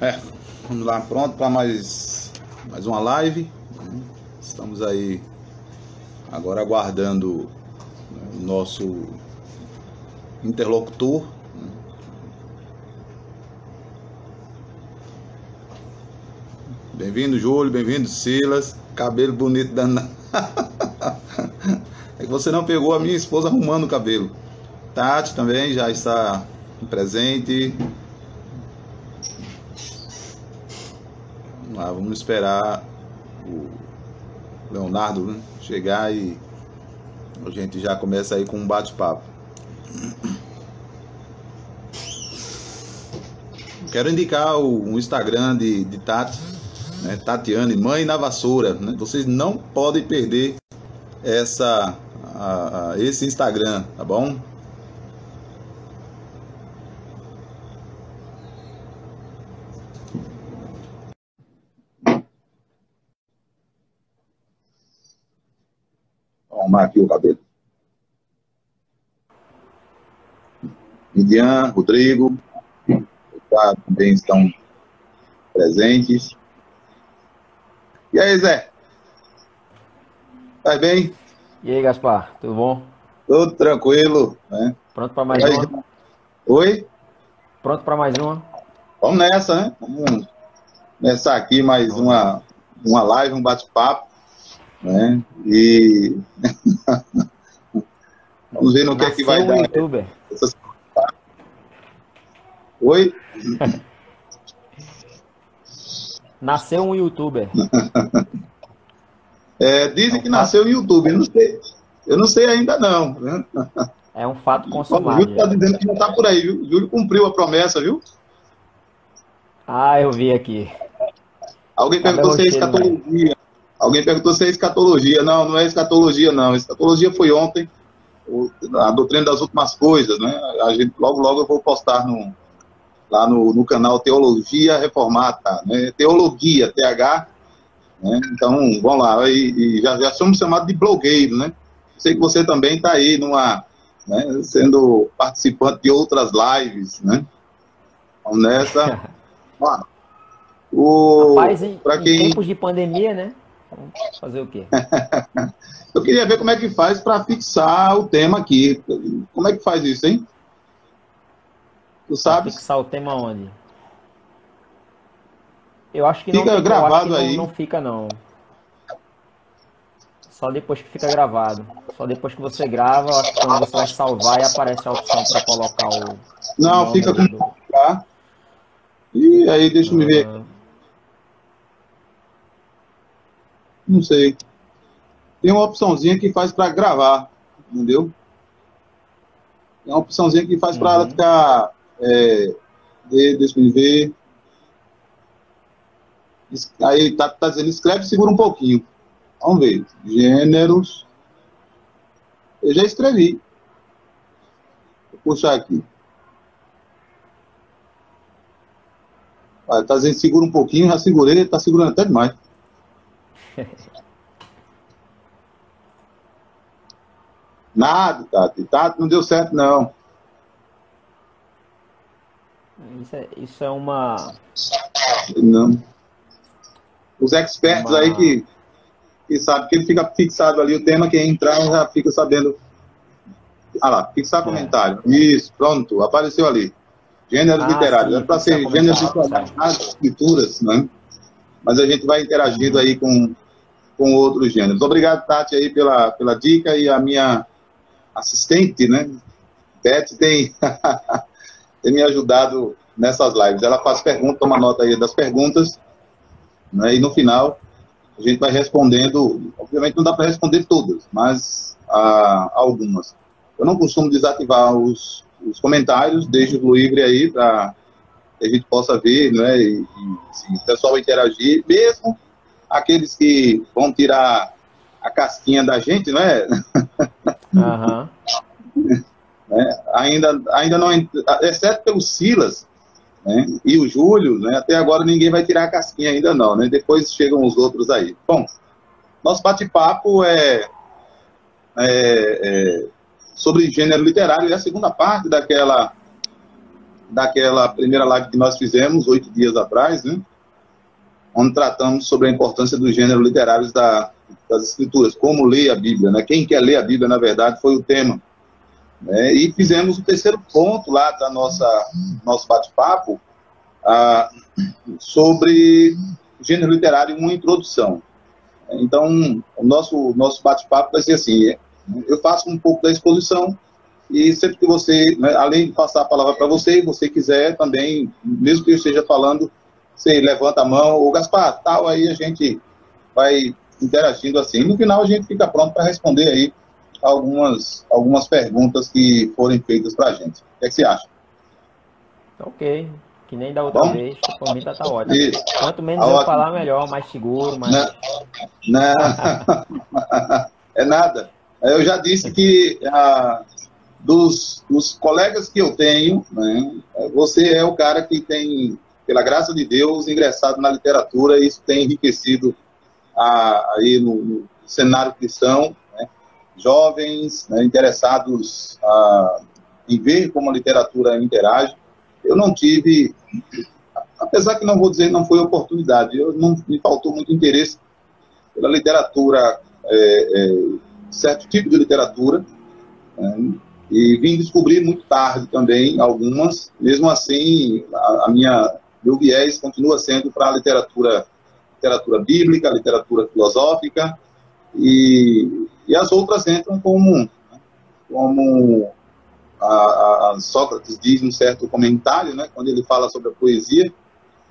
É, vamos lá, pronto para mais uma live. Estamos aí agora aguardando o nosso interlocutor. Bem-vindo, Júlio, bem-vindo, Silas. Cabelo bonito danado. É que você não pegou a minha esposa arrumando o cabelo. Tati também já está presente. Vamos lá, vamos esperar o Leonardo, né, chegar e a gente já começa aí com um bate-papo. Quero indicar o Instagram de Tati, né, Tatiane, Mãe na Vassoura, né? Vocês não podem perder esse Instagram, tá bom? Vamos arrumar aqui o cabelo. Midian, Rodrigo, também estão presentes. E aí, Zé? Tá bem? E aí, Gaspar, tudo bom? Tudo tranquilo, né? Pronto para mais uma? Oi? Pronto para mais uma? Vamos nessa, né? Vamos começar aqui mais uma live, um bate-papo, né? E vamos ver no que é que vai dar. YouTuber. Oi? Nasceu um youtuber. Dizem que nasceu no YouTube, eu não sei ainda não. Né? É um fato consumado. O Júlio está dizendo que não está por aí, viu? O Júlio cumpriu a promessa, viu? Ah, eu vi aqui. Alguém perguntou se é escatologia. Alguém perguntou se é escatologia. Não, não é escatologia, não. Escatologia foi ontem, a doutrina das últimas coisas, né? A gente, logo eu vou postar lá no canal Teologia Reformata, né? Teologia, TH, né? Então, vamos lá, e já somos chamados de blogueiro, né? Sei que você também está aí né, sendo participante de outras lives, né? Vamos nessa. Rapaz, em tempos de pandemia, né? Vamos fazer o quê? Eu queria ver como é que faz para fixar o tema aqui. Como é que faz isso, hein? Tu sabe? Fixar o tema onde? Eu acho que fica não gravado aí. Não fica, não. Só depois que fica gravado. Só depois que você grava, eu acho que quando você vai salvar e aparece a opção para colocar o... Não, fica com... E aí, deixa eu me ver. Não sei. Tem uma opçãozinha que faz para gravar, entendeu? Tem uma opçãozinha que faz para ela ficar... deixa eu me ver. Aí tá dizendo, escreve, segura um pouquinho. Vamos ver. Gêneros. Eu já escrevi. Vou puxar aqui. Tá dizendo, segura um pouquinho, já segurei, tá segurando até demais. Nada, Tati, não deu certo, não. Isso é uma... Não. Os experts aí que sabem que ele fica fixado ali o tema, quem entrar já fica sabendo. Ah lá, fixar comentário. Isso, pronto, apareceu ali. Gêneros literários. É para ser gêneros literários nas escrituras, né? Mas a gente vai interagindo aí com outros gêneros. Obrigado, Tati, aí pela dica, e a minha assistente, né? Beth tem me ajudado nessas lives. Ela faz perguntas, toma nota aí das perguntas, né? E no final a gente vai respondendo. Obviamente não dá para responder todas, mas algumas. Eu não costumo desativar os comentários, deixo livre aí para que a gente possa ver, né? E o pessoal interagir, mesmo aqueles que vão tirar a casquinha da gente, né? Aham. Ainda não, exceto pelo Silas, né, e o Júlio, né, até agora ninguém vai tirar a casquinha ainda não, né, depois chegam os outros aí. Bom, nosso bate-papo é sobre gênero literário, e a segunda parte daquela primeira live que nós fizemos 8 dias atrás, né? Onde tratamos sobre a importância dos gêneros literários das escrituras, como ler a Bíblia, né? Quem quer ler a Bíblia, na verdade, foi o tema. Né? E fizemos o terceiro ponto lá da nosso bate-papo, sobre gênero literário, uma introdução. Então, o nosso bate-papo vai ser assim, eu faço um pouco da exposição, e sempre que você, né, além de passar a palavra para você, você quiser também, mesmo que eu esteja falando, você levanta a mão, ou Gaspar, tal, aí a gente vai interagindo assim. No final a gente fica pronto para responder aí algumas perguntas que forem feitas para a gente. O que é que você acha? Ok, que nem da outra vez, por mim tá ótimo. Isso. Quanto menos eu falar, melhor, mais seguro, mais... Não. É nada. Eu já disse que dos colegas que eu tenho, né, você é o cara que tem, pela graça de Deus, ingressado na literatura, e isso tem enriquecido aí no cenário cristão, né, jovens, né, interessados em ver como a literatura interage. Eu não tive, apesar que não vou dizer não foi oportunidade, me faltou muito interesse pela literatura, certo tipo de literatura, né, e vim descobrir muito tarde também algumas. Mesmo assim, meu viés continua sendo para a literatura bíblica, literatura filosófica, e as outras entram como a Sócrates diz num certo comentário, né, quando ele fala sobre a poesia,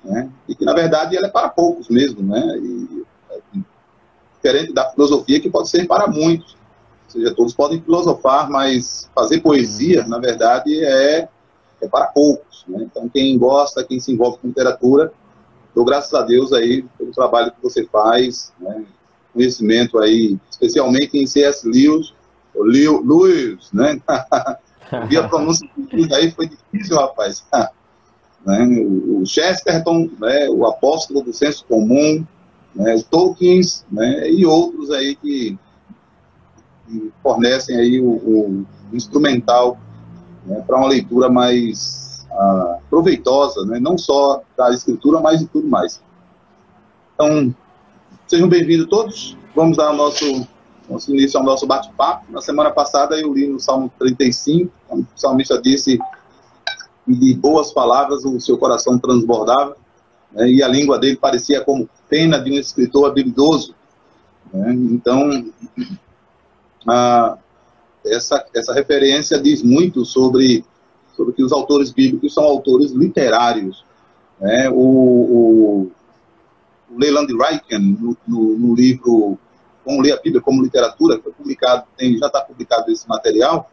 né, e que na verdade ela é para poucos mesmo, né, diferente da filosofia, que pode ser para muitos. Ou seja, todos podem filosofar, mas fazer poesia, na verdade, é para poucos, né? Então, quem gosta, quem se envolve com literatura, dou graças a Deus aí pelo trabalho que você faz, né? Conhecimento aí, especialmente em C.S. Lewis, né? Vi a pronúncia aí, foi difícil, rapaz. Né? O Chesterton, né? O apóstolo do senso comum, né? O Tolkien, né? E outros aí que fornecem aí o instrumental, né, para uma leitura mais proveitosa, né, não só da escritura, mas de tudo mais. Então, sejam bem-vindos todos. Vamos dar nosso início ao nosso bate-papo. Na semana passada eu li no Salmo 35, o salmista disse que de boas palavras o seu coração transbordava, né, e a língua dele parecia como pena de um escritor habilidoso. Né. Então, essa referência diz muito sobre que os autores bíblicos são autores literários. Né? O Leland Ryken, no livro Como Ler a Bíblia como Literatura, foi publicado, já está publicado esse material,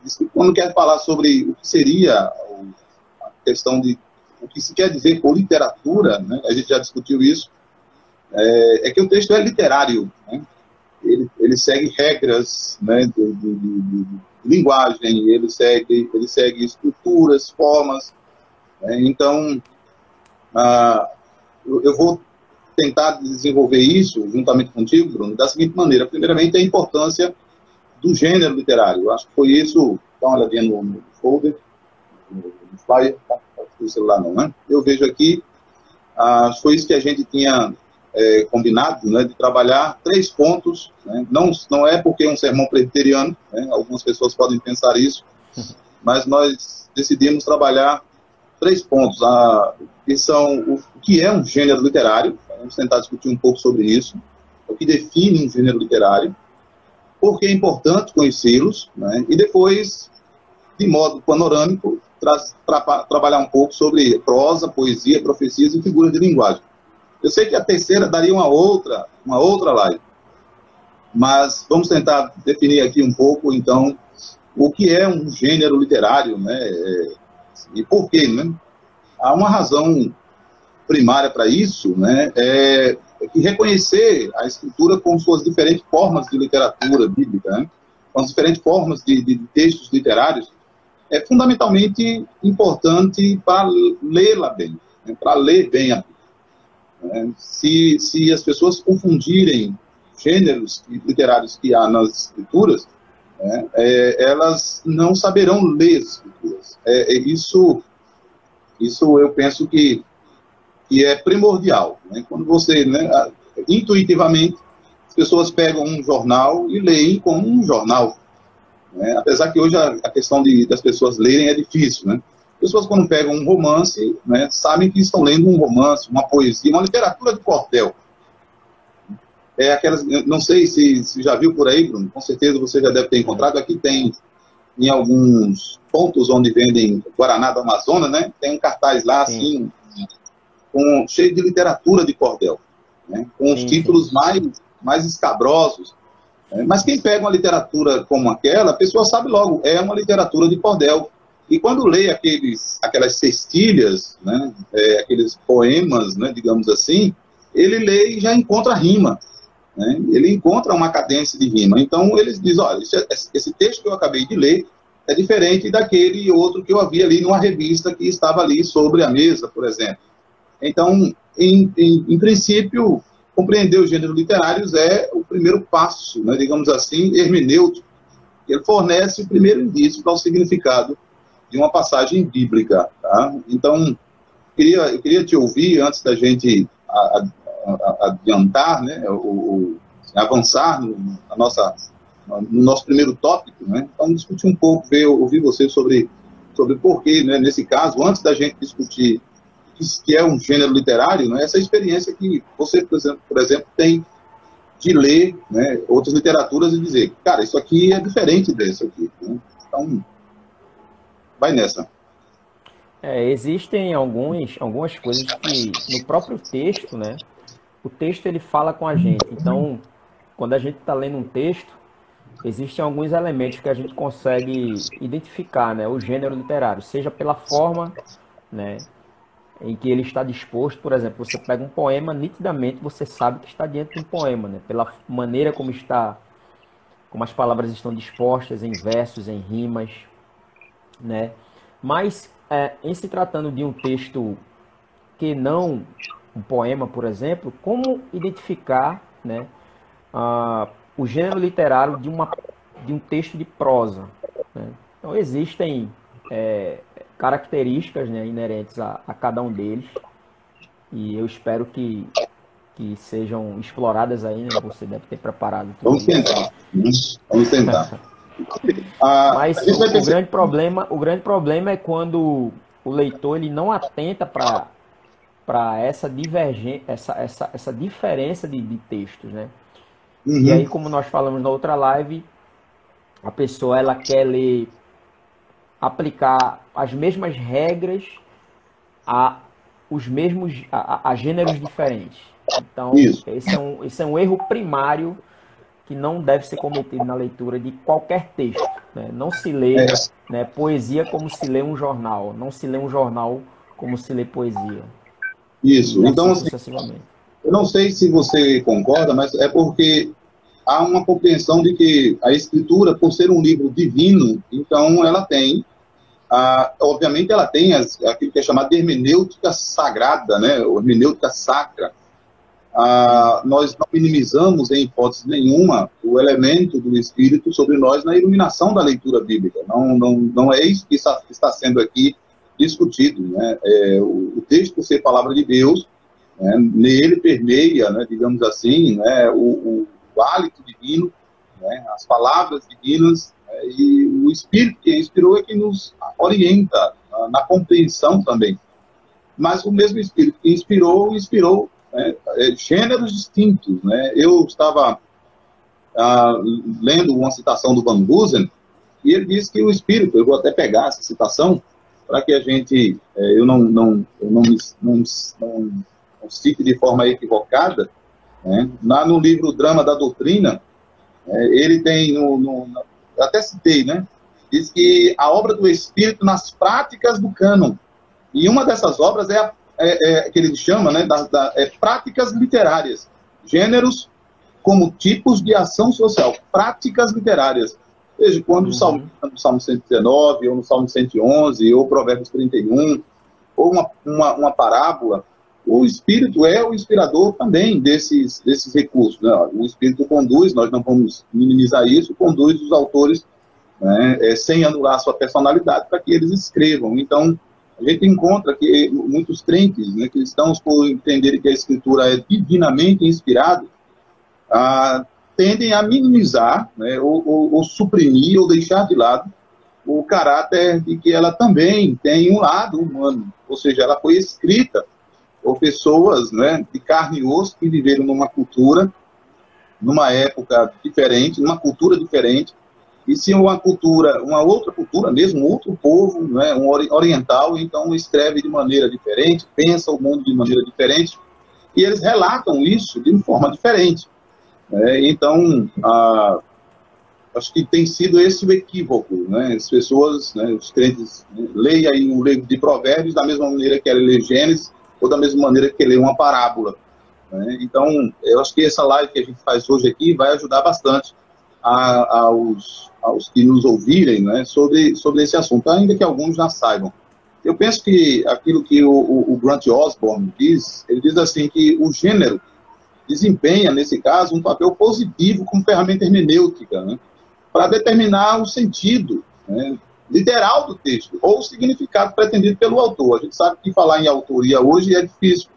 diz que quando quer falar sobre o que seria a questão de o que se quer dizer por literatura, né? A gente já discutiu isso, é que o texto é literário, né? Ele segue regras, né, de linguagem, ele segue estruturas, formas, né? Então, eu vou tentar desenvolver isso, juntamente contigo, Bruno, da seguinte maneira. Primeiramente, a importância do gênero literário. Eu acho que foi isso, dá uma olhadinha no folder, no flyer, tá? No celular não, né? Eu vejo aqui, foi isso que a gente tinha combinado, né, de trabalhar 3 pontos, né, não é porque é um sermão presbiteriano, né, algumas pessoas podem pensar isso, mas nós decidimos trabalhar 3 pontos, que são o que é um gênero literário, vamos tentar discutir um pouco sobre isso, o que define um gênero literário, por que é importante conhecê-los, né, e depois, de modo panorâmico, trabalhar um pouco sobre prosa, poesia, profecias e figuras de linguagem. Eu sei que a terceira daria uma outra live, mas vamos tentar definir aqui um pouco, então, o que é um gênero literário, né, e por quê, né? Há uma razão primária para isso, né, é que reconhecer a escritura com suas diferentes formas de literatura bíblica, né, com as diferentes formas de textos literários, é fundamentalmente importante para lê-la bem, né, para ler bem a Bíblia. Se as pessoas confundirem gêneros literários que há nas escrituras, né, elas não saberão ler as escrituras. Isso eu penso que é primordial, né? Quando você, né, intuitivamente, as pessoas pegam um jornal e leem como um jornal, né? Apesar que hoje a questão das pessoas lerem é difícil, né? As pessoas, quando pegam um romance, né, sabem que estão lendo um romance, uma poesia, uma literatura de cordel. Aquelas, não sei se já viu por aí, Bruno, com certeza você já deve ter encontrado. Aqui tem, em alguns pontos onde vendem Guaraná do Amazonas, né, tem um cartaz lá, assim, cheio de literatura de cordel, né, com os títulos mais escabrosos. Né, mas quem pega uma literatura como aquela, a pessoa sabe logo, é uma literatura de cordel. E quando lê aquelas cestilhas, né, aqueles poemas, né, digamos assim, ele lê e já encontra rima. Né? Ele encontra uma cadência de rima. Então, eles dizem, olha, esse texto que eu acabei de ler é diferente daquele outro que eu havia ali numa revista que estava ali sobre a mesa, por exemplo. Então, em princípio, compreender os gêneros literários é o primeiro passo, né, digamos assim, hermenêutico. Ele fornece o primeiro indício para o significado de uma passagem bíblica. Tá? Então, eu queria te ouvir, antes da gente adiantar, né, avançar no nosso primeiro tópico, né? Então, discutir um pouco, ouvir você sobre por que, né, nesse caso, antes da gente discutir que é um gênero literário, né, essa experiência que você, por exemplo, tem de ler, né, outras literaturas e dizer, cara, isso aqui é diferente desse aqui. Né? Então, vai nessa. Existem algumas coisas que no próprio texto, né? O texto ele fala com a gente. Então, quando a gente está lendo um texto, existem alguns elementos que a gente consegue identificar, né? O gênero literário, seja pela forma, né, em que ele está disposto. Por exemplo, você pega um poema, nitidamente você sabe que está diante de um poema, né? Pela maneira como as palavras estão dispostas em versos, em rimas, né? Mas em se tratando de um texto que não um poema, por exemplo, como identificar, né, o gênero literário de um texto de prosa, né? Então existem características, né, inerentes a cada um deles, e eu espero que sejam exploradas aí, né? Você deve ter preparado tudo. Vamos tentar. Mas o grande problema é quando o leitor ele não atenta para essa divergência, essa diferença de textos, né? Uhum. E aí, como nós falamos na outra live, a pessoa ela quer aplicar as mesmas regras a gêneros diferentes. Então, esse é um erro primário que não deve ser cometido na leitura de qualquer texto. Né? Não se lê né, poesia como se lê um jornal. Não se lê um jornal como se lê poesia. Isso. Então, assim, eu não sei se você concorda, mas é porque há uma compreensão de que a Escritura, por ser um livro divino, então ela tem, obviamente ela tem aquilo que é chamado de hermenêutica sagrada, né? Ou hermenêutica sacra. Nós não minimizamos, em hipótese nenhuma, o elemento do Espírito sobre nós na iluminação da leitura bíblica. Não é isso que está sendo aqui discutido. Né? O texto, por ser palavra de Deus, né, nele permeia, né, digamos assim, né, o hálito divino, né, as palavras divinas, né, e o Espírito que inspirou é que nos orienta na compreensão também. Mas o mesmo Espírito que inspirou gêneros distintos. Né? Eu estava lendo uma citação do Van Hoosen, e ele diz que o Espírito, eu vou até pegar essa citação, para que a gente, eu não cite de forma equivocada, né? Lá no livro Drama da Doutrina, ele tem, até citei, né? Diz que a obra do Espírito nas práticas do cânon, e uma dessas obras que ele chama, né, práticas literárias, gêneros como tipos de ação social, práticas literárias. Veja, quando o Salmo 119, ou no Salmo 111, ou Provérbios 31, ou uma parábola, o Espírito é o inspirador também desses recursos, né? O Espírito conduz, nós não vamos minimizar isso, conduz os autores, né, sem anular sua personalidade, para que eles escrevam. Então, a gente encontra que muitos crentes, né, cristãos, por entenderem que a Escritura é divinamente inspirada, tendem a minimizar, né, ou suprimir, ou deixar de lado o caráter de que ela também tem um lado humano, ou seja, ela foi escrita por pessoas, né, de carne e osso que viveram numa cultura, numa época diferente, numa cultura diferente, e se uma outra cultura mesmo, outro povo, né, um oriental, então escreve de maneira diferente, pensa o mundo de maneira diferente, e eles relatam isso de uma forma diferente. Então, acho que tem sido esse o equívoco, né? As pessoas, né, os crentes, né, leem aí o livro de Provérbios da mesma maneira que ela lê Gênesis, ou da mesma maneira que lê uma parábola, né? Então, eu acho que essa live que a gente faz hoje aqui vai ajudar bastante aos que nos ouvirem, né, sobre esse assunto, ainda que alguns já saibam. Eu penso que aquilo que o Grant Osborne diz, ele diz assim que o gênero desempenha, nesse caso, um papel positivo como ferramenta hermenêutica, né, para determinar o sentido, né, literal do texto, ou o significado pretendido pelo autor. A gente sabe que falar em autoria hoje é difícil,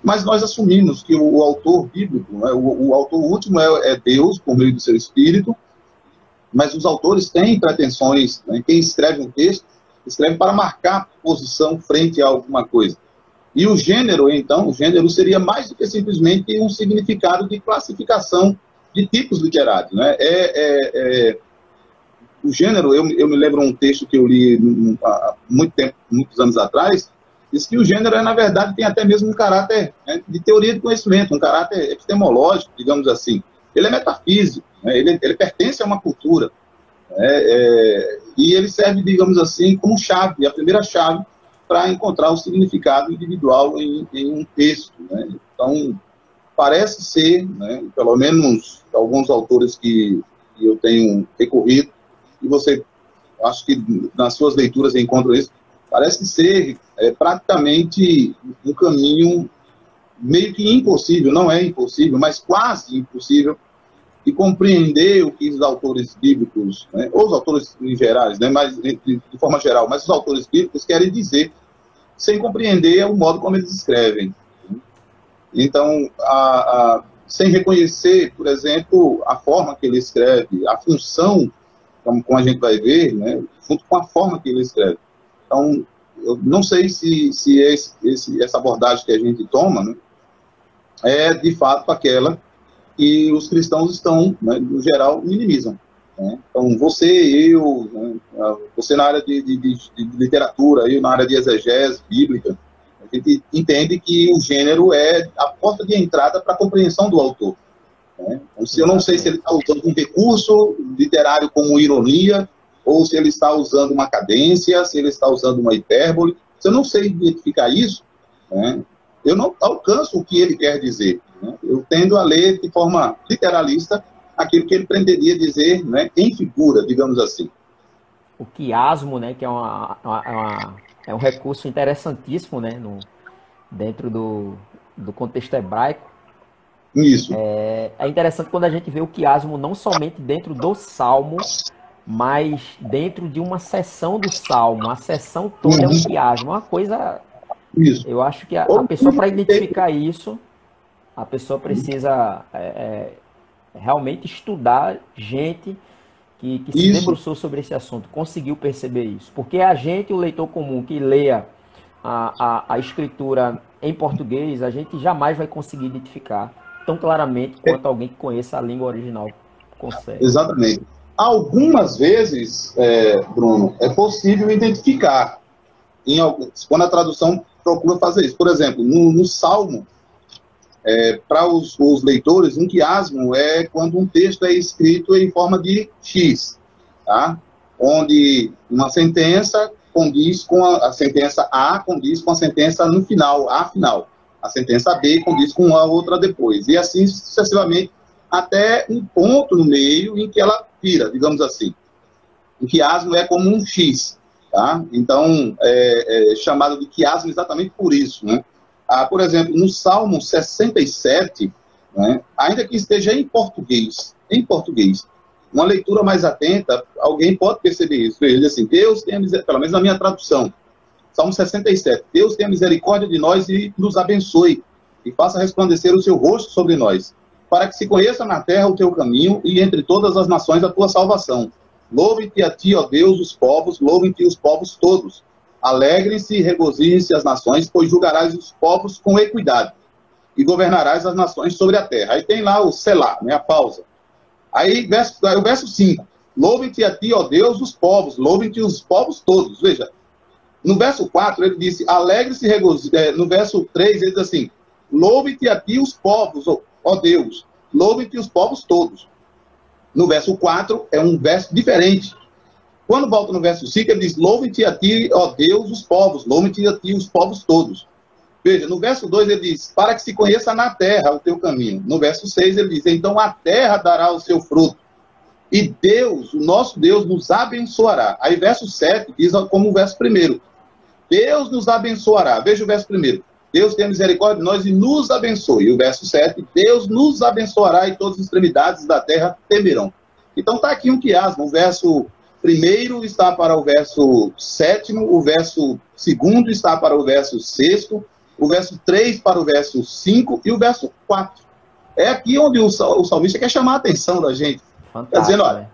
mas nós assumimos que o autor bíblico, né, o autor último é Deus, por meio do seu Espírito, mas os autores têm pretensões, né, quem escreve um texto, escreve para marcar posição frente a alguma coisa. E o gênero, então, o gênero seria mais do que simplesmente um significado de classificação de tipos literários, né? O gênero, eu me lembro um texto que eu li há muitos anos atrás, diz que o gênero, na verdade, tem até mesmo um caráter, né, de teoria de conhecimento, um caráter epistemológico, digamos assim. Ele é metafísico, né, ele pertence a uma cultura, né, e ele serve, digamos assim, como chave, a primeira chave para encontrar o significado individual em um texto, né? Então, parece ser, né, pelo menos alguns autores que eu tenho recorrido, e você, acho que nas suas leituras encontra isso, parece ser praticamente um caminho meio que impossível, não é impossível, mas quase impossível, de compreender o que os autores bíblicos, né, ou os autores em geral, né, mas, de forma geral, mas os autores bíblicos querem dizer, sem compreender o modo como eles escrevem. Então, sem reconhecer, por exemplo, a forma que ele escreve, a função, como a gente vai ver, né, junto com a forma que ele escreve. Então, eu não sei se essa abordagem que a gente toma, né, é, de fato, aquela que os cristãos estão, né, no geral, minimizam. Né? Então, eu, né, você na área de literatura, eu na área de exegese bíblica, a gente entende que o gênero é a porta de entrada para a compreensão do autor. Né? Então, eu não sei se ele está usando um recurso literário como ironia, ou se ele está usando uma cadência, se ele está usando uma hipérbole. Se eu não sei identificar isso, né, eu não alcanço o que ele quer dizer. Né? Eu tendo a ler de forma literalista aquilo que ele pretenderia dizer, né, em figura, digamos assim. O quiasmo, né, que é é um recurso interessantíssimo, né, dentro do contexto hebraico. Isso. É interessante quando a gente vê o quiasmo não somente dentro do Salmo, mas dentro de uma seção do Salmo. A seção toda é um quiasmo, uma coisa... Isso. Eu acho que a pessoa, para identificar isso, a pessoa precisa realmente estudar gente que se debruçou sobre esse assunto, conseguiu perceber isso. Porque a gente, o leitor comum, que leia a escritura em português, a gente jamais vai conseguir identificar tão claramente quanto alguém que conheça a língua original consegue. Exatamente. Algumas vezes, Bruno, é possível identificar, quando a tradução procura fazer isso. Por exemplo, no Salmo, para os leitores, um quiasmo é quando um texto é escrito em forma de X, tá? Onde uma sentença condiz com a sentença A, condiz com a sentença no final, A final. A sentença B condiz com a outra depois. E assim sucessivamente, até um ponto no meio em que ela vira, digamos assim. O quiasmo é como um X, tá? Então, é chamado de quiasmo exatamente por isso, né? Por exemplo, no Salmo 67, né, ainda que esteja em português, uma leitura mais atenta, alguém pode perceber isso. Ele diz assim, Deus tenha misericórdia, pelo menos na minha tradução, Salmo 67, Deus tenha misericórdia de nós e nos abençoe, e faça resplandecer o seu rosto sobre nós, para que se conheça na terra o teu caminho e entre todas as nações a tua salvação. Louvem-te a ti, ó Deus, os povos, louvem-te os povos todos. Alegrem-se e regozijem-se as nações, pois julgarás os povos com equidade e governarás as nações sobre a terra. Aí tem lá o Selá, né, a pausa. Aí o verso 5. Louvem-te a ti, ó Deus, os povos, louvem-te os povos todos. Veja, no verso 4 ele disse, alegre-se e regozijem. No verso 3 ele diz assim, louvem-te a ti os povos, ó Deus, louvem-te os povos todos. No verso 4 é um verso diferente. Quando volta no verso 5, ele diz, louvem-te a ti, ó Deus, os povos, louvem-te a ti os povos todos. Veja, no verso 2 ele diz, para que se conheça na terra o teu caminho. No verso 6 ele diz, então a terra dará o seu fruto. E Deus, o nosso Deus, nos abençoará. Aí verso 7 diz como o verso 1. Deus nos abençoará. Veja o verso 1. Deus tenha misericórdia de nós e nos abençoe. E o verso 7, Deus nos abençoará e todas as extremidades da terra temerão. Então está aqui um quiasmo. O verso 1 está para o verso 7, o verso 2 está para o verso 6, o verso 3 para o verso 5 e o verso 4. É aqui onde o salmista quer chamar a atenção da gente. Está dizendo, olha,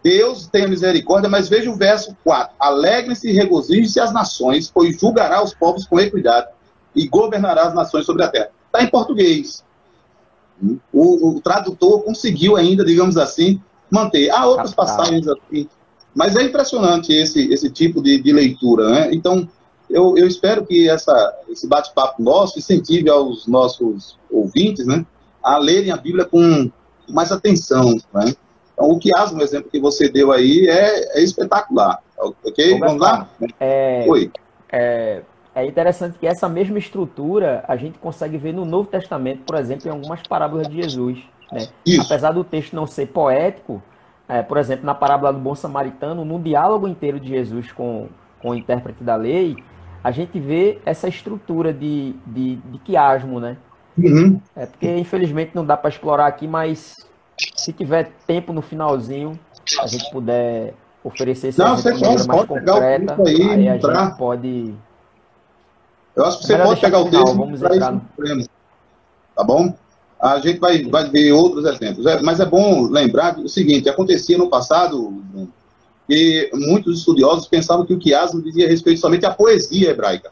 Deus tenha misericórdia, mas veja o verso 4. Alegrem-se e regozijem-se as nações, pois julgará os povos com equidade e governará as nações sobre a terra. Está em português. O tradutor conseguiu ainda, digamos assim, manter. Há outras passagens aqui, mas é impressionante esse tipo de leitura, né? Então, eu espero que esse bate-papo nosso incentive aos nossos ouvintes, né, a lerem a Bíblia com mais atenção, né? Então, o quiasmo, o exemplo que você deu aí, é espetacular. Ok? Vamos lá? Oi. É interessante que essa mesma estrutura a gente consegue ver no Novo Testamento, por exemplo, em algumas parábolas de Jesus. Né? Apesar do texto não ser poético, por exemplo, na parábola do bom samaritano, no diálogo inteiro de Jesus com o intérprete da lei, a gente vê essa estrutura de quiasmo, né? Uhum. Porque, infelizmente, não dá para explorar aqui, mas se tiver tempo no finalzinho, a gente puder oferecer esse exemplo de maneira mais concreta, aí a gente pode... Eu acho que você pode pegar o texto vamos entrar no... Tá bom? A gente vai ver outros exemplos. Mas é bom lembrar o seguinte, acontecia no passado que muitos estudiosos pensavam que o quiasmo dizia respeito somente à poesia hebraica.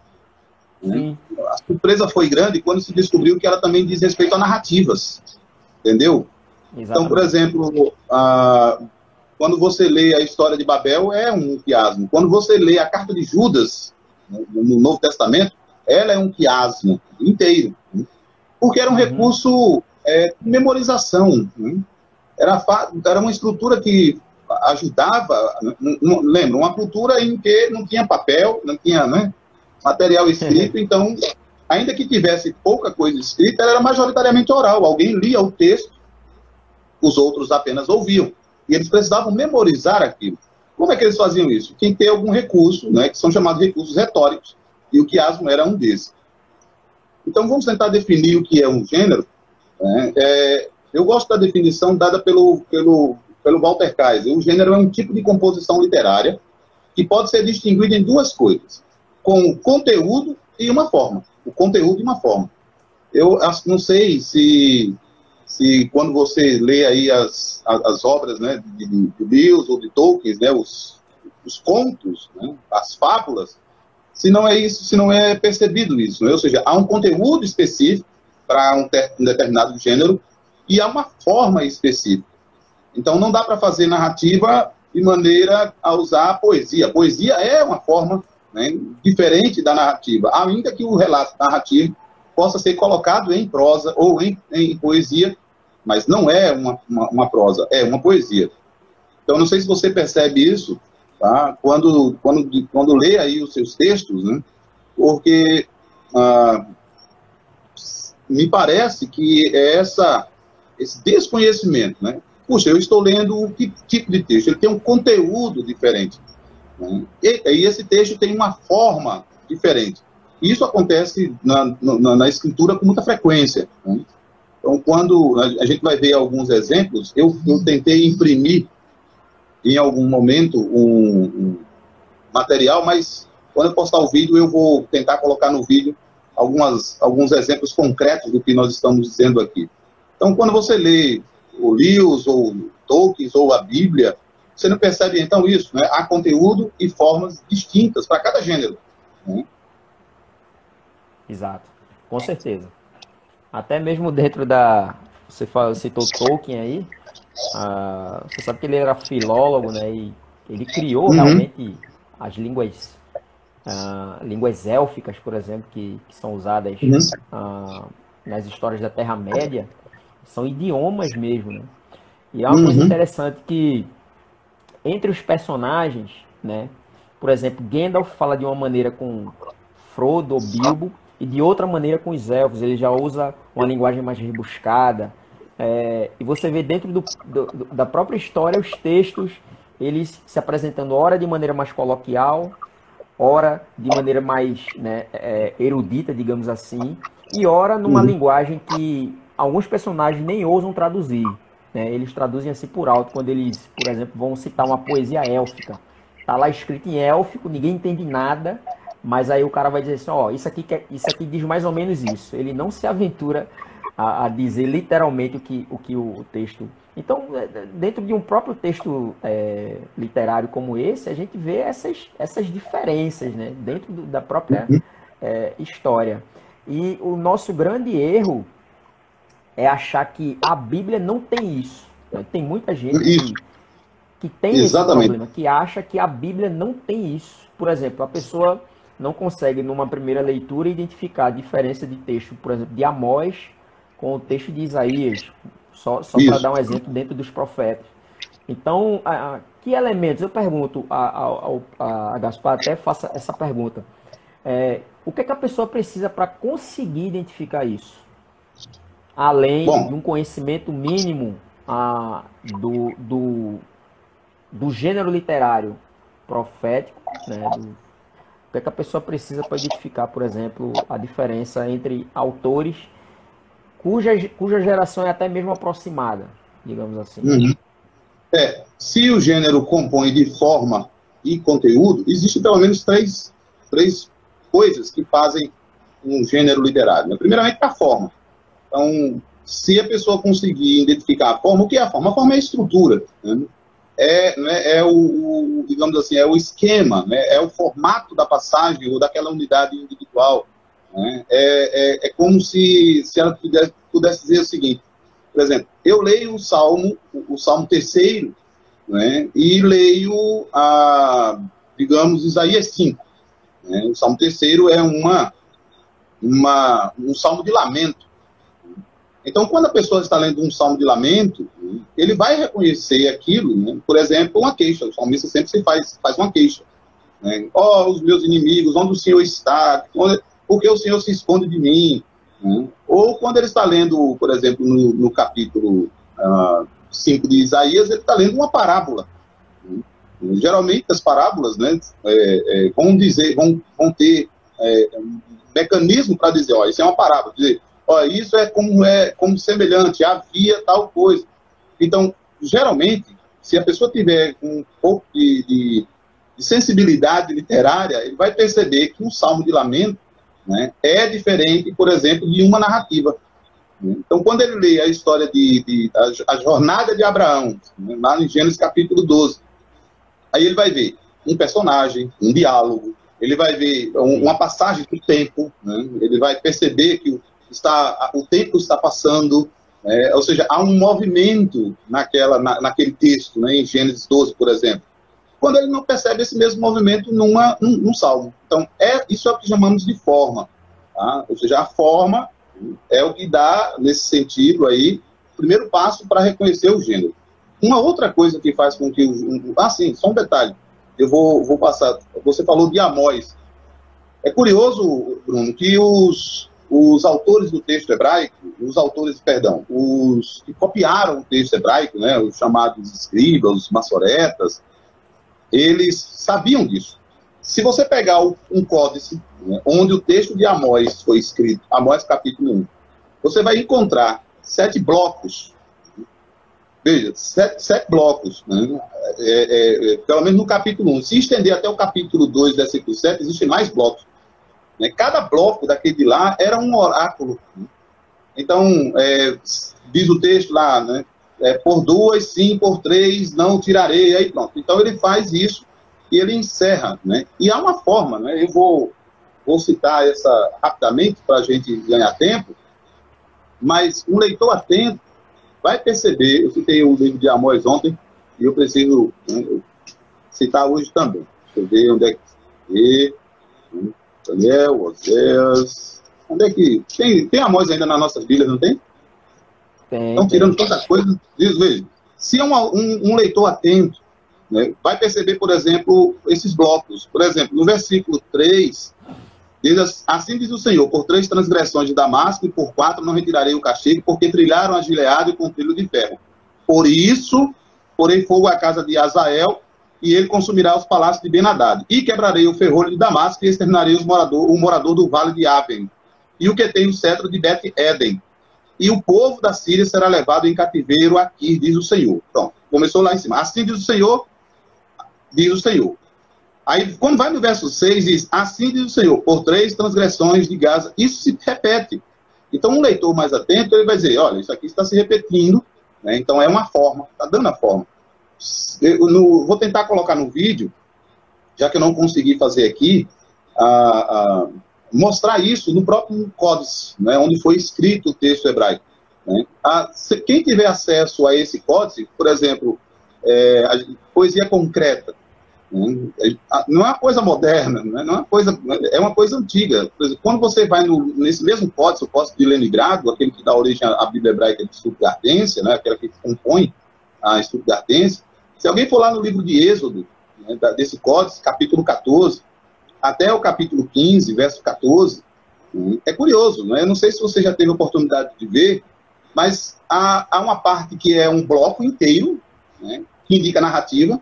Né? A surpresa foi grande quando se descobriu que ela também diz respeito a narrativas. Entendeu? Exatamente. Então, por exemplo, quando você lê a história de Babel, é um quiasmo. Quando você lê a carta de Judas, no Novo Testamento, ela é um quiasmo inteiro. Né? Porque era um recurso de memorização. Né? Era uma estrutura que ajudava, lembra, uma cultura em que não tinha papel, não tinha, né, material escrito, então, ainda que tivesse pouca coisa escrita, ela era majoritariamente oral. Alguém lia o texto, os outros apenas ouviam. E eles precisavam memorizar aquilo. Como é que eles faziam isso? Tinha que ter algum recurso, né, que são chamados recursos retóricos, e o quiasmo era um desses. Então, vamos tentar definir o que é um gênero. Né? Eu gosto da definição dada pelo Walter Kaiser. O gênero é um tipo de composição literária que pode ser distinguido em duas coisas, com conteúdo e uma forma. O conteúdo e uma forma. Eu não sei se quando você lê aí as obras, né, de Lewis ou de Tolkien, né, os contos, né, as fábulas, se não é isso, se não é percebido isso. Né? Ou seja, há um conteúdo específico para um determinado gênero e há uma forma específica. Então, não dá para fazer narrativa de maneira a usar a poesia. A poesia é uma forma, né, diferente da narrativa, ainda que o relato narrativo possa ser colocado em prosa ou em poesia, mas não é uma prosa, é uma poesia. Então, não sei se você percebe isso, tá? Quando lê aí os seus textos, né, porque me parece que esse desconhecimento, né? Puxa, eu estou lendo que tipo de texto? Ele tem um conteúdo diferente. Né? E esse texto tem uma forma diferente. Isso acontece na escritura com muita frequência, né? Então, quando a gente vai ver alguns exemplos, eu tentei imprimir em algum momento um material, mas quando eu postar o vídeo, eu vou tentar colocar no vídeo alguns exemplos concretos do que nós estamos dizendo aqui. Então, quando você lê o Lewis, ou Tolkien, ou a Bíblia, você não percebe, então, isso, né? Há conteúdo e formas distintas para cada gênero, né? Exato, com certeza. Até mesmo dentro você citou Tolkien aí, você sabe que ele era filólogo, né? E ele criou realmente as línguas élficas, por exemplo, que são usadas nas histórias da Terra-média. São idiomas mesmo, né? E é uma coisa interessante que, entre os personagens, né? Por exemplo, Gandalf fala de uma maneira com Frodo ou Bilbo, e de outra maneira com os elfos. Ele já usa uma linguagem mais rebuscada. E você vê dentro da própria história os textos, eles se apresentando ora de maneira mais coloquial, ora de maneira mais, né, erudita, digamos assim, e ora numa linguagem que alguns personagens nem ousam traduzir, né? Eles traduzem assim por alto, quando eles, por exemplo, vão citar uma poesia élfica. Tá lá escrito em élfico, ninguém entende nada, mas aí o cara vai dizer assim, ó, isso aqui diz mais ou menos isso. Ele não se aventura a dizer literalmente o que o texto... Então, dentro de um próprio texto literário como esse, a gente vê essas diferenças, né? Dentro da própria história. E o nosso grande erro é achar que a Bíblia não tem isso, né? Tem muita gente que tem esse problema, que acha que a Bíblia não tem isso. Por exemplo, a pessoa não consegue, numa primeira leitura, identificar a diferença de texto, por exemplo, de Amós com o texto de Isaías, só para dar um exemplo dentro dos profetas. Então, que elementos? Eu pergunto a Gaspar, até faça essa pergunta. O que é que a pessoa precisa para conseguir identificar isso? Além de um conhecimento mínimo do gênero literário profético, né? O que é que a pessoa precisa para identificar, por exemplo, a diferença entre autores cuja geração é até mesmo aproximada, digamos assim. Se o gênero compõe de forma e conteúdo, existem pelo menos três coisas que fazem um gênero literário. Primeiramente, a forma. Então, se a pessoa conseguir identificar a forma, o que é a forma? A forma é a estrutura, né? Digamos assim, é o esquema, né? É o formato da passagem ou daquela unidade individual, né? É como se ela pudesse dizer o seguinte, por exemplo, eu leio o Salmo 3º, né? E leio, digamos, Isaías 5. Né? O Salmo 3º é um salmo de lamento. Então, quando a pessoa está lendo um salmo de lamento, ele vai reconhecer aquilo, né? Por exemplo, uma queixa. O salmista sempre se faz uma queixa, né? Os meus inimigos, onde o Senhor está? Por que o Senhor se esconde de mim? Né? Ou quando ele está lendo, por exemplo, no capítulo 5 de Isaías, ele está lendo uma parábola. Né? Geralmente, as parábolas, né, vão ter um mecanismo para dizer, isso é uma parábola, dizer, isso é como semelhante, havia tal coisa. Então, geralmente, se a pessoa tiver um pouco de sensibilidade literária, ele vai perceber que um salmo de lamento, né, é diferente, por exemplo, de uma narrativa. Então, quando ele lê a história a jornada de Abraão, né, lá em Gênesis capítulo 12, aí ele vai ver um personagem, um diálogo, ele vai ver uma passagem do tempo, né, ele vai perceber que o tempo está passando, ou seja, há um movimento naquele texto, né, em Gênesis 12, por exemplo. Quando ele não percebe esse mesmo movimento num salmo. Então, isso é o que chamamos de forma. Tá? Ou seja, a forma é o que dá, nesse sentido aí, o primeiro passo para reconhecer o gênero. Uma outra coisa que faz com que... sim, só um detalhe. Eu vou passar. Você falou de Amós. É curioso, Bruno, que os autores do texto hebraico, os que copiaram o texto hebraico, né, os chamados escribas, os massoretas, eles sabiam disso. se você pegar um códice, né, onde o texto de Amós foi escrito, Amós capítulo 1, você vai encontrar 7 blocos. Veja, 7 blocos, né? Pelo menos no capítulo 1. Se estender até o capítulo 2, versículo 7, existem mais blocos. Né? Cada bloco daquele de lá era um oráculo. Né? Então, diz o texto lá, né? Por 2, sim, por 3, não tirarei, aí pronto. Então ele faz isso e ele encerra. Né? E há uma forma, né? Eu vou citar essa rapidamente para a gente ganhar tempo, mas um leitor atento vai perceber, eu citei o livro de Amós ontem, e eu preciso, né, citar hoje também. Deixa eu ver onde é que... Daniel, Oséias... Onde é que... Tem Amós ainda nas nossas Bíblias, não tem? Tem. Estão tirando tanta coisa. Veja, se é um leitor atento, né, vai perceber, por exemplo, esses blocos. Por exemplo, no versículo 3... assim diz o Senhor, por 3 transgressões de Damasco e por 4 não retirarei o castigo, porque trilharam a Gileade com trilho de ferro. Por isso, porei fogo à casa de Azael, e ele consumirá os palácios de Ben-Hadad. E quebrarei o ferrolho de Damasco, e exterminarei o morador do vale de Aven, e o que tem o cetro de Bet-Eden. E o povo da Síria será levado em cativeiro aqui, diz o Senhor. Pronto, começou lá em cima. Assim diz o Senhor. Aí, quando vai no verso 6, diz, assim diz o Senhor, por 3 transgressões de Gaza. Isso se repete. Então, um leitor mais atento, ele vai dizer, olha, isso aqui está se repetindo, né? Então é uma forma, está dando a forma. Vou tentar colocar no vídeo, já que eu não consegui fazer aqui, mostrar isso no próprio códice, né, onde foi escrito o texto hebraico. Né? Quem tiver acesso a esse códice, por exemplo, a poesia concreta, não é uma coisa moderna, não é uma coisa, é uma coisa antiga. Por exemplo, quando você vai nesse mesmo códice, o códice de Leningrado, aquele que dá origem à Bíblia hebraica de Stuttgartense, né, aquela que compõe a Stuttgartense, se alguém for lá no livro de Êxodo, né, desse códice, capítulo 14, até o capítulo 15, verso 14, é curioso, né? Eu não sei se você já teve a oportunidade de ver, mas há uma parte que é um bloco inteiro, né, que indica a narrativa,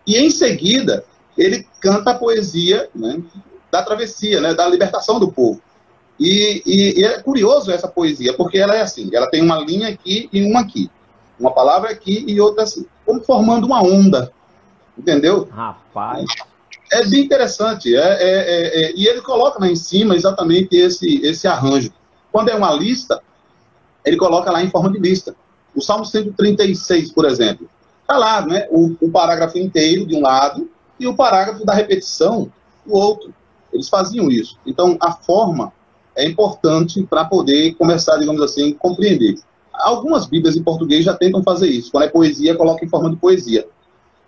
e em seguida ele canta a poesia, né, da travessia, né, da libertação do povo. E é curioso essa poesia, porque ela é assim, ela tem uma linha aqui e uma aqui. Uma palavra aqui e outra assim. Como formando uma onda. Entendeu? Rapaz. É bem interessante. E ele coloca lá em cima exatamente esse arranjo. Quando é uma lista, ele coloca lá em forma de lista. O Salmo 136, por exemplo. Está lá, né, o parágrafo inteiro de um lado e o parágrafo da repetição do outro. Eles faziam isso. Então, a forma é importante para poder começar, digamos assim, compreender. Algumas Bíblias em português já tentam fazer isso. Quando é poesia, coloca em forma de poesia.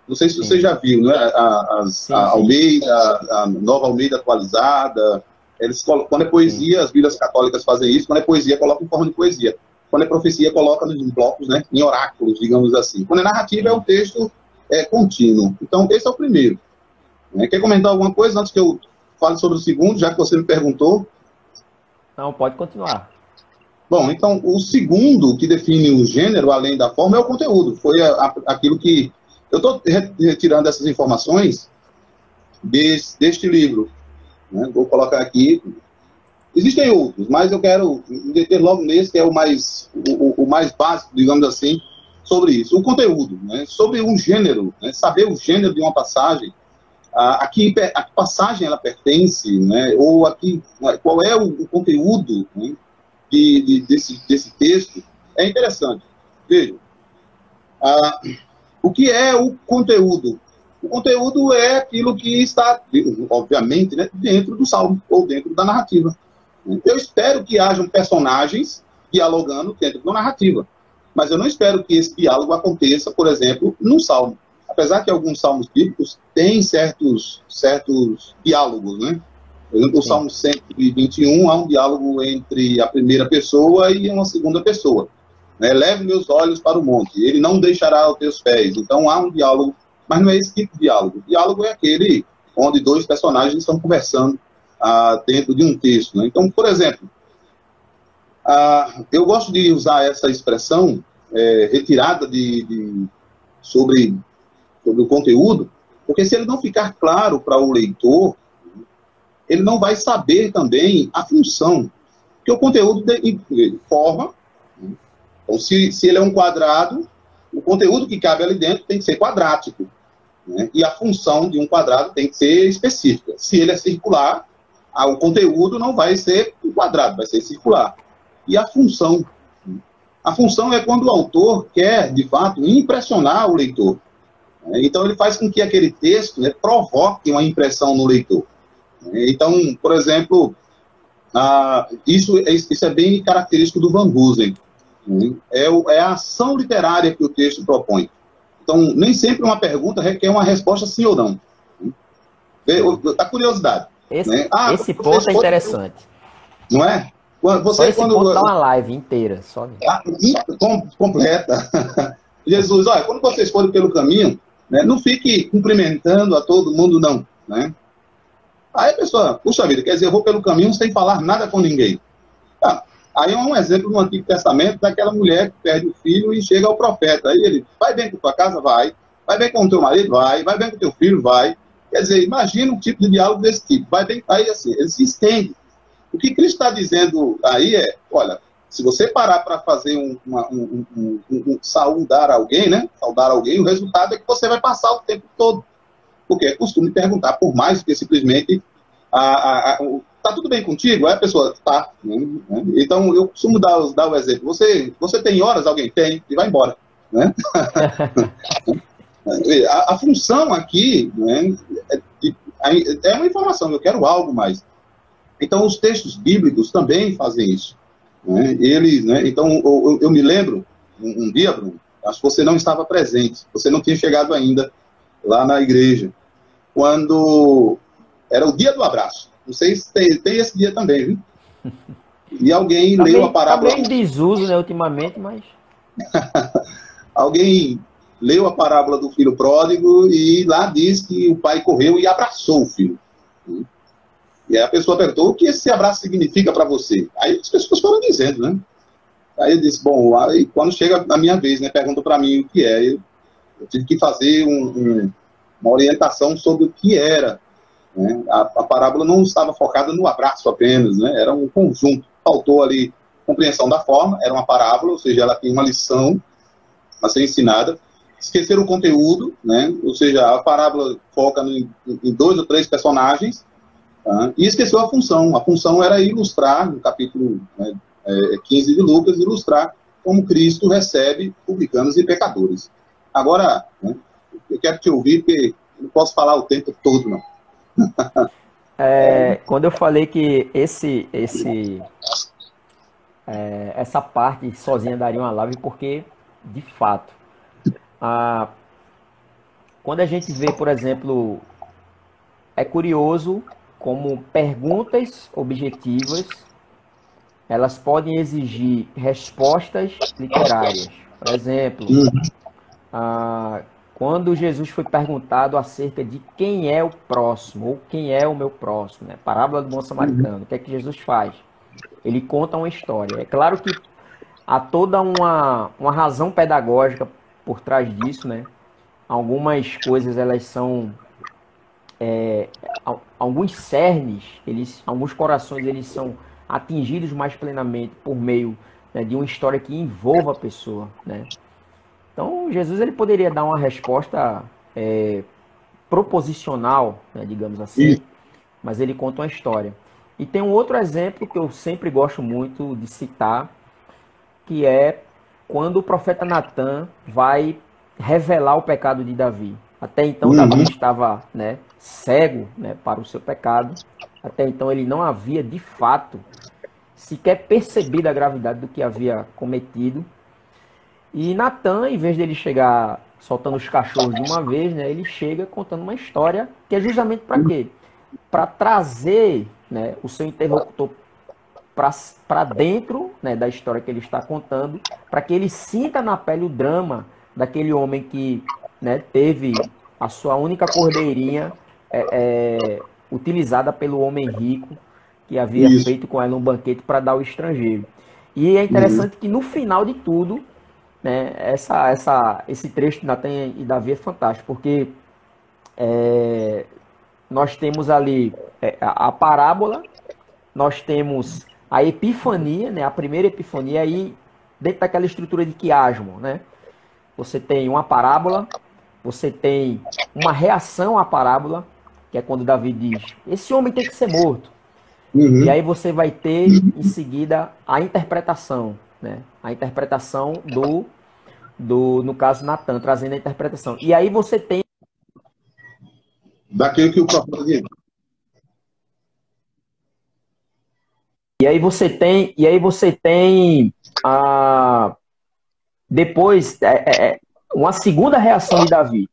Não sei se você já viu, né? A Almeida, a Nova Almeida atualizada. Quando é poesia, as Bíblias católicas fazem isso. Quando é poesia, coloca em forma de poesia. Quando é profecia, coloca em blocos, né? Em oráculos, digamos assim. Quando é narrativa, é um texto contínuo. Então, esse é o primeiro. Quer comentar alguma coisa antes que eu fale sobre o segundo, já que você me perguntou? Não, pode continuar. Bom, então, o segundo que define o gênero, além da forma, é o conteúdo. Foi aquilo que... Eu estou retirando essas informações deste livro. Né? Vou colocar aqui. Existem outros, mas eu quero deter logo nesse, que é o mais básico, digamos assim, sobre isso. O conteúdo, né? Sobre um gênero, né? Saber o gênero de uma passagem, a que passagem ela pertence, né? Ou qual é o conteúdo, né? desse texto, é interessante. Veja, o que é o conteúdo? O conteúdo é aquilo que está, obviamente, né, dentro do salmo, ou dentro da narrativa. Eu espero que hajam personagens dialogando dentro da narrativa, mas eu não espero que esse diálogo aconteça, por exemplo, num salmo. Apesar que alguns salmos bíblicos têm certos diálogos, né? Por exemplo, o Salmo 121 há um diálogo entre a primeira pessoa e uma segunda pessoa. Né? Leve meus olhos para o monte, ele não deixará os teus pés. Então há um diálogo, mas não é esse tipo de diálogo. O diálogo é aquele onde dois personagens estão conversando dentro de um texto. Né? Então, por exemplo, eu gosto de usar essa expressão retirada sobre o conteúdo, Porque se ele não ficar claro para o leitor, ele não vai saber também a função. Porque o conteúdo forma. Então, se ele é um quadrado, o conteúdo que cabe ali dentro tem que ser quadrático. Né? E a função de um quadrado tem que ser específica. Se ele é circular, o conteúdo não vai ser um quadrado, vai ser circular. E a função? A função é quando o autor quer, de fato, impressionar o leitor. Então, ele faz com que aquele texto, né, provoque uma impressão no leitor. Então, por exemplo, isso é bem característico do Van Hoosen. É a ação literária que o texto propõe. Então, nem sempre uma pergunta requer uma resposta sim ou não. A curiosidade. Esse ponto é interessante. Não é? Você, esse ponto dá uma live inteira. Só... completa. Jesus, olha, quando vocês forem pelo caminho, né, não fique cumprimentando a todo mundo, não. Né? Aí a pessoa, puxa vida, quer dizer, eu vou pelo caminho sem falar nada com ninguém. Aí é um exemplo no Antigo Testamento daquela mulher que perde o filho e chega ao profeta. Aí ele, vai bem com tua casa? Vai bem com o teu marido? Vai bem com o teu filho? Vai. Quer dizer, imagina um tipo de diálogo desse tipo. Vai bem, aí assim, ele se estende. O que Cristo está dizendo aí é, olha, se você parar para fazer saudar alguém, né? Saudar alguém, o resultado é que você vai passar o tempo todo. Porque é costume perguntar, por mais que simplesmente tá tudo bem contigo? Aí a pessoa, tá. Então, eu costumo dar o exemplo. Você tem horas? Alguém tem, e vai embora. Né? A função aqui, né, é uma informação, eu quero algo mais. Então, os textos bíblicos também fazem isso. Né? Eles, né, então, eu me lembro, um dia, Bruno, acho que você não estava presente, você não tinha chegado ainda lá na igreja, quando era o dia do abraço. Não sei se tem esse dia também, viu? E alguém leu a parábola... Está bem em desuso, né, ultimamente, mas... Alguém leu a parábola do filho pródigo e lá diz que o pai correu e abraçou o filho. E aí a pessoa perguntou, o que esse abraço significa para você? Aí as pessoas foram dizendo, né? Aí eu disse, bom, aí quando chega a minha vez, né, pergunta para mim o que é. Eu tive que fazer uma orientação sobre o que era. Né? A parábola não estava focada no abraço apenas, né? Era um conjunto. Faltou ali compreensão da forma, era uma parábola, ou seja, ela tem uma lição a ser ensinada. Esqueceram o conteúdo, né? Ou seja, a parábola foca em 2 ou 3 personagens, tá? E esqueceu a função. A função era ilustrar, no capítulo 15 de Lucas, ilustrar como Cristo recebe publicanos e pecadores. Agora, né, eu quero te ouvir, porque eu não posso falar o tempo todo, não. Quando eu falei que essa parte sozinha daria uma live, porque, de fato, quando a gente vê, por exemplo, é curioso como perguntas objetivas, elas podem exigir respostas literárias. Por exemplo, quando Jesus foi perguntado acerca de quem é o próximo, ou quem é o meu próximo, né? Parábola do bom samaritano, o que é que Jesus faz? Ele conta uma história. É claro que há toda uma razão pedagógica por trás disso, né? Algumas coisas, elas são... alguns cernes, alguns corações, eles são atingidos mais plenamente por meio, né, de uma história que envolva a pessoa, né? Então, Jesus, ele poderia dar uma resposta proposicional, né, digamos assim, mas ele conta uma história. E tem um outro exemplo que eu sempre gosto muito de citar, que é quando o profeta Natan vai revelar o pecado de Davi. Até então, Davi estava, né, cego, né, para o seu pecado. Até então, ele não havia, de fato, sequer percebido a gravidade do que havia cometido. E Natan, em vez dele chegar soltando os cachorros de uma vez, né, ele chega contando uma história que é justamente para quê? Para trazer, né, o seu interlocutor para dentro, né, da história que ele está contando, para que ele sinta na pele o drama daquele homem que, né, teve a sua única cordeirinha utilizada pelo homem rico que havia feito com ela um banquete para dar ao estrangeiro. E é interessante que no final de tudo, né, esse trecho de Natan e Davi é fantástico, porque nós temos ali a parábola, nós temos a epifania, né, a primeira epifania, aí dentro daquela estrutura de quiasmo, né? Você tem uma parábola, você tem uma reação à parábola, que é quando Davi diz, esse homem tem que ser morto. E aí você vai ter, em seguida, a interpretação, né? A interpretação no caso, Natan, trazendo a interpretação. E aí você tem... Daquilo que o profeta disse. E aí você tem depois uma segunda reação de Davi.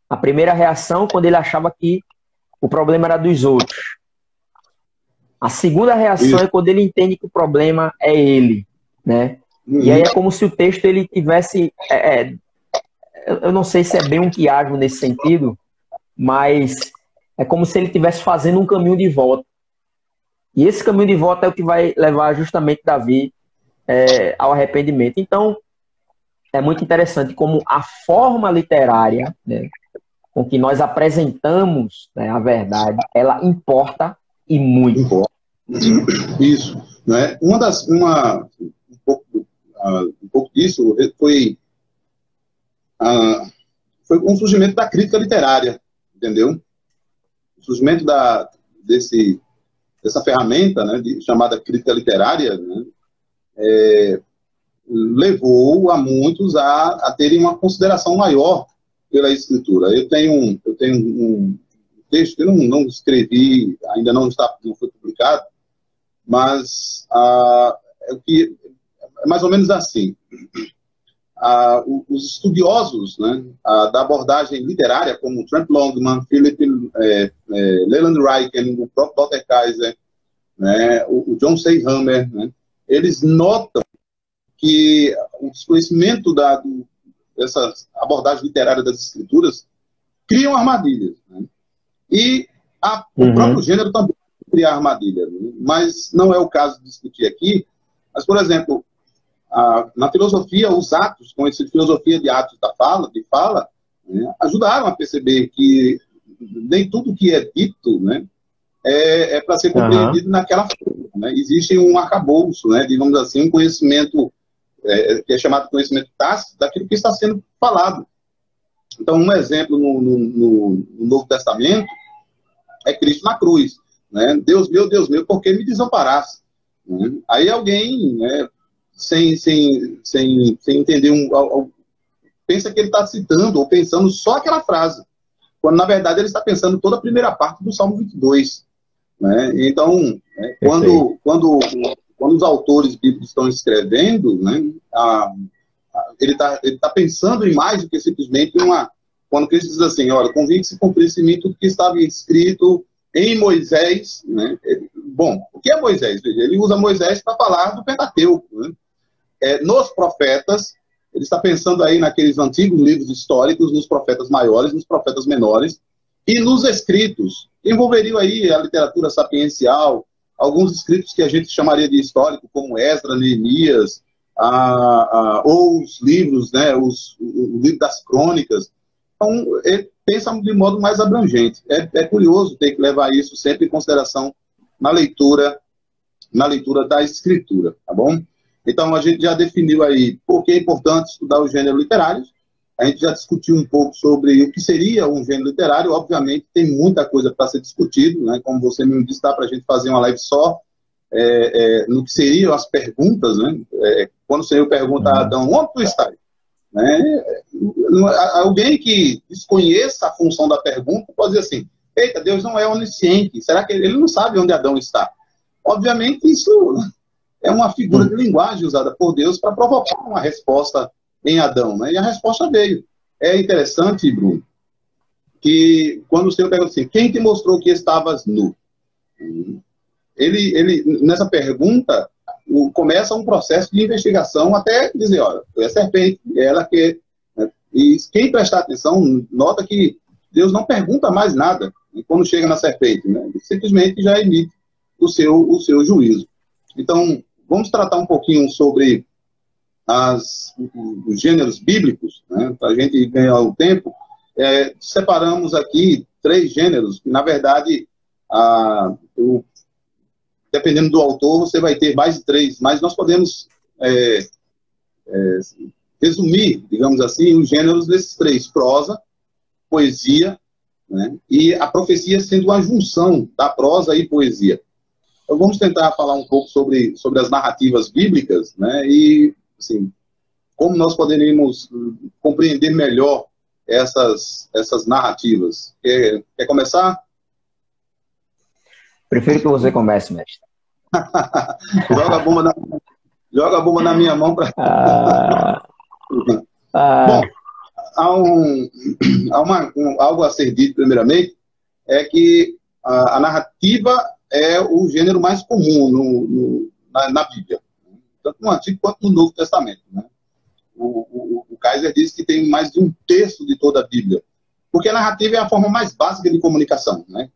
A primeira reação, quando ele achava que o problema era dos outros. A segunda reação é quando ele entende que o problema é ele, né? E aí é como se o texto ele tivesse... eu não sei se é bem um quiasmo nesse sentido, mas é como se ele estivesse fazendo um caminho de volta. E esse caminho de volta é o que vai levar justamente Davi ao arrependimento. Então, é muito interessante como a forma literária, né, com que nós apresentamos, né, a verdade, ela importa e muito. Isso. Né? Um pouco disso foi um surgimento da crítica literária, entendeu? O surgimento dessa ferramenta, né, chamada crítica literária, né, levou a muitos a terem uma consideração maior pela escritura. Eu tenho um texto que eu não escrevi, ainda não foi publicado, mas é mais ou menos assim. Os estudiosos, né, da abordagem literária, como Trent Longman, Philip Leland Ryken, o próprio Dr. Kaiser, né, o John C. Hammer, né, eles notam que o desconhecimento dessa abordagem literária das escrituras criam armadilhas. Né, e o próprio gênero também cria armadilhas, né, mas não é o caso de discutir aqui. Mas, por exemplo, na filosofia, os atos, com essa filosofia de atos de fala, né, ajudaram a perceber que nem tudo que é dito, né, é para ser compreendido naquela forma. Né? Existe um arcabouço, né, digamos assim, um conhecimento que é chamado de conhecimento tácito daquilo que está sendo falado. Então, um exemplo no Novo Testamento é Cristo na cruz. Né? Deus meu, por que me desamparaste? Né? Aí alguém, né, sem entender, pensa que ele está citando ou pensando só aquela frase, quando na verdade ele está pensando toda a primeira parte do Salmo 22. Né? Então, quando os autores bíblicos estão escrevendo, né, ele tá pensando em mais do que simplesmente quando Cristo diz assim, olha, convém que se cumprisse em mim tudo que estava escrito em Moisés. Né? Bom, o que é Moisés? Ele usa Moisés para falar do Pentateuco. Né? Nos profetas, ele está pensando aí naqueles antigos livros históricos, nos profetas maiores, nos profetas menores, e nos escritos, que envolveriam aí a literatura sapiencial, alguns escritos que a gente chamaria de histórico, como Esdras, Neemias, ou os livros, né, o livro das crônicas. Então, ele pensa de modo mais abrangente. É curioso ter que levar isso sempre em consideração na leitura da escritura, tá bom? Então, a gente já definiu aí por que é importante estudar os gêneros literários. A gente já discutiu um pouco sobre o que seria um gênero literário. Obviamente, tem muita coisa para ser discutido, né? Como você me disse, dá para a gente fazer uma live só no que seriam as perguntas, né? Quando o Senhor pergunta a Adão, onde tu estás? Né? Alguém que desconheça a função da pergunta pode dizer assim, eita, Deus não é onisciente, será que ele não sabe onde Adão está? Obviamente, isso é uma figura de linguagem usada por Deus para provocar uma resposta em Adão, né? E a resposta veio. É interessante, Bruno, que quando o Senhor pergunta assim, quem te mostrou que estavas nu? Ele nessa pergunta, começa um processo de investigação até dizer, olha, foi a serpente, ela que... Né? E quem prestar atenção, nota que Deus não pergunta mais nada, né, quando chega na serpente, né? Ele simplesmente já emite o seu juízo. Então, vamos tratar um pouquinho sobre os gêneros bíblicos, né, para a gente ganhar o tempo. separamos aqui 3 gêneros, que, na verdade, dependendo do autor, você vai ter mais de 3, mas nós podemos resumir, digamos assim, os gêneros desses 3: prosa, poesia, né, e a profecia sendo uma junção da prosa e poesia. Então vamos tentar falar um pouco sobre as narrativas bíblicas, né, e assim, como nós poderíamos compreender melhor essas narrativas. Quer começar? Prefiro que você comece, mestre. Joga a bomba na minha mão para... Bom, algo a ser dito primeiramente, é que a narrativa é o gênero mais comum na Bíblia, tanto no Antigo quanto no Novo Testamento, né? O Kaiser diz que tem mais de 1/3 de toda a Bíblia, porque a narrativa é a forma mais básica de comunicação, né?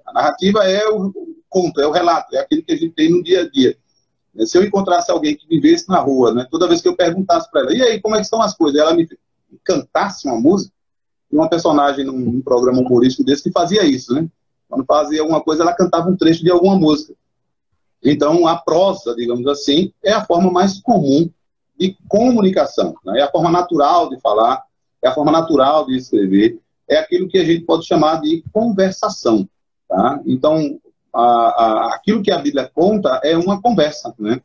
A narrativa é o conto, é o relato, é aquilo que a gente tem no dia a dia. Se eu encontrasse alguém que vivesse na rua, né, toda vez que eu perguntasse para ela, e aí, como é que estão as coisas? Ela me cantasse uma música, e uma personagem num programa humorístico desse que fazia isso, né? Quando fazia alguma coisa, ela cantava um trecho de alguma música. Então, a prosa, digamos assim, é a forma mais comum de comunicação, né? É a forma natural de falar, é a forma natural de escrever, é aquilo que a gente pode chamar de conversação, tá? Então, aquilo que a Bíblia conta é uma conversa, né?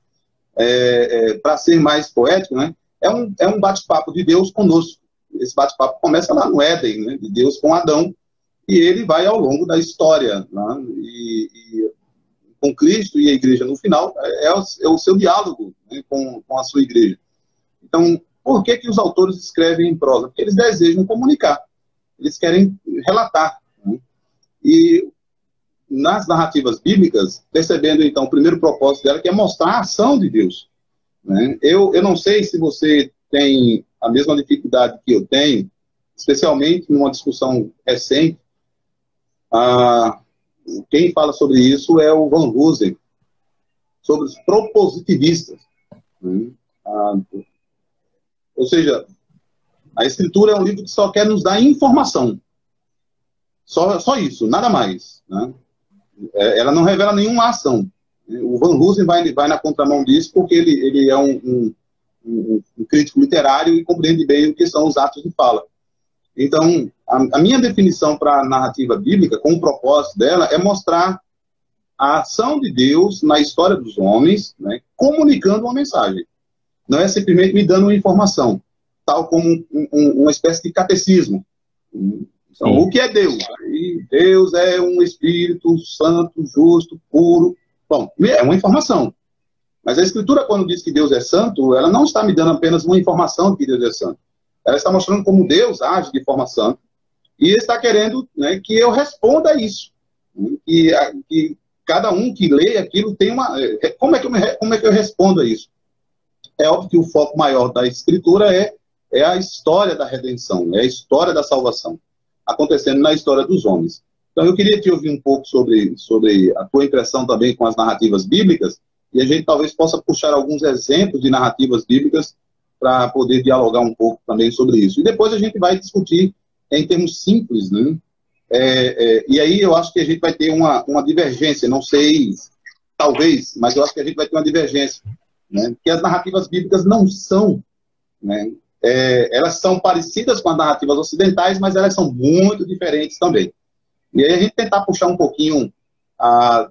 Para ser mais poético, né? É um bate-papo de Deus conosco. Esse bate-papo começa lá no Éden, né? De Deus com Adão, e ele vai ao longo da história, né? E com Cristo e a igreja no final, é o seu diálogo, né? com a sua igreja. Então, por que os autores escrevem em prosa? Porque eles desejam comunicar, eles querem relatar, né? E nas narrativas bíblicas, percebendo então o primeiro propósito dela, que é mostrar a ação de Deus, né? Eu não sei se você tem a mesma dificuldade que eu tenho, especialmente numa discussão recente. Quem fala sobre isso é o Van Hoosen, sobre os propositivistas, né? Ou seja, a Escritura é um livro que só quer nos dar informação. Só isso, nada mais, né? Ela não revela nenhuma ação. O Van Hoosen vai na contramão disso, porque ele é um crítico literário e compreende bem o que são os atos de fala. Então, a minha definição para a narrativa bíblica, com o propósito dela, é mostrar a ação de Deus na história dos homens, né, comunicando uma mensagem. Não é simplesmente me dando uma informação, tal como uma espécie de catecismo. Então, o que é Deus? Deus é um Espírito Santo, justo, puro. Bom, é uma informação. Mas a Escritura, quando diz que Deus é santo, ela não está me dando apenas uma informação de que Deus é santo. Ela está mostrando como Deus age de forma santa e está querendo, né, que eu responda a isso. Que cada um que lê aquilo tem uma... Como é que eu respondo a isso? É óbvio que o foco maior da Escritura é a história da redenção, é a história da salvação, acontecendo na história dos homens. Então eu queria te ouvir um pouco sobre a tua impressão também com as narrativas bíblicas, e a gente talvez possa puxar alguns exemplos de narrativas bíblicas para poder dialogar um pouco também sobre isso. E depois a gente vai discutir em termos simples, né? E aí eu acho que a gente vai ter uma divergência, não sei, talvez, mas eu acho que a gente vai ter uma divergência, né? Que as narrativas bíblicas não são, né? Elas são parecidas com as narrativas ocidentais, mas elas são muito diferentes também. E aí a gente tentar puxar um pouquinho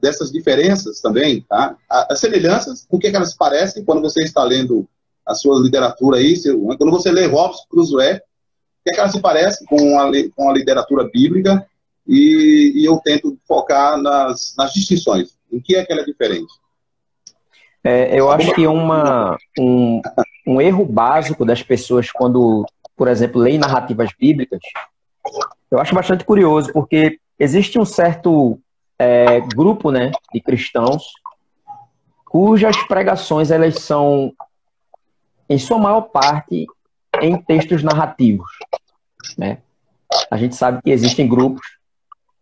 dessas diferenças também, tá? As semelhanças, com que elas parecem quando você está lendo a sua literatura aí, quando você lê Robson Crusoe, o que elas se parecem com a literatura bíblica, e eu tento focar nas distinções. Em que é que ela é diferente? Eu acho que um erro básico das pessoas quando, por exemplo, leem narrativas bíblicas, eu acho bastante curioso, porque existe um certo grupo, né, de cristãos cujas pregações elas são, em sua maior parte, em textos narrativos, né? A gente sabe que existem grupos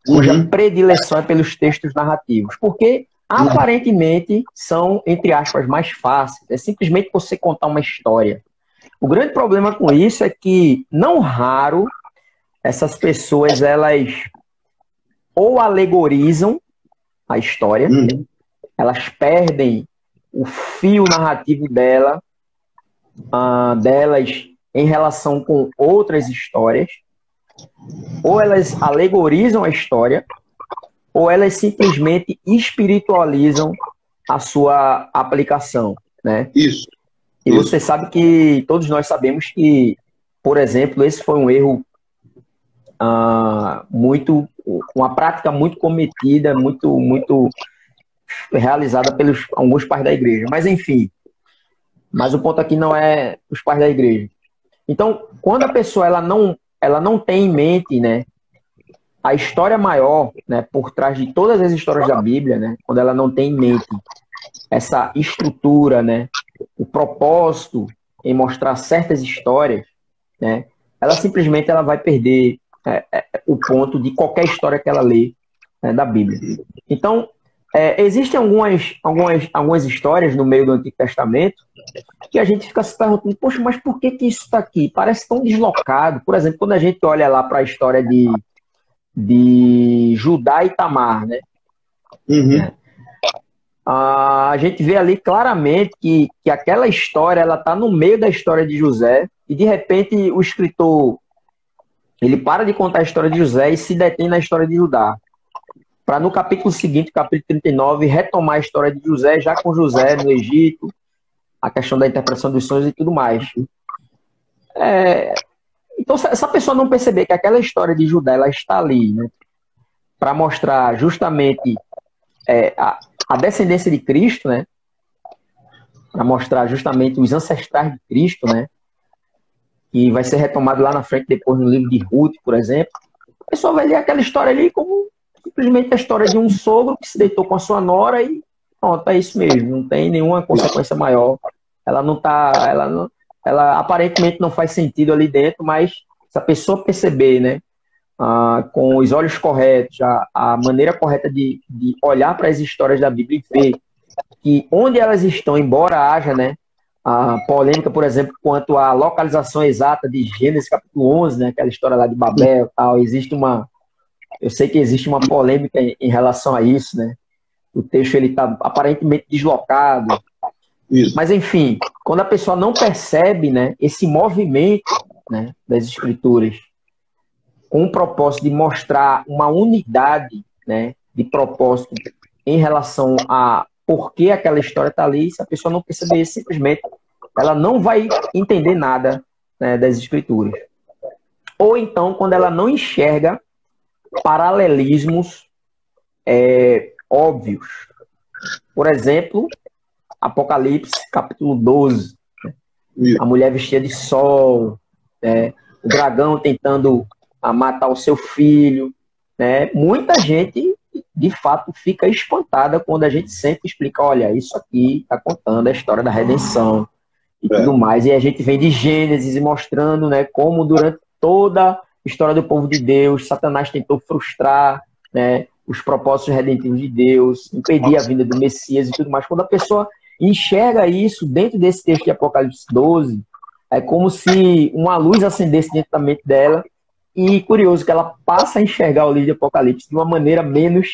cuja predileção é pelos textos narrativos, porque aparentemente são, entre aspas, mais fáceis. É simplesmente você contar uma história. O grande problema com isso é que, não raro, essas pessoas, elas ou alegorizam a história, elas perdem o fio narrativo delas em relação com outras histórias, ou elas alegorizam a história, ou elas simplesmente espiritualizam a sua aplicação, né? Isso. E você sabe que todos nós sabemos que, por exemplo, esse foi um erro uma prática muito cometida, muito realizada pelos alguns pais da igreja. Mas enfim, mas o ponto aqui não é os pais da igreja. Então, quando a pessoa ela não tem em mente, né, a história maior, né, por trás de todas as histórias da Bíblia, né, quando ela não tem em mente essa estrutura, né, o propósito em mostrar certas histórias, né, ela simplesmente vai perder o ponto de qualquer história que ela lê, né, da Bíblia. Então, existem algumas histórias no meio do Antigo Testamento que a gente fica se perguntando, poxa, mas por que isso está aqui? Parece tão deslocado. Por exemplo, quando a gente olha lá para a história de Judá e Tamar, né? A gente vê ali claramente que aquela história ela está no meio da história de José e de repente o escritor ele para de contar a história de José e se detém na história de Judá, para no capítulo seguinte, capítulo 39, retomar a história de José, já com José no Egito, a questão da interpretação dos sonhos e tudo mais. Então, se essa pessoa não perceber que aquela história de Judá ela está ali, né, para mostrar justamente a descendência de Cristo, né, para mostrar justamente os ancestrais de Cristo, né, que vai ser retomado lá na frente depois no livro de Ruth, por exemplo, a pessoa vai ler aquela história ali como simplesmente a história de um sogro que se deitou com a sua nora e pronto, é isso mesmo, não tem nenhuma consequência maior. Ela aparentemente não faz sentido ali dentro, mas se a pessoa perceber, né, com os olhos corretos, a maneira correta de olhar para as histórias da Bíblia e ver que onde elas estão, embora haja, né, a polêmica, por exemplo, quanto à localização exata de Gênesis capítulo 11, né, aquela história lá de Babel, tal, eu sei que existe uma polêmica em relação a isso, né? O texto ele está aparentemente deslocado. Isso. Mas, enfim, quando a pessoa não percebe, né, esse movimento, né, das escrituras com o propósito de mostrar uma unidade, né, de propósito em relação a por que aquela história está ali, se a pessoa não perceber isso, simplesmente ela não vai entender nada, né, das escrituras. Ou então, quando ela não enxerga paralelismos óbvios. Por exemplo, Apocalipse, capítulo 12. Né? A mulher vestida de sol, né? O dragão tentando matar o seu filho. Né? Muita gente, de fato, fica espantada quando a gente sempre explica, olha, isso aqui está contando a história da redenção e tudo mais. E a gente vem de Gênesis e mostrando, né, como durante toda a história do povo de Deus, Satanás tentou frustrar, né, os propósitos redentivos de Deus, impedir a vinda do Messias e tudo mais. Quando a pessoa enxerga isso dentro desse texto de Apocalipse 12, é como se uma luz acendesse dentro da mente dela e, curioso, que ela passa a enxergar o livro de Apocalipse de uma maneira menos,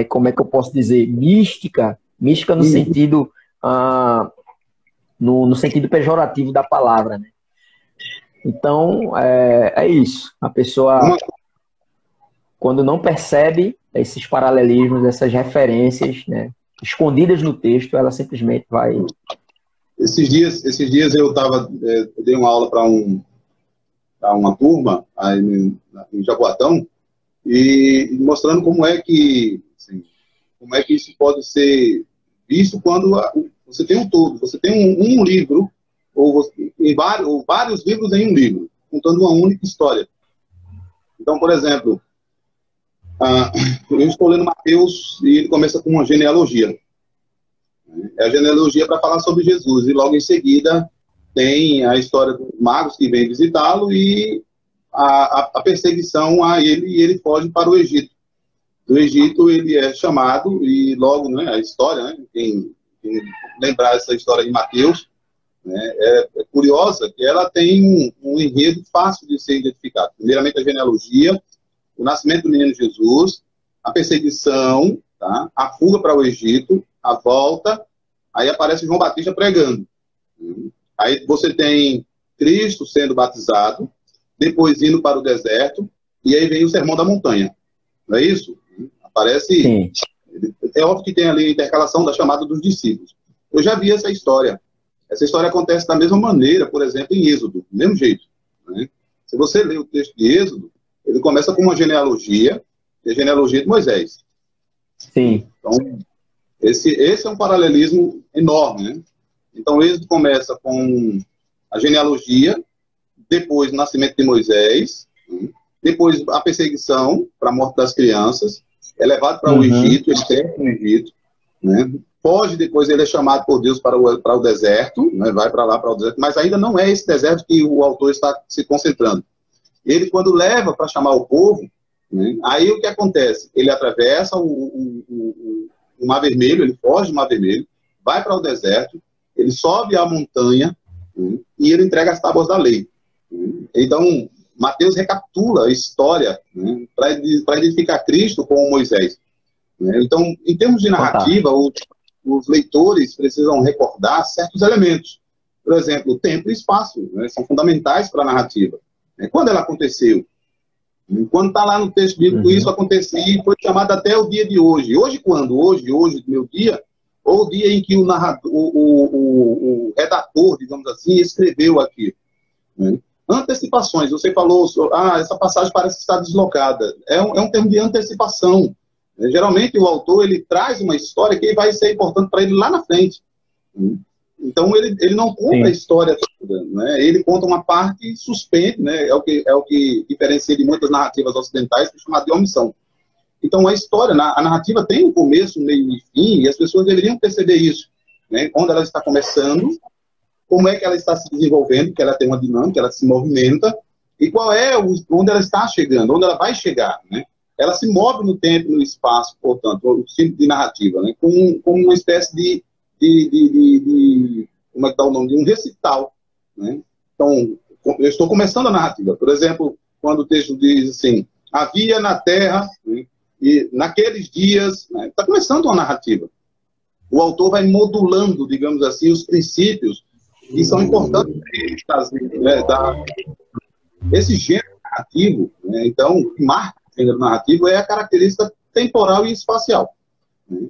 como é que eu posso dizer, mística no sentido, no sentido pejorativo da palavra, né? Então, é isso. A pessoa, quando não percebe esses paralelismos, essas referências, né, escondidas no texto, ela simplesmente vai... Esses dias eu dei uma aula para uma turma aí em Jaboatão e mostrando como é que isso pode ser visto quando você tem um todo, você tem um livro ou vários livros em um livro, contando uma única história. Então, por exemplo, eu estou lendo Mateus e ele começa com uma genealogia. É a genealogia para falar sobre Jesus. E logo em seguida tem a história dos magos que vêm visitá-lo e a perseguição a ele, e ele foge para o Egito. Do Egito ele é chamado e logo, né, a história, né, quem lembrar essa história de Mateus, né, é curiosa, que ela tem um enredo fácil de ser identificado. Primeiramente, a genealogia, o nascimento do menino Jesus, a perseguição, tá, a fuga para o Egito, a volta, aí aparece João Batista pregando. Aí você tem Cristo sendo batizado, depois indo para o deserto, e aí vem o Sermão da Montanha. Não é isso? Aparece... Sim. É óbvio que tem ali a intercalação da chamada dos discípulos. Eu já vi essa história. Essa história acontece da mesma maneira, por exemplo, em Êxodo, do mesmo jeito. Né? Se você ler o texto de Êxodo, ele começa com uma genealogia, que é a genealogia de Moisés. Sim. Então, esse é um paralelismo enorme, né? Então, o Êxodo começa com a genealogia, depois o nascimento de Moisés, depois a perseguição para a morte das crianças, é levado para o Egito, ele cresce no Egito, né? Foge, depois ele é chamado por Deus para o deserto, né? Vai para lá, para o deserto, mas ainda não é esse deserto que o autor está se concentrando. Ele, quando leva para chamar o povo, né? Aí o que acontece? Ele atravessa o Mar Vermelho, ele foge do Mar Vermelho, vai para o deserto, ele sobe a montanha, né? E ele entrega as tábuas da lei. Então, Mateus recapitula a história, né, para identificar Cristo com Moisés. Né? Então, em termos de narrativa, os leitores precisam recordar certos elementos. Por exemplo, o tempo e espaço, né, são fundamentais para a narrativa. Quando ela aconteceu? Quando está lá no texto bíblico, isso aconteceu e foi chamado até o dia de hoje. Hoje quando? Hoje, meu dia, ou o dia em que o narrador, o redator, digamos assim, escreveu aqui. Né? Antecipações, você falou, essa passagem parece estar deslocada. É um termo de antecipação. Geralmente o autor ele traz uma história que vai ser importante para ele lá na frente. Então ele não conta a história toda, né? Ele conta uma parte suspende, né? É o que diferencia de muitas narrativas ocidentais, que é chamado de omissão. Então a história, a narrativa tem um começo, um meio e fim, e as pessoas deveriam perceber isso, né? Onde ela está começando, como é que ela está se desenvolvendo, que ela tem uma dinâmica, ela se movimenta, e qual é onde ela está chegando, onde ela vai chegar, né? Ela se move no tempo e no espaço, portanto, o tipo de narrativa, né? Como uma espécie de como é que está o nome? De um recital, né? Então, eu estou começando a narrativa. Por exemplo, quando o texto diz assim, havia na terra, né? E naqueles dias, né? Está começando uma narrativa. O autor vai modulando, digamos assim, os princípios que são importantes né, esse gênero narrativo, né? Então, o que marca o gênero narrativo é a característica temporal e espacial. Né?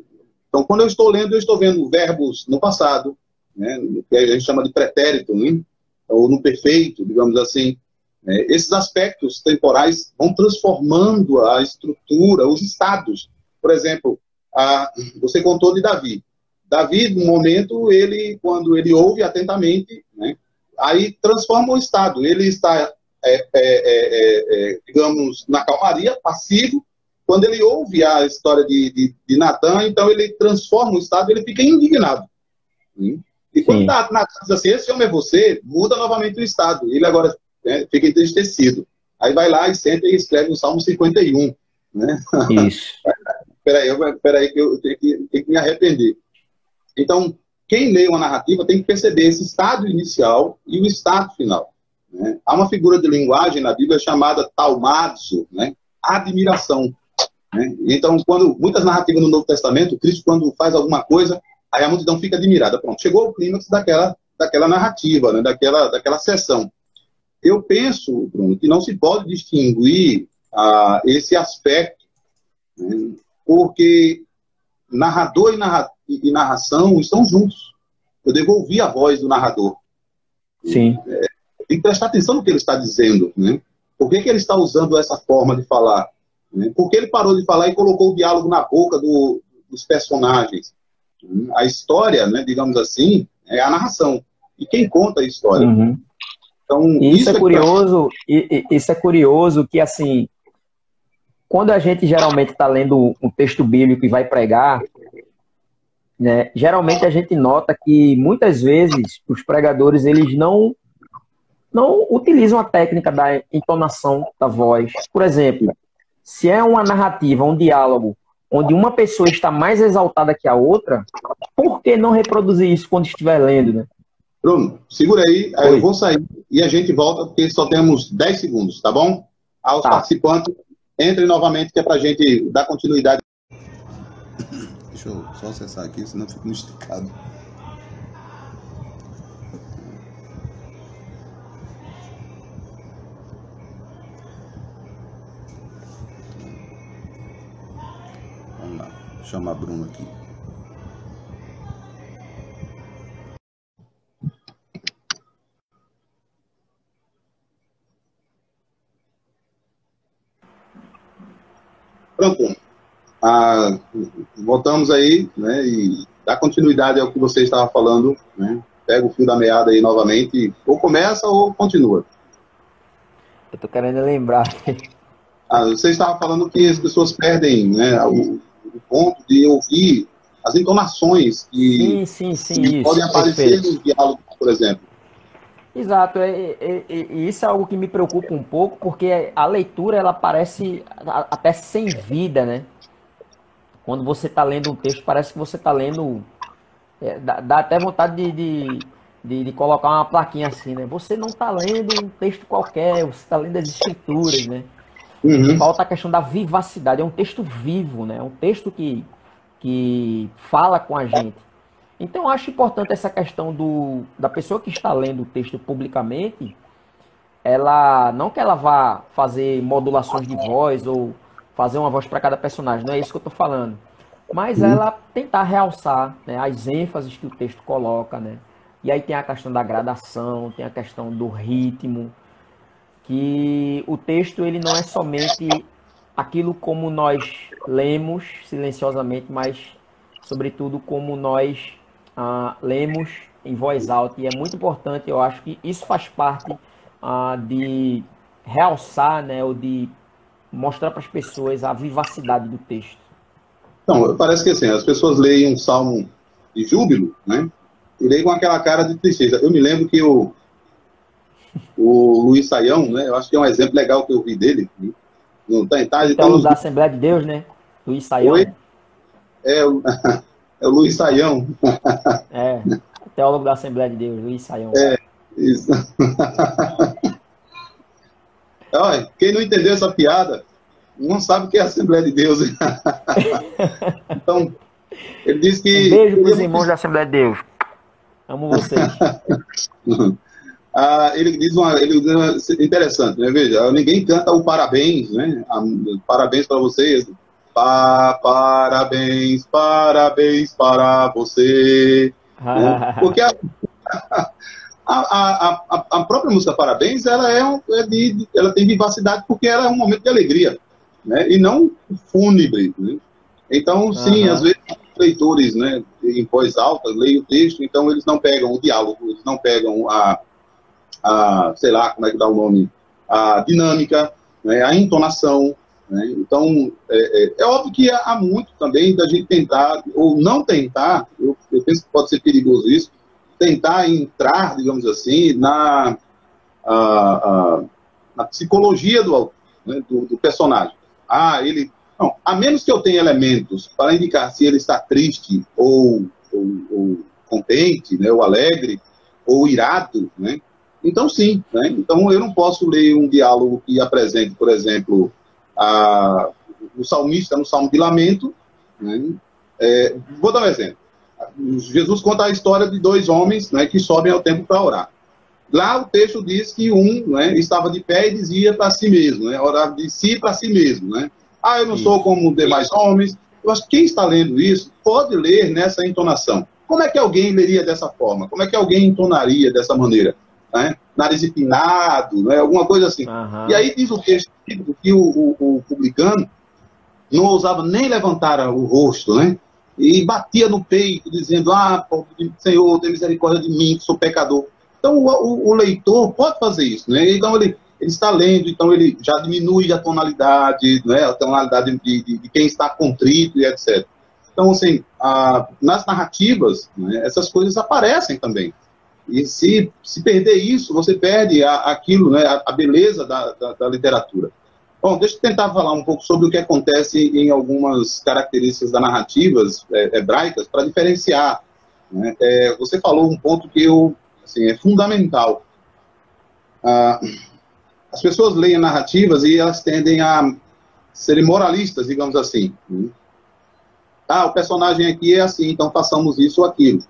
Então, quando eu estou lendo, eu estou vendo verbos no passado, né, que a gente chama de pretérito, né, ou no perfeito, digamos assim. Esses aspectos temporais vão transformando a estrutura, os estados. Por exemplo, você contou de Davi. Davi, no momento, quando ele ouve atentamente, né, aí transforma o estado. Ele está, digamos, na calmaria, passivo. Quando ele ouve a história de Natan, então ele transforma o estado, ele fica indignado. E quando Natan diz assim, esse homem é você, muda novamente o estado. Ele agora fica entristecido. Aí vai lá e senta e escreve o Salmo 51. Né? Isso. Peraí que eu tenho que me arrepender. Então, quem lê uma narrativa tem que perceber esse estado inicial e o estado final. Né? Há uma figura de linguagem na Bíblia chamada taumazo, né? Admiração. Né? Então, quando muitas narrativas no Novo Testamento, Cristo, quando faz alguma coisa, aí a multidão fica admirada. Pronto, chegou o clímax daquela narrativa, né? daquela sessão. Eu penso, Bruno, que não se pode distinguir esse aspecto, né? Porque narrador e narração estão juntos. Eu devolvi a voz do narrador. Sim. Tem que prestar atenção no que ele está dizendo. Né? Por que ele está usando essa forma de falar? Porque ele parou de falar e colocou o diálogo na boca dos personagens. A história, né, digamos assim, é a narração. E quem conta a história? Então, isso é curioso, isso é curioso que, assim, quando a gente geralmente está lendo um texto bíblico e vai pregar, né, geralmente a gente nota que muitas vezes os pregadores eles não utilizam a técnica da entonação da voz. Por exemplo, se é uma narrativa, um diálogo, onde uma pessoa está mais exaltada que a outra, por que não reproduzir isso quando estiver lendo, né? Bruno, segura aí, Oi. eu vou sair e a gente volta, porque só temos 10 segundos, tá bom? Aos participantes, entrem novamente, que é para a gente dar continuidade. Deixa eu só acessar aqui, senão fica muito esticado. Vamos lá, vou chamar Bruno aqui. Pronto. Voltamos aí, né, e dá continuidade ao que você estava falando, né? Pega o fio da meada aí novamente, ou começa ou continua. Eu tô querendo lembrar. Você estava falando que as pessoas perdem, né, o ponto de ouvir as entonações que Sim, podem aparecer no diálogo, por exemplo. Exato, e isso é algo que me preocupa um pouco, porque a leitura ela parece até sem vida, né? Quando você está lendo um texto, parece que você está lendo. Dá até vontade de colocar uma plaquinha assim, né? Você não está lendo um texto qualquer, você está lendo as escrituras, né? Uhum. Falta a questão da vivacidade, é um texto vivo, né? É um texto que fala com a gente. Então, eu acho importante essa questão da pessoa que está lendo o texto publicamente, não que ela vá fazer modulações de voz ou fazer uma voz para cada personagem, não é isso que eu estou falando. Mas ela tentar realçar, né, as ênfases que o texto coloca, né? E aí tem a questão da gradação, tem a questão do ritmo, que o texto ele não é somente aquilo como nós lemos silenciosamente, mas sobretudo como nós lemos em voz alta. E é muito importante, eu acho que isso faz parte de realçar, né, ou de mostrar para as pessoas a vivacidade do texto. Então, parece que assim, as pessoas leem um salmo de júbilo, né, e leem com aquela cara de tristeza. Eu me lembro que o Luiz Saião, né, eu acho que é um exemplo legal que eu vi dele, né, no teólogo da Assembleia de Deus, né? Luiz Saião. Oi? É o Luiz Saião. O teólogo da Assembleia de Deus, Luiz Saião. Isso. Olha, quem não entendeu essa piada, não sabe o que é a Assembleia de Deus. Então, ele disse que... Um beijo para os irmãos da Assembleia de Deus. Amo vocês. Ele diz interessante, né? Veja, ninguém canta o parabéns, né? Parabéns para vocês. Parabéns para você. Né? Porque a própria música Parabéns, ela tem vivacidade porque ela é um momento de alegria, né? E não fúnebre, né? Então, sim, às vezes leitores, né, em voz alta, leem o texto, então eles não pegam o diálogo, eles não pegam sei lá, como é que dá o nome, a dinâmica, né, a entonação, né? Então, é óbvio que há muito também da gente tentar, ou não tentar, eu penso que pode ser perigoso isso, tentar entrar, digamos assim, na psicologia do autor, né, do personagem. Não, a menos que eu tenha elementos para indicar se ele está triste ou contente, né, ou alegre, ou irado, né? Então, sim, né? Então eu não posso ler um diálogo que apresente, por exemplo, o salmista no Salmo de Lamento, né? Vou dar um exemplo. Jesus conta a história de dois homens, né, que sobem ao templo para orar. Lá o texto diz que um, né, estava de pé e dizia para si mesmo, né, orava de si para si mesmo, né? Eu não sou como os demais homens. Eu acho que quem está lendo isso pode ler nessa entonação. Como é que alguém leria dessa forma? Como é que alguém entonaria dessa maneira? Né? Nariz empinado, né? Alguma coisa assim. E aí diz o texto que o publicano não ousava nem levantar o rosto, né? E batia no peito, dizendo, Senhor, tem misericórdia de mim, que sou pecador. Então, o leitor pode fazer isso, né? Então, ele está lendo, então ele já diminui a tonalidade, né? A tonalidade de quem está contrito e etc. Então, assim, nas narrativas, né, essas coisas aparecem também. E se perder isso, você perde aquilo, né, a beleza da literatura. Bom, deixa eu tentar falar um pouco sobre o que acontece em algumas características das narrativas hebraicas para diferenciar. Né? Você falou um ponto que eu assim, é fundamental. As pessoas leem narrativas e elas tendem a serem moralistas, digamos assim. O personagem aqui é assim, então façamos isso ou aquilo.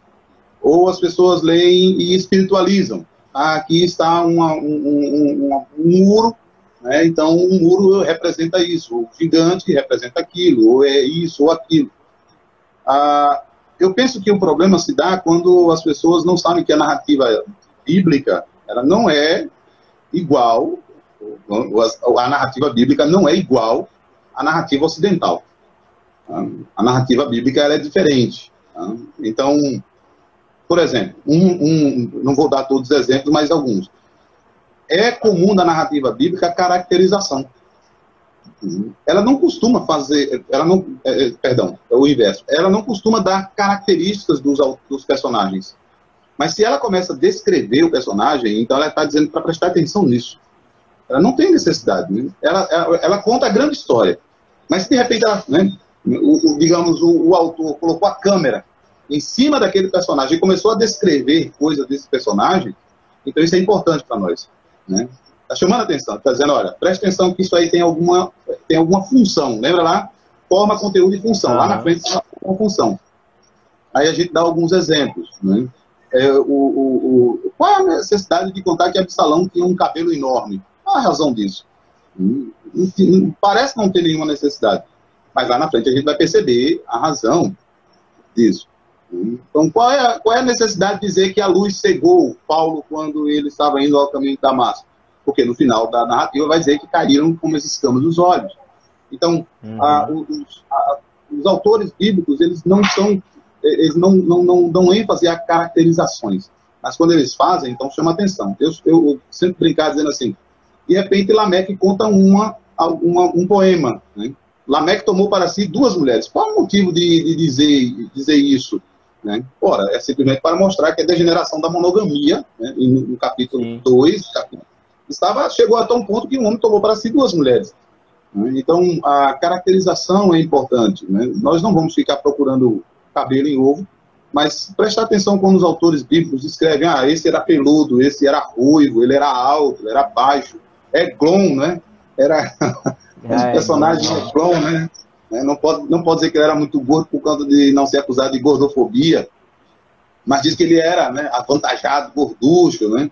Ou as pessoas leem e espiritualizam. Aqui está um muro, né? Então um muro representa isso, o gigante representa aquilo, ou é isso ou aquilo. Eu penso que o problema se dá quando as pessoas não sabem que a narrativa bíblica, ela não é igual, a narrativa bíblica não é igual à narrativa ocidental. A narrativa bíblica ela é diferente. Então, por exemplo, não vou dar todos os exemplos, mas alguns. É comum na narrativa bíblica a caracterização. Ela não costuma fazer, perdão, é o inverso. Ela não costuma dar características dos personagens. Mas se ela começa a descrever o personagem, então ela está dizendo para prestar atenção nisso. Ela não tem necessidade. Né? Ela conta a grande história. Mas se de repente, digamos, o autor colocou a câmera em cima daquele personagem e começou a descrever coisas desse personagem, então isso é importante para nós. Né? Está chamando a atenção, está dizendo, olha, preste atenção que isso aí tem alguma função. Lembra lá? Forma, conteúdo e função. Lá na frente está uma função. Aí a gente dá alguns exemplos. Né? Qual é a necessidade de contar que Absalão tinha um cabelo enorme? Qual a razão disso? Parece não ter nenhuma necessidade. Mas lá na frente a gente vai perceber a razão disso. Então, qual é a necessidade de dizer que a luz cegou Paulo quando ele estava indo ao caminho de Damasco? Porque no final da narrativa vai dizer que caíram como as escamas dos olhos. Então, os autores bíblicos, eles não dão ênfase a caracterizações. Mas quando eles fazem, então chama atenção. Eu sempre brincar dizendo assim, de repente Lameque conta um poema. Né? Lameque tomou para si 2 mulheres. Qual é o motivo de dizer isso? Né? Ora, é simplesmente para mostrar que a degeneração da monogamia, né, no capítulo 2, chegou até um ponto que um homem tomou para si 2 mulheres. Né? Então, a caracterização é importante. Né? Nós não vamos ficar procurando cabelo em ovo, mas prestar atenção quando os autores bíblicos escrevem, esse era peludo, esse era ruivo, ele era alto, ele era baixo. Eglon, né? Era um personagem Eglon, né? Não pode dizer que ele era muito gordo por causa de não ser acusado de gordofobia, mas diz que ele era, né, avantajado, gorducho, né?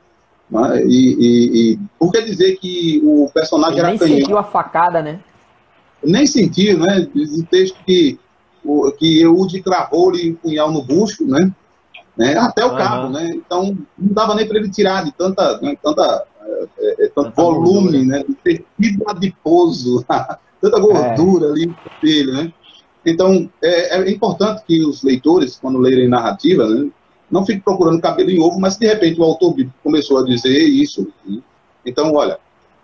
E por que dizer que o personagem ele era nem canhoto? sentiu a facada, né? Nem sentiu, né? Diz o texto que Eude cravou-lhe um punhal no busto, né? Até o cabo, né? Então não dava nem para ele tirar de tanto volume, né? De tecido adiposo, tanta gordura ali dele, né? Então é importante que os leitores, quando lerem narrativa, né, não fiquem procurando cabelo em ovo, mas se de repente o autor bíblico começou a dizer isso, né? Então, olha,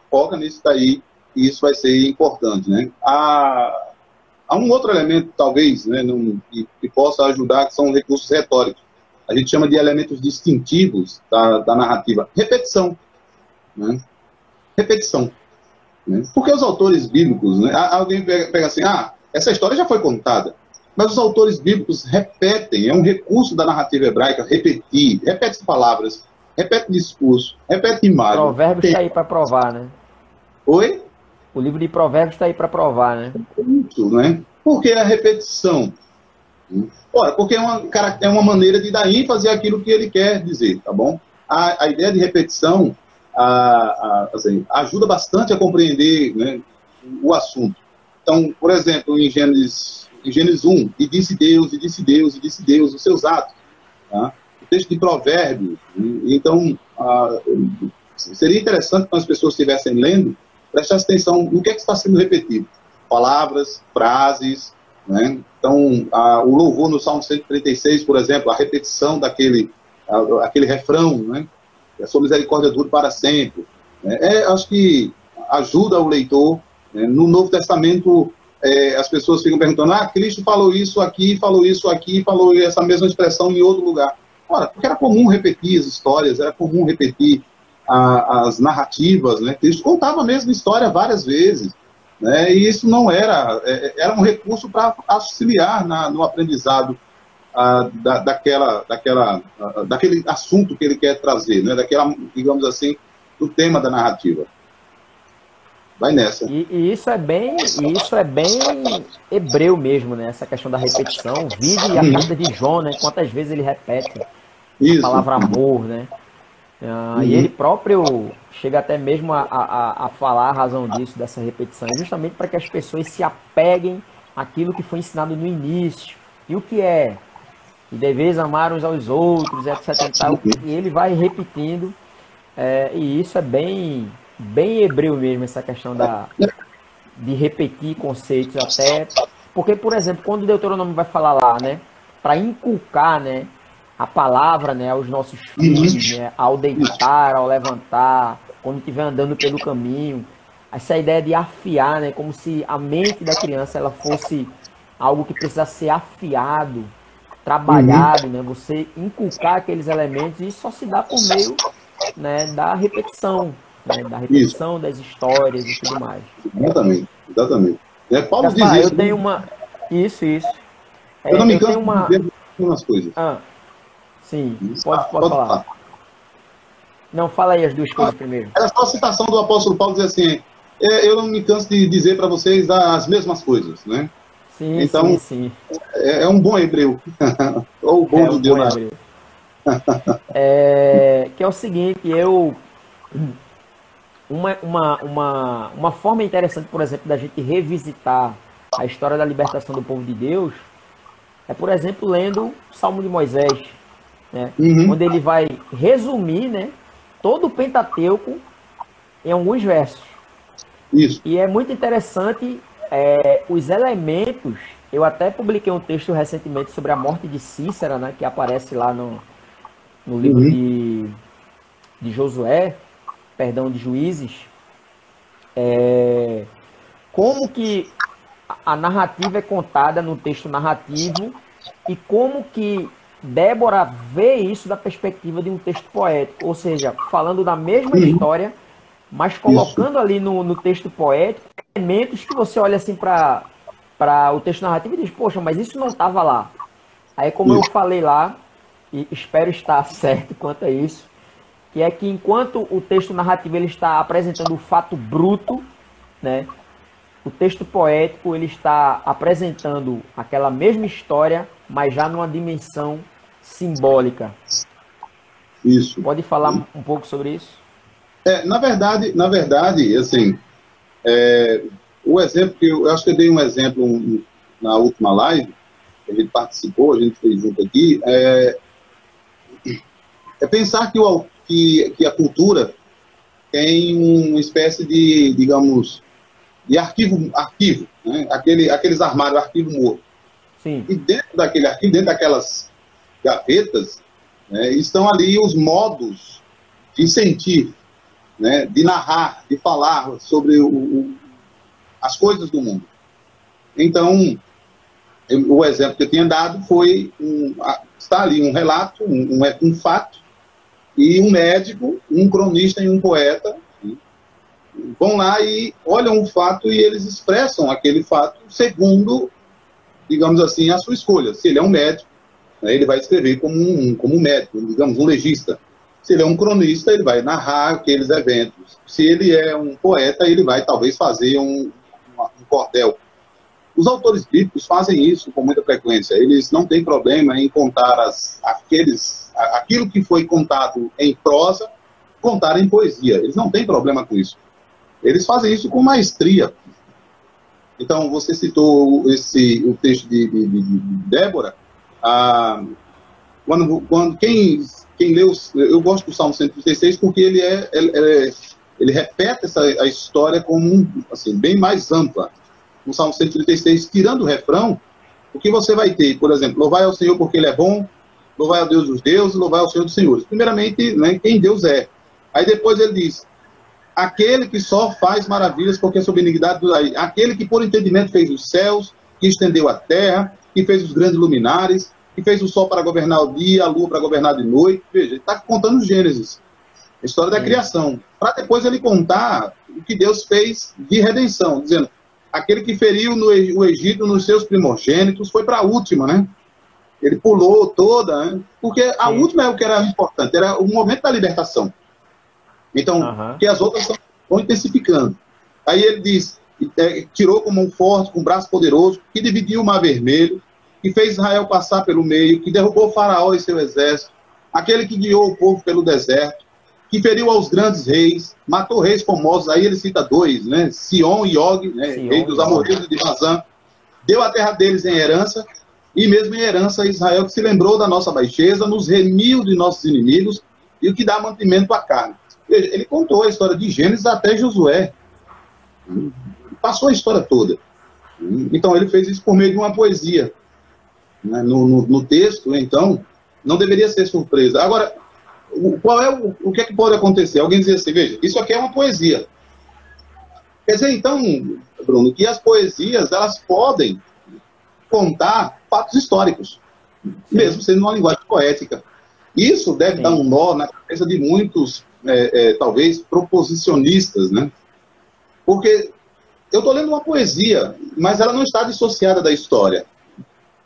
foca nisso daí e isso vai ser importante, né? Há um outro elemento, talvez, né, que possa ajudar, que são recursos retóricos. A gente chama de elementos distintivos da narrativa. Repetição. Né? Repetição. Né? Porque os autores bíblicos, né, alguém pega assim, essa história já foi contada. Mas os autores bíblicos repetem, é um recurso da narrativa hebraica, repetir, repete palavras, repete discurso, repete imagem. Provérbios está aí para provar, né? Oi? O livro de Provérbios está aí para provar, né? Isso, né? Por que a repetição? Ora, porque é uma maneira de dar ênfase àquilo que ele quer dizer, tá bom? A ideia de repetição assim, ajuda bastante a compreender, né, o assunto. Então, por exemplo, em Gênesis 1, e disse Deus, e disse Deus, e disse Deus os seus atos. Tá? O texto de Provérbios. Né? Então, seria interessante que as pessoas estivessem lendo, prestassem atenção no que está sendo repetido. Palavras, frases, né? Então, o louvor no Salmo 136, por exemplo, a repetição aquele refrão, né? A sua misericórdia dura para sempre. Acho que ajuda o leitor. Né? No Novo Testamento, as pessoas ficam perguntando, Cristo falou isso aqui, falou essa mesma expressão em outro lugar. Ora, porque era comum repetir as histórias, era comum repetir as narrativas, né? Cristo contava a mesma história várias vezes. Né? E isso não era um recurso para auxiliar no aprendizado daquele assunto que ele quer trazer, né? Daquela, digamos assim, do tema da narrativa. Vai nessa. E isso é bem hebreu mesmo, né? Essa questão da repetição. Vide a carta de João, né? Quantas vezes ele repete a palavra amor, né? E ele próprio chega até mesmo a falar a razão disso, dessa repetição, justamente para que as pessoas se apeguem àquilo que foi ensinado no início. E o que é? E deveis amar uns aos outros, etc. E tal. E ele vai repetindo. E isso é bem hebreu mesmo, essa questão de repetir conceitos até. Porque, por exemplo, quando o Deuteronômio vai falar lá, né? Para inculcar, né? A palavra, né, aos nossos filhos, né, ao deitar, ao levantar, quando estiver andando pelo caminho. Essa ideia de afiar, né, como se a mente da criança ela fosse algo que precisa ser afiado, trabalhado, né, você inculcar aqueles elementos, e isso só se dá por meio, né, da repetição, né, das histórias e tudo mais. Exatamente. Paulo diz isso. Eu tenho uma... Isso. Eu não me canso de ver umas coisas. Sim, pode falar. Não, fala aí as duas coisas primeiro. Era só a citação do apóstolo Paulo dizer assim, eu não me canso de dizer para vocês as mesmas coisas, né? Sim, então, sim. É um bom hebreu. Ou bom judeu. Que é o seguinte, uma forma interessante, por exemplo, da gente revisitar a história da libertação do povo de Deus é, por exemplo, lendo o Salmo de Moisés, né? Onde ele vai resumir, né, todo o Pentateuco em alguns versos. Isso. E é muito interessante os elementos. Eu até publiquei um texto recentemente sobre a morte de Cícera, né, que aparece lá no livro de Josué, perdão, de Juízes. Como que a narrativa é contada no texto narrativo e como que Débora vê isso da perspectiva de um texto poético, ou seja, falando da mesma história, mas colocando ali no texto poético elementos que você olha assim para o texto narrativo e diz, poxa, mas isso não estava lá. Aí, como eu falei lá, e espero estar certo quanto a isso, que é que enquanto o texto narrativo ele está apresentando o fato bruto, né, o texto poético ele está apresentando aquela mesma história, mas já numa dimensão simbólica. Isso. Pode falar um pouco sobre isso? Na verdade, assim, o exemplo que eu acho que eu dei um exemplo na última live, que a gente participou, a gente fez junto aqui, é pensar que a cultura tem uma espécie de, digamos, de arquivo, né? Aqueles armários, arquivo morto. Sim. E dentro daquele arquivo, dentro daquelas gavetas, né, estão ali os modos de sentir, né, de narrar, de falar sobre as coisas do mundo. Então, o exemplo que eu tinha dado foi, está ali um relato, um fato, e um médico, um cronista e um poeta vão lá e olham um fato e eles expressam aquele fato segundo, digamos assim, a sua escolha. Se ele é um médico, né, ele vai escrever como um médico, digamos, um legista. Se ele é um cronista, ele vai narrar aqueles eventos. Se ele é um poeta, ele vai talvez fazer um cordel. Os autores bíblicos fazem isso com muita frequência. Eles não têm problema em contar aquilo que foi contado em prosa, contar em poesia. Eles não têm problema com isso. Eles fazem isso com maestria. Então, você citou o texto de Débora. Quem leu, eu gosto do Salmo 136 porque ele repete a história como assim, bem mais ampla. No Salmo 136, tirando o refrão, o que você vai ter, por exemplo, louvai ao Senhor porque Ele é bom, louvai ao Deus dos deuses, louvai ao Senhor dos senhores. Primeiramente, né, quem Deus é. Aí depois ele diz, aquele que só faz maravilhas porque é sob benignidade do Daí. Aquele que por entendimento fez os céus, que estendeu a terra, que fez os grandes luminares, que fez o sol para governar o dia, a lua para governar de noite. Veja, ele está contando Gênesis, a história da criação, para depois ele contar o que Deus fez de redenção, dizendo, aquele que feriu o Egito nos seus primogênitos, foi para a última, né? Ele pulou toda, né? Porque a última é o que era importante, era o momento da libertação. Então, que as outras estão intensificando. Aí ele diz, tirou como um forte, com um braço poderoso, que dividiu o Mar Vermelho, que fez Israel passar pelo meio, que derrubou Faraó e seu exército, aquele que guiou o povo pelo deserto, que feriu aos grandes reis, matou reis famosos, aí ele cita dois, né? Sion e Og, né? Rei dos amorreus de Bazã, deu a terra deles em herança, e mesmo em herança Israel que se lembrou da nossa baixeza, nos remiu de nossos inimigos, e o que dá mantimento à carne. Ele contou a história de Gênesis até Josué, passou a história toda. Então ele fez isso por meio de uma poesia, né? No texto, então, não deveria ser surpresa. Agora, o que é que pode acontecer? Alguém dizer assim, veja, isso aqui é uma poesia. Quer dizer, então, Bruno, que as poesias, elas podem contar fatos históricos, mesmo sendo uma linguagem poética. Isso deve dar um nó na cabeça de muitos, talvez, proposicionistas, né? Porque eu estou lendo uma poesia, mas ela não está dissociada da história.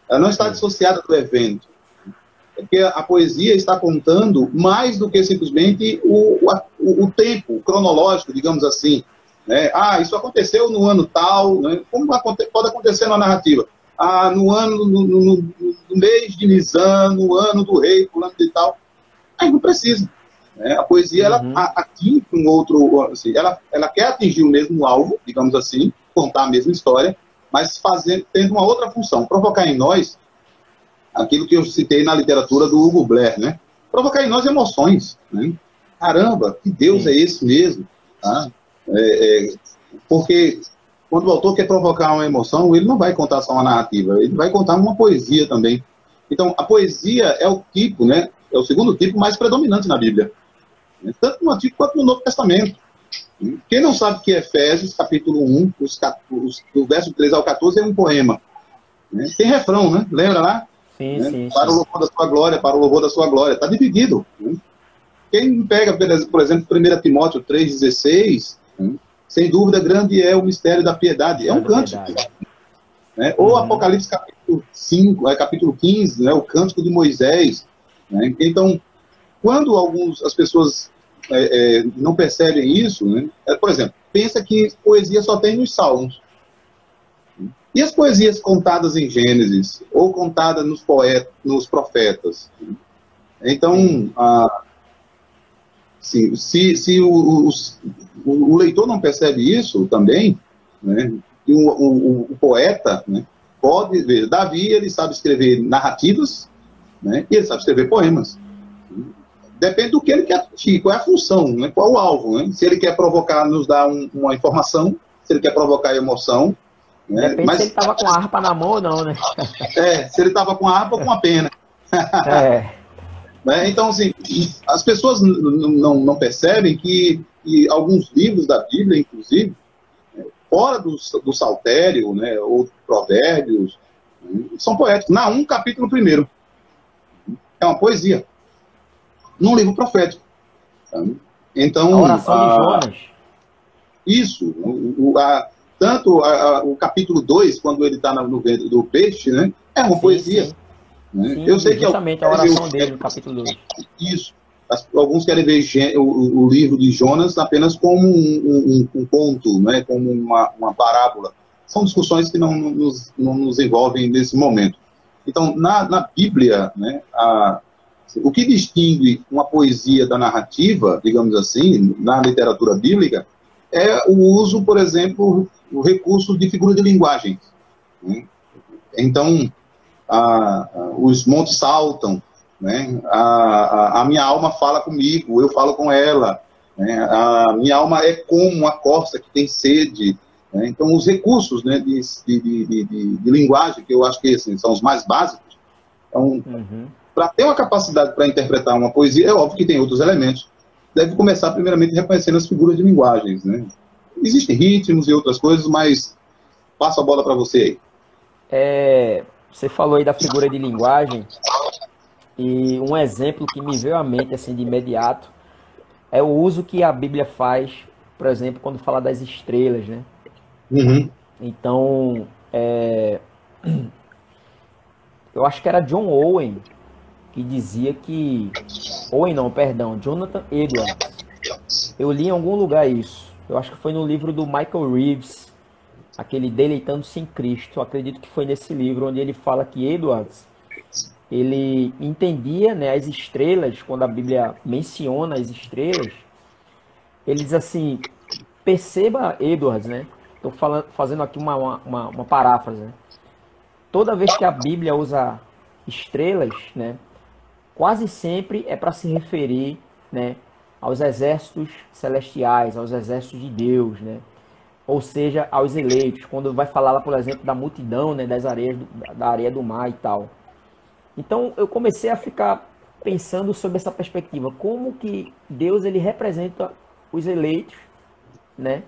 Ela não está dissociada do evento. Porque a poesia está contando mais do que simplesmente o tempo cronológico, digamos assim. Né? Isso aconteceu no ano tal, né? Como pode acontecer na narrativa? No mês de Nisan, no ano do rei, fulano de tal. Aí não precisa. Né? A poesia, ela atinge um outro... Assim, ela quer atingir o mesmo alvo, digamos assim, contar a mesma história, mas tendo uma outra função, provocar em nós aquilo que eu citei na literatura do Hugo Blair, né? Provocar em nós emoções, né? Caramba, que Deus é esse mesmo? Tá? Porque quando o autor quer provocar uma emoção, ele não vai contar só uma narrativa, ele vai contar uma poesia também. Então, a poesia é o tipo, né? É o segundo tipo mais predominante na Bíblia, né? Tanto no Antigo quanto no Novo Testamento. Quem não sabe que Efésios, capítulo 1, do verso 3 ao 14, é um poema. Né? Tem refrão, né? Lembra lá? Sim, né? sim, para o louvor da sua glória, para o louvor da sua glória. Está dividido. Né? Quem pega, por exemplo, 1 Timóteo 3,16, né? Sem dúvida grande é o mistério da piedade. É um cântico. Né? Ou Apocalipse capítulo 5, capítulo 15, né? O cântico de Moisés. Né? Então, quando as pessoas não percebem isso, né? Por exemplo, pensa que poesia só tem nos Salmos. E as poesias contadas em Gênesis, ou contadas nos profetas? Então, se o leitor não percebe isso também, né, e o poeta, né, pode ver, Davi, ele sabe escrever narrativas, né, e ele sabe escrever poemas. Depende do que ele quer atingir, qual é a função, né, qual é o alvo. Né? Se ele quer provocar, nos dar uma informação, se ele quer provocar emoção. Né? Depende se ele estava com a harpa na mão ou não, né? Se ele estava com a harpa ou com a pena. Né? Então, assim, as pessoas não percebem que alguns livros da Bíblia, inclusive, fora do Saltério, né, ou Provérbios, são poéticos. Naum, capítulo 1. É uma poesia. Num livro profético. Então, a oração de Jonas. Isso. Tanto o capítulo 2, quando ele está no ventre do peixe, né, é uma poesia. Sim. Né? Sim, eu sei que justamente a oração dele no capítulo 2. Isso. Alguns querem ver o livro de Jonas apenas como um conto, né, como uma parábola. São discussões que não nos envolvem nesse momento. Então, na Bíblia, né, o que distingue uma poesia da narrativa, digamos assim, na literatura bíblica, é o uso, por exemplo, o recurso de figura de linguagem. Né? Então, os montes saltam, né? A minha alma fala comigo, eu falo com ela. Né? A minha alma é como uma corça que tem sede. Né? Então, os recursos, né, de linguagem, que eu acho que assim, são os mais básicos, então, para ter uma capacidade para interpretar uma poesia, é óbvio que tem outros elementos. Deve começar, primeiramente, reconhecendo as figuras de linguagens. Né? Existem ritmos e outras coisas, mas passo a bola para você aí. Você falou aí da figura de linguagem, e um exemplo que me veio à mente assim, de imediato é o uso que a Bíblia faz, por exemplo, quando fala das estrelas. Né? Então, eu acho que era John Owen, que dizia que... Owen não, perdão, Jonathan Edwards. Eu li em algum lugar isso. Eu acho que foi no livro do Michael Reeves, aquele Deleitando-se em Cristo. Eu acredito que foi nesse livro onde ele fala que Edwards, ele entendia, né, as estrelas, quando a Bíblia menciona as estrelas, ele diz assim, perceba, Edwards, né? Estou fazendo aqui uma paráfrase, né? Toda vez que a Bíblia usa estrelas, né, quase sempre é para se referir, né, aos exércitos celestiais, aos exércitos de Deus, né? Ou seja, aos eleitos, quando vai falar lá, por exemplo, da multidão, né, das areias da areia do mar e tal. Então eu comecei a ficar pensando sobre essa perspectiva, como que Deus ele representa os eleitos, né,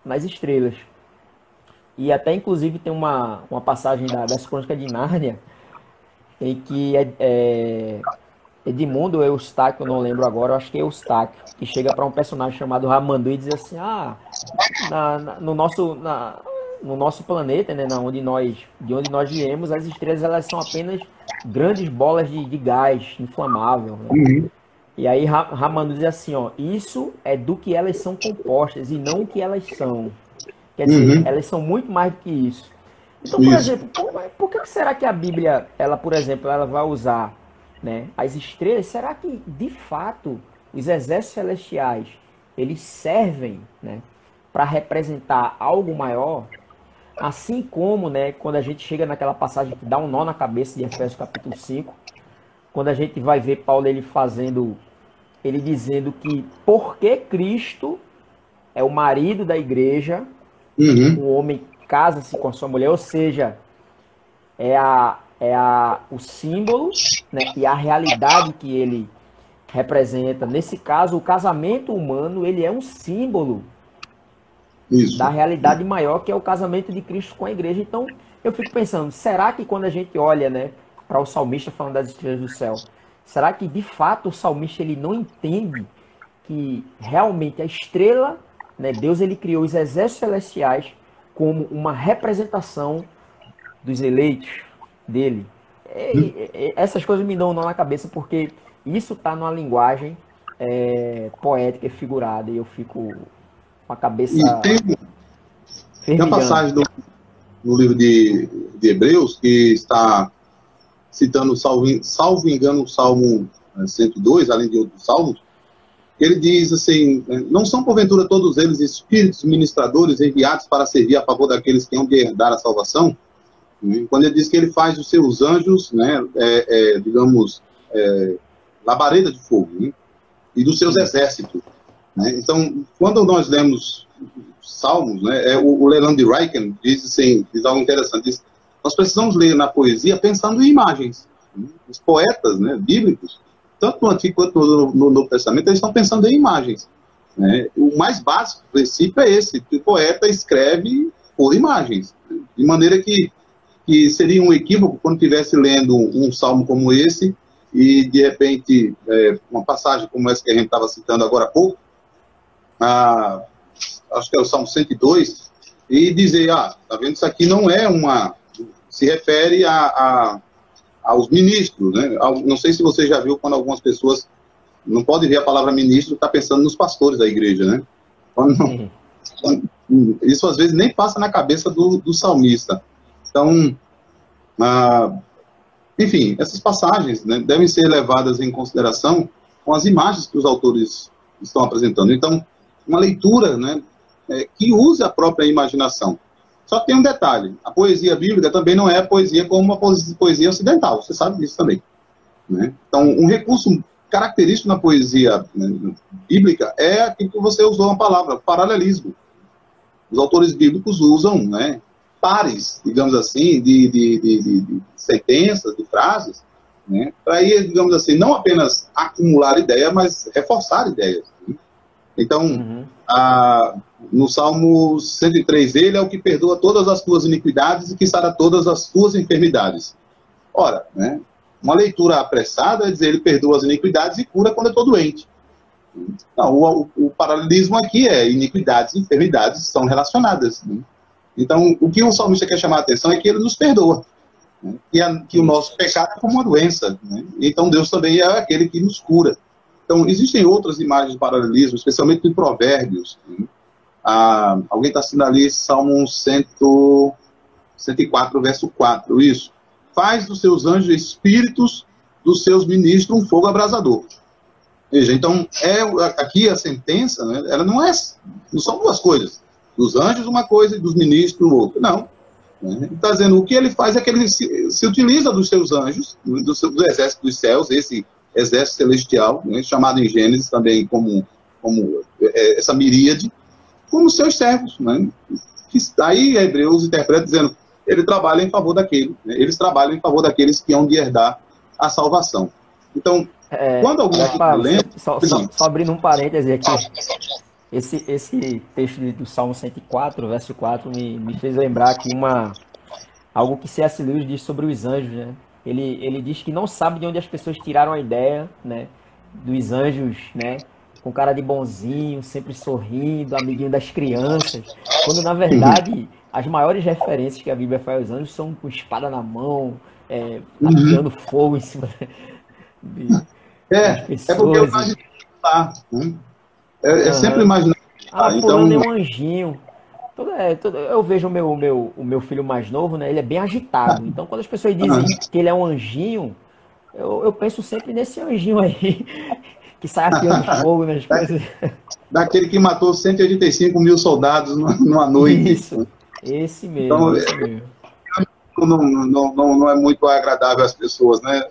nas estrelas. E até inclusive tem uma passagem das Crônicas de Nárnia em que Edmundo ou Eustáquio, eu não lembro agora, eu acho que é Eustáquio, que chega para um personagem chamado Ramandu e diz assim, no nosso planeta, né, de onde nós viemos, as estrelas elas são apenas grandes bolas de gás inflamável, né? Uhum. E aí Ramandu diz assim, ó, isso é do que elas são compostas e não o que elas são. Quer dizer, elas são muito mais do que isso. Então, por exemplo, por que será que a Bíblia, ela, por exemplo, ela vai usar, né, as estrelas? Será que, de fato, os exércitos celestiais, eles servem, né, para representar algo maior? Assim como, né, quando a gente chega naquela passagem que dá um nó na cabeça de Efésios capítulo 5, quando a gente vai ver Paulo ele dizendo que porque Cristo é o marido da igreja, o homem casa-se com a sua mulher, ou seja, o símbolo, né, e a realidade que ele representa. Nesse caso, o casamento humano ele é um símbolo da realidade maior, que é o casamento de Cristo com a igreja. Então, eu fico pensando, será que quando a gente olha, né, para o salmista falando das estrelas do céu, será que de fato o salmista ele não entende que realmente a estrela, né, Deus ele criou os exércitos celestiais como uma representação dos eleitos dele? Essas coisas me dão um nó na cabeça, porque isso está numa linguagem poética e figurada, e eu fico com a cabeça tem uma passagem no livro de Hebreus que está citando, salvo engano, o Salmo 102, além de outros salmos. Ele diz assim, não são porventura todos eles espíritos ministradores enviados para servir a favor daqueles que hão de herdar a salvação? Quando ele diz que ele faz os seus anjos, né, labareda de fogo, né, e dos seus exércitos. Né? Então, quando nós lemos salmos, né, o Leland de Ryken diz assim, diz algo interessante, diz, nós precisamos ler na poesia pensando em imagens. Os poetas, né, bíblicos, tanto no Antigo quanto no Novo Testamento, eles estão pensando em imagens. Né? O mais básico princípio é esse, que o poeta escreve por imagens. De maneira que seria um equívoco quando estivesse lendo um salmo como esse e, de repente, uma passagem como essa que a gente estava citando agora há pouco, acho que é o Salmo 102, e dizer, tá vendo, isso aqui não é se refere aos ministros, né? Não sei se você já viu quando algumas pessoas não podem ver a palavra ministro, está pensando nos pastores da igreja, né? Isso às vezes nem passa na cabeça do salmista. Então, enfim, essas passagens, né, devem ser levadas em consideração com as imagens que os autores estão apresentando. Então, uma leitura, né, que use a própria imaginação. Só que tem um detalhe, a poesia bíblica também não é poesia como uma poesia ocidental, você sabe disso também. Né? Então, um recurso característico na poesia, né, bíblica é aquilo que você usou a palavra, paralelismo. Os autores bíblicos usam, né, pares, digamos assim, de sentenças, de frases, né, para ir, digamos assim, não apenas acumular ideias, mas reforçar ideias. Né? Então, no Salmo 103, ele é o que perdoa todas as tuas iniquidades e que sara todas as tuas enfermidades. Ora, né, uma leitura apressada é dizer, ele perdoa as iniquidades e cura quando eu estou doente. Não, o paralelismo aqui é iniquidades e enfermidades estão relacionadas. Né? Então, o que o salmista quer chamar a atenção é que ele nos perdoa. né? Que o nosso pecado é como uma doença, né? Então Deus também é aquele que nos cura. Então existem outras imagens de paralelismo, especialmente em Provérbios, né? Alguém está assinando ali Salmo 104, verso 4, isso. Faz dos seus anjos espíritos, dos seus ministros um fogo abrasador. Veja, então, aqui a sentença, né, ela não são duas coisas. Dos anjos uma coisa e dos ministros outra. Não. Né? Está dizendo, o que ele faz é que ele se utiliza dos seus anjos, do exército dos céus, esse exército celestial, né, chamado em Gênesis também como essa miríade, como seus servos, né? Que aí Hebreus interpreta dizendo, ele trabalha em favor daquele, né? Eles trabalham em favor daqueles que hão de herdar a salvação. Então, quando alguém só abrindo um parêntese aqui, esse texto do Salmo 104, verso 4, me fez lembrar aqui algo que C.S. Lewis diz sobre os anjos, né? Ele diz que não sabe de onde as pessoas tiraram a ideia, né, dos anjos, né, com cara de bonzinho, sempre sorrindo, amiguinho das crianças, quando na verdade as maiores referências que a Bíblia faz aos anjos são com espada na mão, atirando fogo em cima das pessoas. É porque eu imagino sempre imaginando. Fulano é um anjinho. Eu vejo o meu filho mais novo, né? Ele é bem agitado. Então, quando as pessoas dizem que ele é um anjinho, eu penso sempre nesse anjinho aí, que sai atirando fogo nas coisas. Daquele que matou 185 mil soldados numa noite. Isso, esse mesmo. Então, esse mesmo. Não é muito agradável às pessoas, né?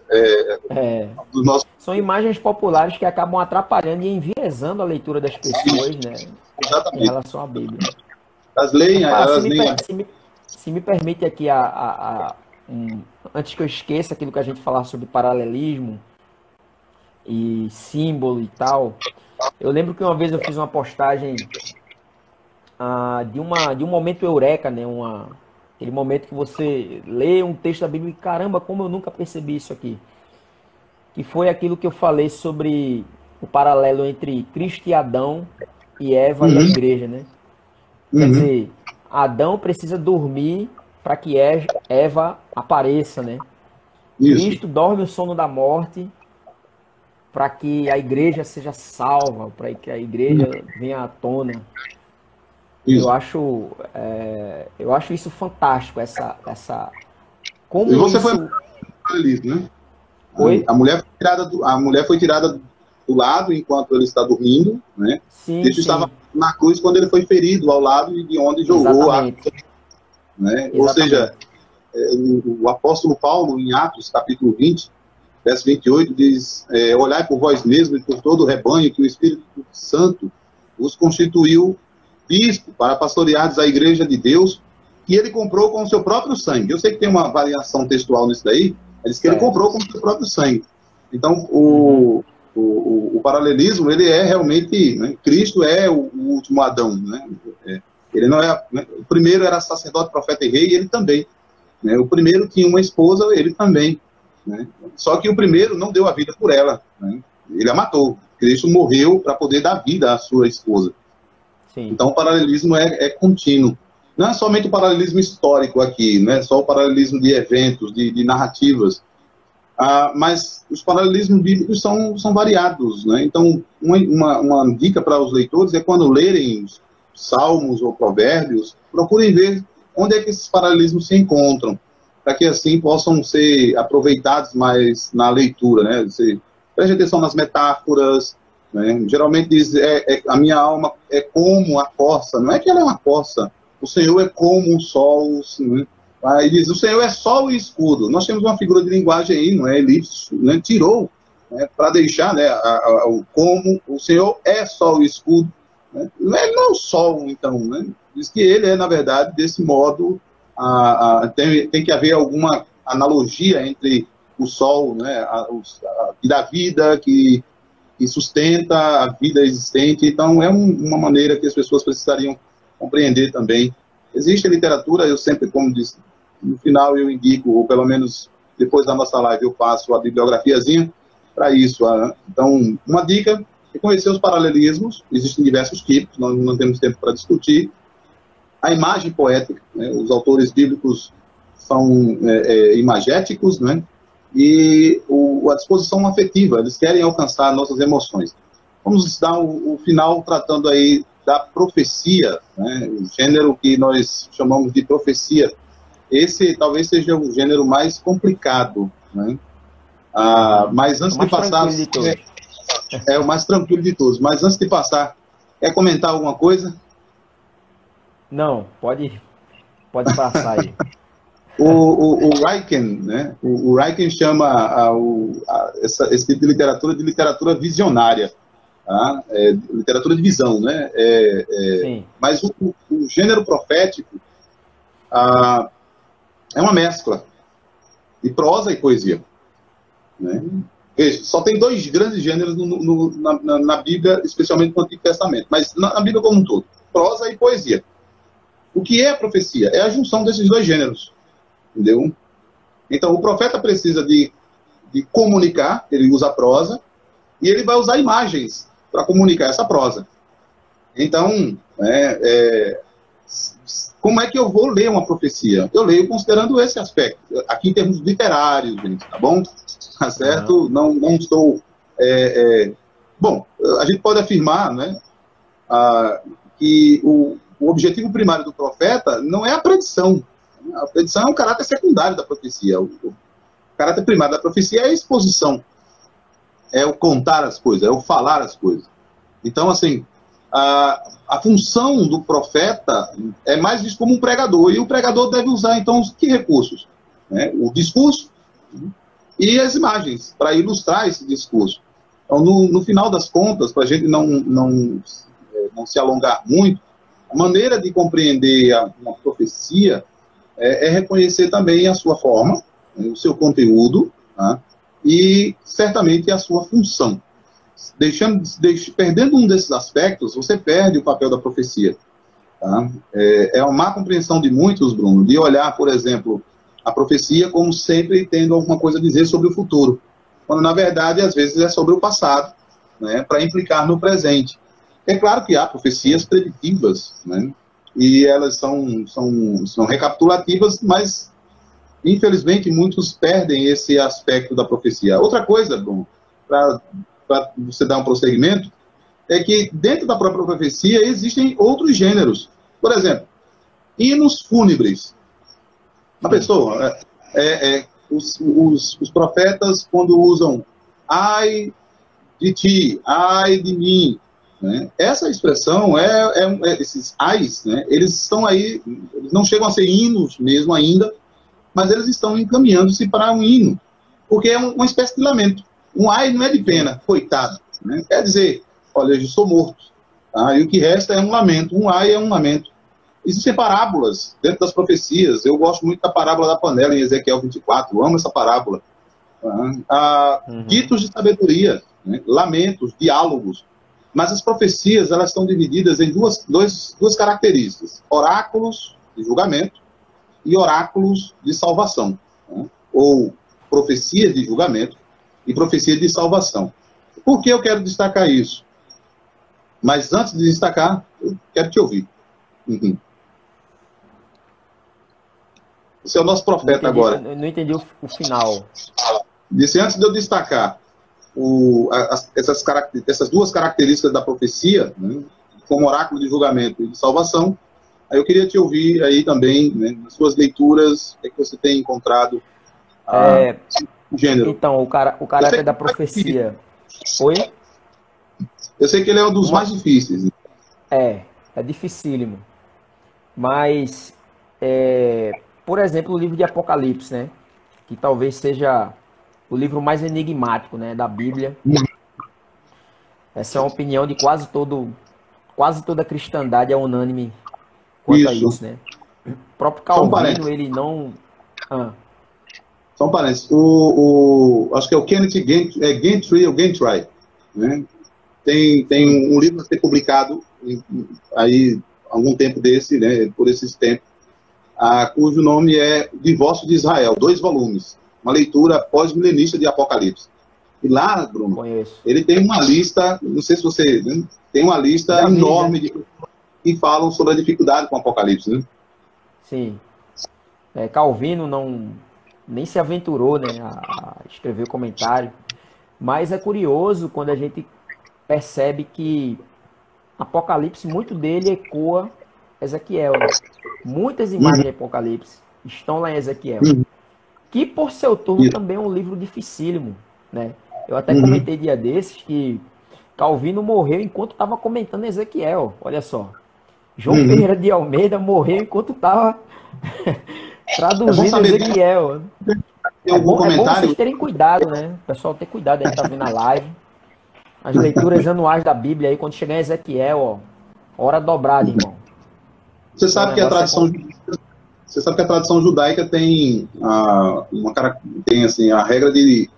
São imagens populares que acabam atrapalhando e enviesando a leitura das pessoas, né? Exatamente. Em relação à Bíblia. Se me permite aqui, antes que eu esqueça aquilo que a gente falar sobre paralelismo e símbolo e tal, eu lembro que uma vez eu fiz uma postagem de um momento eureka, né? Aquele momento que você lê um texto da Bíblia e, caramba, como eu nunca percebi isso aqui. Que foi aquilo que eu falei sobre o paralelo entre Cristo e Adão e Eva e a igreja, né? Quer dizer, Adão precisa dormir para que Eva apareça, né? Isso. Cristo dorme o sono da morte para que a igreja seja salva, para que a igreja venha à tona. Isso. Eu acho isso fantástico, como e você isso... foi paralelismo, né? Oi? A mulher foi tirada do lado enquanto ele está dormindo, né? Sim, Cristo estava na cruz quando ele foi ferido ao lado de onde jogou a... Né? Ou seja, o apóstolo Paulo, em Atos, capítulo 20, verso 28, diz, olhai por vós mesmos e por todo o rebanho que o Espírito Santo os constituiu bispo para pastoreares a igreja de Deus, que ele comprou com o seu próprio sangue. Eu sei que tem uma variação textual nisso daí, mas que ele comprou com o seu próprio sangue. Então, o paralelismo, ele é realmente, né, Cristo é o último Adão, né? Ele não é, né, o primeiro era sacerdote, profeta e rei, e ele também, né? O primeiro tinha uma esposa, ele também, né? Só que o primeiro não deu a vida por ela, né? Ele a matou. Cristo morreu para poder dar vida à sua esposa. Sim. Então o paralelismo é contínuo. Não é somente o paralelismo histórico aqui, não é só o paralelismo de eventos, de narrativas, mas os paralelismos bíblicos são variados, né? Então, uma dica para os leitores é quando lerem Salmos ou Provérbios, procurem ver onde é que esses paralelismos se encontram, para que assim possam ser aproveitados mais na leitura, né? Você preste atenção nas metáforas, né? Geralmente diz, a minha alma é como a corça, não é que ela é uma corça, o Senhor é como um sol, né? Aí diz, o Senhor é sol e escudo. Nós temos uma figura de linguagem aí, não é? Elipse, né? Tirou, né? Para deixar, né, como o Senhor é sol e escudo, né? Não é o sol, então, né? Diz que ele é, na verdade, desse modo, tem que haver alguma analogia entre o sol, né, da vida que sustenta a vida existente. Então, é uma maneira que as pessoas precisariam compreender também. Existe literatura, eu sempre, como disse, no final eu indico, ou pelo menos depois da nossa live eu passo a bibliografiazinha para isso. Então, uma dica é conhecer os paralelismos, existem diversos tipos, nós não temos tempo para discutir. A imagem poética, né, os autores bíblicos são imagéticos, né? E a disposição afetiva, eles querem alcançar nossas emoções. Vamos dar o final tratando aí da profecia, né? O gênero que nós chamamos de profecia. Esse talvez seja o gênero mais complicado, né? Mas antes de passar... É o mais tranquilo de todos. Mas antes de passar, quer comentar alguma coisa? Não, pode passar aí. O Ryken, né? O Ryken chama esse tipo de literatura visionária, tá? Literatura de visão, né? Sim. Mas o gênero profético é uma mescla de prosa e poesia, né? Veja, só tem 2 grandes gêneros na Bíblia, especialmente no Antigo Testamento, mas na Bíblia como um todo, prosa e poesia. O que é a profecia? É a junção desses 2 gêneros, entendeu? Então, o profeta precisa de comunicar, ele usa a prosa, e ele vai usar imagens para comunicar essa prosa. Então, como é que eu vou ler uma profecia? Eu leio considerando esse aspecto, aqui em termos literários, gente, tá bom? Tá certo? Não estou... Bom, a gente pode afirmar, né, que o objetivo primário do profeta não é a predição. A predição é um caráter secundário da profecia. O caráter primário da profecia é a exposição. É o contar as coisas, é o falar as coisas. Então, assim, a função do profeta é mais visto como um pregador. E o pregador deve usar, então, que recursos? O discurso e as imagens, para ilustrar esse discurso. Então, no final das contas, para a gente não se alongar muito, a maneira de compreender uma profecia é reconhecer também a sua forma, o seu conteúdo, tá? E certamente a sua função. Perdendo um desses aspectos, você perde o papel da profecia. Tá? É uma má compreensão de muitos, Bruno, de olhar, por exemplo, a profecia como sempre tendo alguma coisa a dizer sobre o futuro, quando na verdade às vezes é sobre o passado, né, para implicar no presente. É claro que há profecias preditivas, né, e elas são recapitulativas, mas infelizmente muitos perdem esse aspecto da profecia. Outra coisa, Bruno, para você dar um prosseguimento, é que dentro da própria profecia existem outros gêneros. Por exemplo, hinos fúnebres. Uma pessoa, os profetas, quando usam ai de ti, ai de mim, né? Essa expressão, esses ais, né? Eles estão aí, eles não chegam a ser hinos mesmo ainda, mas eles estão encaminhando-se para um hino, porque é uma espécie de lamento. Um ai não é de pena, coitado, né? Quer dizer, olha, eu sou morto, tá? E o que resta é um lamento, um ai é um lamento. Existem parábolas dentro das profecias. Eu gosto muito da parábola da panela em Ezequiel 24, eu amo essa parábola. Ditos de sabedoria, né? Lamentos, diálogos. Mas as profecias, elas estão divididas em duas características: oráculos de julgamento e oráculos de salvação, né? Ou profecias de julgamento e profecias de salvação. Por que eu quero destacar isso? Mas antes de destacar, eu quero te ouvir. Uhum. Esse é o nosso profeta agora. Não entendi o final. Disse, antes de eu destacar essas 2 características da profecia, né, como oráculo de julgamento e de salvação, aí eu queria te ouvir aí também, né, nas suas leituras, o que você tem encontrado o gênero. Então, o caráter da profecia. Oi? Eu sei que ele é um dos mais difíceis. É dificílimo. Mas, por exemplo, o livro de Apocalipse, né? Que talvez seja o livro mais enigmático, né, da Bíblia. Essa é uma opinião de quase toda a cristandade é unânime quanto a isso, né? O próprio Calvino, ele não... Só um parênteses. Acho que é o Kenneth Gentry, ou Gentry, né? Tem um livro a ser publicado aí algum tempo desse, né, por esses tempos, cujo nome é Divórcio de Israel, 2 volumes, uma leitura pós-milenista de Apocalipse. E lá, Bruno, ele tem uma lista, não sei se você... Né, tem uma lista enorme de pessoas que falam sobre a dificuldade com o Apocalipse, né? Sim. Calvino nem se aventurou, né, a escrever o comentário. Mas é curioso quando a gente percebe que Apocalipse, muito dele ecoa Ezequiel, né? Muitas imagens de Apocalipse estão lá em Ezequiel. Que, por seu turno, também é um livro dificílimo, né? Eu até comentei dia desses que Calvino morreu enquanto estava comentando Ezequiel. Olha só. João Ferreira de Almeida morreu enquanto estava traduzindo Ezequiel. É bom vocês terem cuidado, né? O pessoal ter cuidado aí que tá vendo a live. As leituras anuais da Bíblia aí, quando chegar em Ezequiel, ó, hora dobrada, irmão. Você sabe que a tradição judaica tem assim, a regra de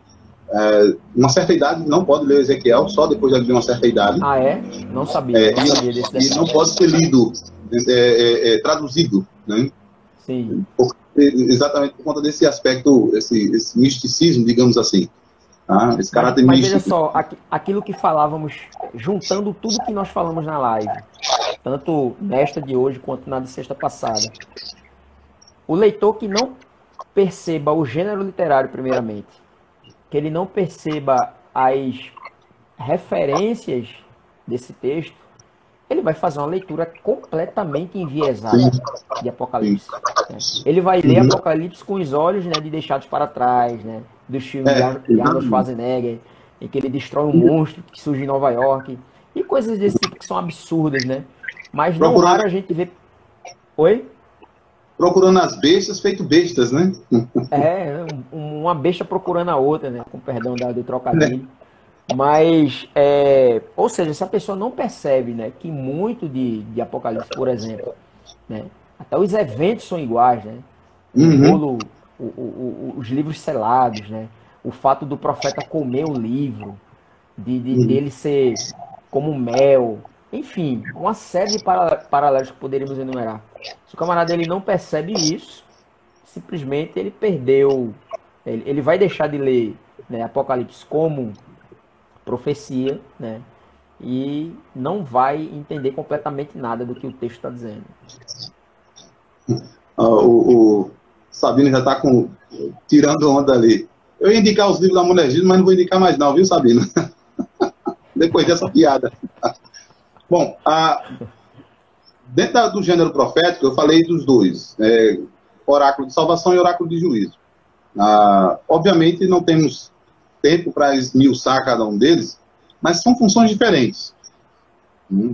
uma certa idade não pode ler Ezequiel, só depois de uma certa idade. Ah, é? Não sabia. Não sabia desse detalhe. E não pode ser lido, traduzido, né? Sim. Exatamente por conta desse aspecto, esse misticismo, digamos assim. Tá? Esse caráter mas místico. Veja só, aquilo que falávamos, juntando tudo que nós falamos na live, tanto nesta de hoje quanto na de sexta passada. O leitor que não perceba o gênero literário, primeiramente, que ele não perceba as referências desse texto, ele vai fazer uma leitura completamente enviesada de Apocalipse. Né? Ele vai ler Apocalipse com os olhos, né, de Deixados para Trás, né, do filme de Arnold Schwarzenegger, em que ele destrói um monstro que surge em Nova York, e coisas desse tipo que são absurdas, né? Mas não raro a gente vê... Oi? Procurando as bestas, feito bestas, né? Uma besta procurando a outra, né? Com perdão do trocadilho. Mas, ou seja, se a pessoa não percebe, né, que muito de Apocalipse, por exemplo, né, até os eventos são iguais, né? Os livros selados, né? O fato do profeta comer o livro, dele ser como mel, enfim, uma série de paralelos que poderíamos enumerar. Se o camarada ele não percebe isso, simplesmente ele perdeu, ele vai deixar de ler, né, Apocalipse como profecia, né, e não vai entender completamente nada do que o texto está dizendo. O Sabino já está tirando onda ali. Eu ia indicar os livros da Mulher Gil, mas não vou indicar mais não, viu, Sabino? Depois dessa piada. Bom, dentro do gênero profético, eu falei dos dois, oráculo de salvação e oráculo de juízo. Obviamente, não temos tempo para esmiuçar cada um deles, mas são funções diferentes.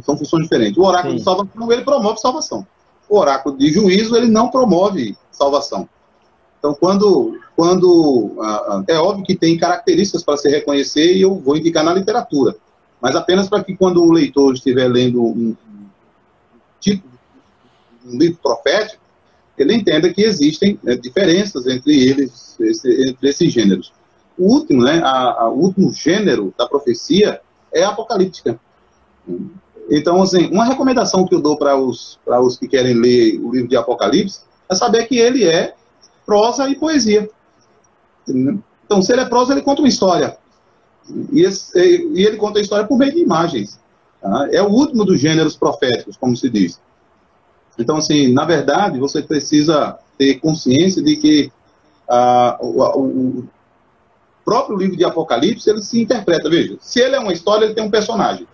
São funções diferentes. O oráculo de salvação, ele promove salvação. O oráculo de juízo, ele não promove salvação. Então, é óbvio que tem características para se reconhecer e eu vou indicar na literatura, mas apenas para que quando o leitor estiver lendo um livro profético, ele entenda que existem diferenças entre eles, entre esses gêneros. O último, o último gênero da profecia é a apocalíptica. Então, assim, uma recomendação que eu dou para os que querem ler o livro de Apocalipse é saber que ele é prosa e poesia. Então, se ele é prosa, ele conta uma história. E ele conta a história por meio de imagens. Tá? É o último dos gêneros proféticos, como se diz. Então, assim, na verdade, você precisa ter consciência de que o próprio livro de Apocalipse, ele se interpreta. Veja, se ele é uma história, ele tem um personagem.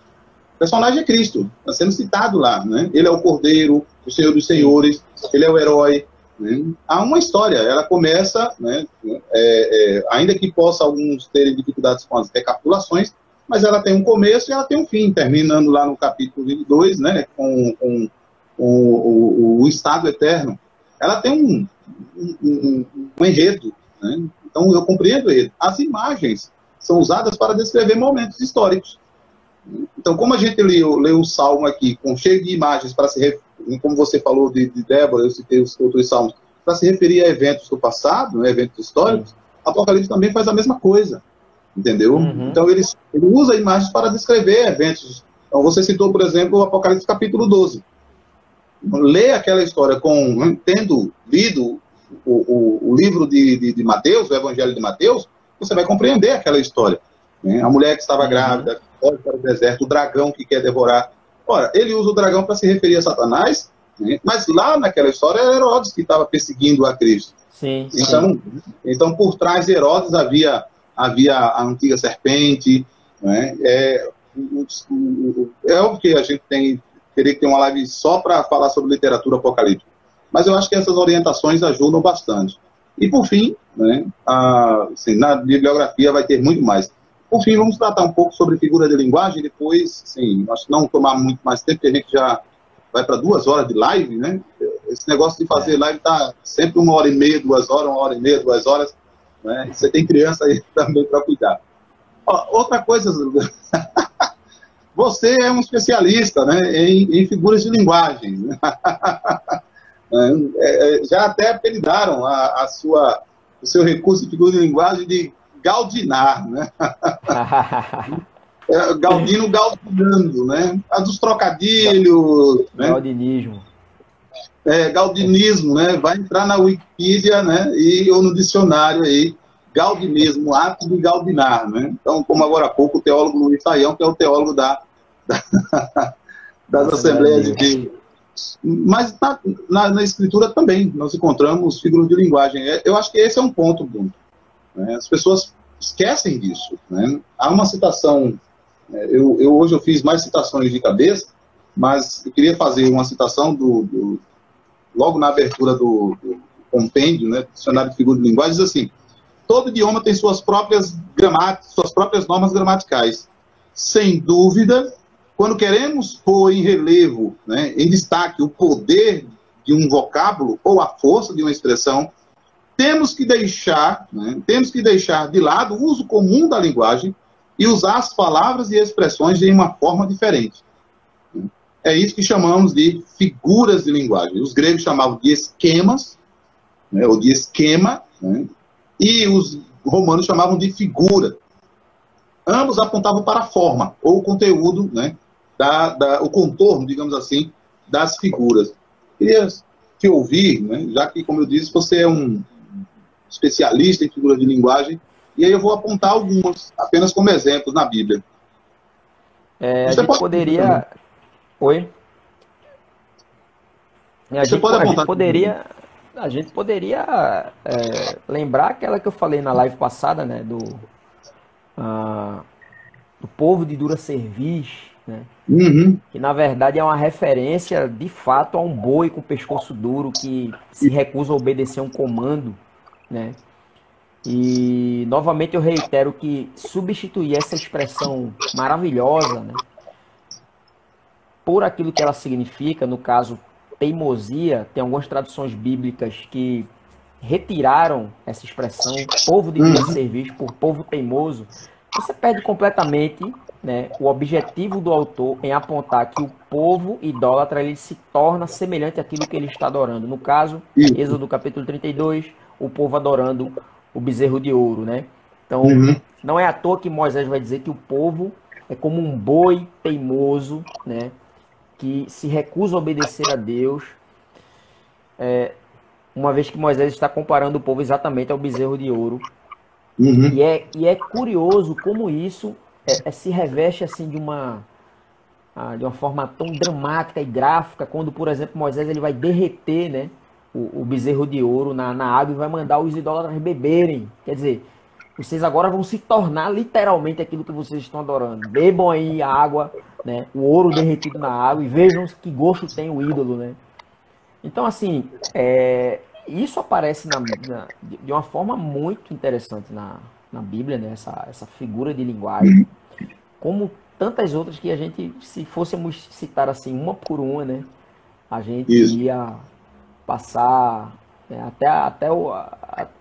O personagem é Cristo, está sendo citado lá, né? Ele é o Cordeiro, o Senhor dos Senhores, ele é o herói. Né? Há uma história, ela começa, né, ainda que possa alguns terem dificuldades com as recapitulações, mas ela tem um começo e ela tem um fim, terminando lá no capítulo 22, né, com o estado eterno. Ela tem um enredo, né? Então eu compreendo ele. As imagens são usadas para descrever momentos históricos. Então, como a gente leu o Salmo aqui, cheio de imagens para se referir, como você falou de Débora, eu citei os outros salmos, para se referir a eventos do passado, né, eventos históricos, Apocalipse também faz a mesma coisa, entendeu? Então, ele usa imagens para descrever eventos. Então, você citou, por exemplo, o Apocalipse capítulo 12. Lê aquela história tendo lido o livro de Mateus, o Evangelho de Mateus, você vai compreender aquela história. Né? A mulher que estava grávida, que foge para o deserto, o dragão que quer devorar. Ora, ele usa o dragão para se referir a Satanás né? Mas lá naquela história era Herodes que estava perseguindo a Cristo. Sim, então, por trás de Herodes havia a antiga serpente, né? Óbvio que a gente teria que ter uma live só para falar sobre literatura apocalíptica, mas eu acho que essas orientações ajudam bastante. E por fim, né, assim, na bibliografia vai ter muito mais. Por fim, vamos tratar um pouco sobre figura de linguagem, depois, sim, acho que não tomar muito mais tempo, porque a gente já vai para 2 horas de live, né? Esse negócio de fazer live tá sempre 1h30, 2 horas, 1h30, 2 horas, né? Você tem criança aí também para cuidar. Outra coisa, você é um especialista, né, em figuras de linguagem. Já até apelidaram o seu recurso de figura de linguagem de Galdinar, né? Galdino gaudinando, né? A dos trocadilhos, né? Galdinismo. Galdinismo, né? Vai entrar na Wikipedia, né? Ou no dicionário aí, galdinismo, ato de galdinar, né? Então, como agora há pouco o teólogo Luiz Saião, que é o teólogo das Assembleias de Deus. Mas na Escritura também nós encontramos figuras de linguagem. Eu acho que esse é um ponto, Bruno, né? As pessoas esquecem disso, né? Há uma citação, hoje eu fiz mais citações de cabeça, mas eu queria fazer uma citação logo na abertura do compêndio, né, do dicionário de figuras de linguagem, diz assim: todo idioma tem suas próprias normas gramaticais. Sem dúvida, quando queremos pôr em relevo, né, em destaque o poder de um vocábulo ou a força de uma expressão, temos que deixar de lado o uso comum da linguagem e usar as palavras e expressões de uma forma diferente. É isso que chamamos de figuras de linguagem. Os gregos chamavam de esquemas, né, ou de esquema, né, e os romanos chamavam de figura. Ambos apontavam para a forma, ou o conteúdo, né, o contorno, digamos assim, das figuras. Queria te ouvir, né, já que, como eu disse, você é um especialista em figuras de linguagem, e aí eu vou apontar algumas, apenas como exemplos na Bíblia. A gente poderia... Oi? A gente poderia lembrar aquela que eu falei na live passada, né, do povo de dura cerviz, né, que na verdade é uma referência de fato a um boi com pescoço duro que se recusa a obedecer um comando, né. E novamente eu reitero que substituir essa expressão maravilhosa, né, por aquilo que ela significa, no caso teimosia, tem algumas traduções bíblicas que retiraram essa expressão, povo de dura cerviz, por povo teimoso. Você perde completamente, né, o objetivo do autor em apontar que o povo idólatra ele se torna semelhante àquilo que ele está adorando. No caso, Êxodo capítulo 32, o povo adorando o bezerro de ouro, né? Então, não é à toa que Moisés vai dizer que o povo é como um boi teimoso, né, que se recusa a obedecer a Deus, uma vez que Moisés está comparando o povo exatamente ao bezerro de ouro. E é curioso como isso se reveste assim de uma forma tão dramática e gráfica, quando, por exemplo, Moisés ele vai derreter, né, o bezerro de ouro na água e vai mandar os idólatras beberem. Quer dizer, vocês agora vão se tornar literalmente aquilo que vocês estão adorando. Bebam aí a água, né, o ouro derretido na água, e vejam que gosto tem o ídolo, né? Então, assim, isso aparece de uma forma muito interessante na Bíblia, né? Essa figura de linguagem, como tantas outras que a gente, se fôssemos citar assim uma por uma, né, a gente ia passar, né,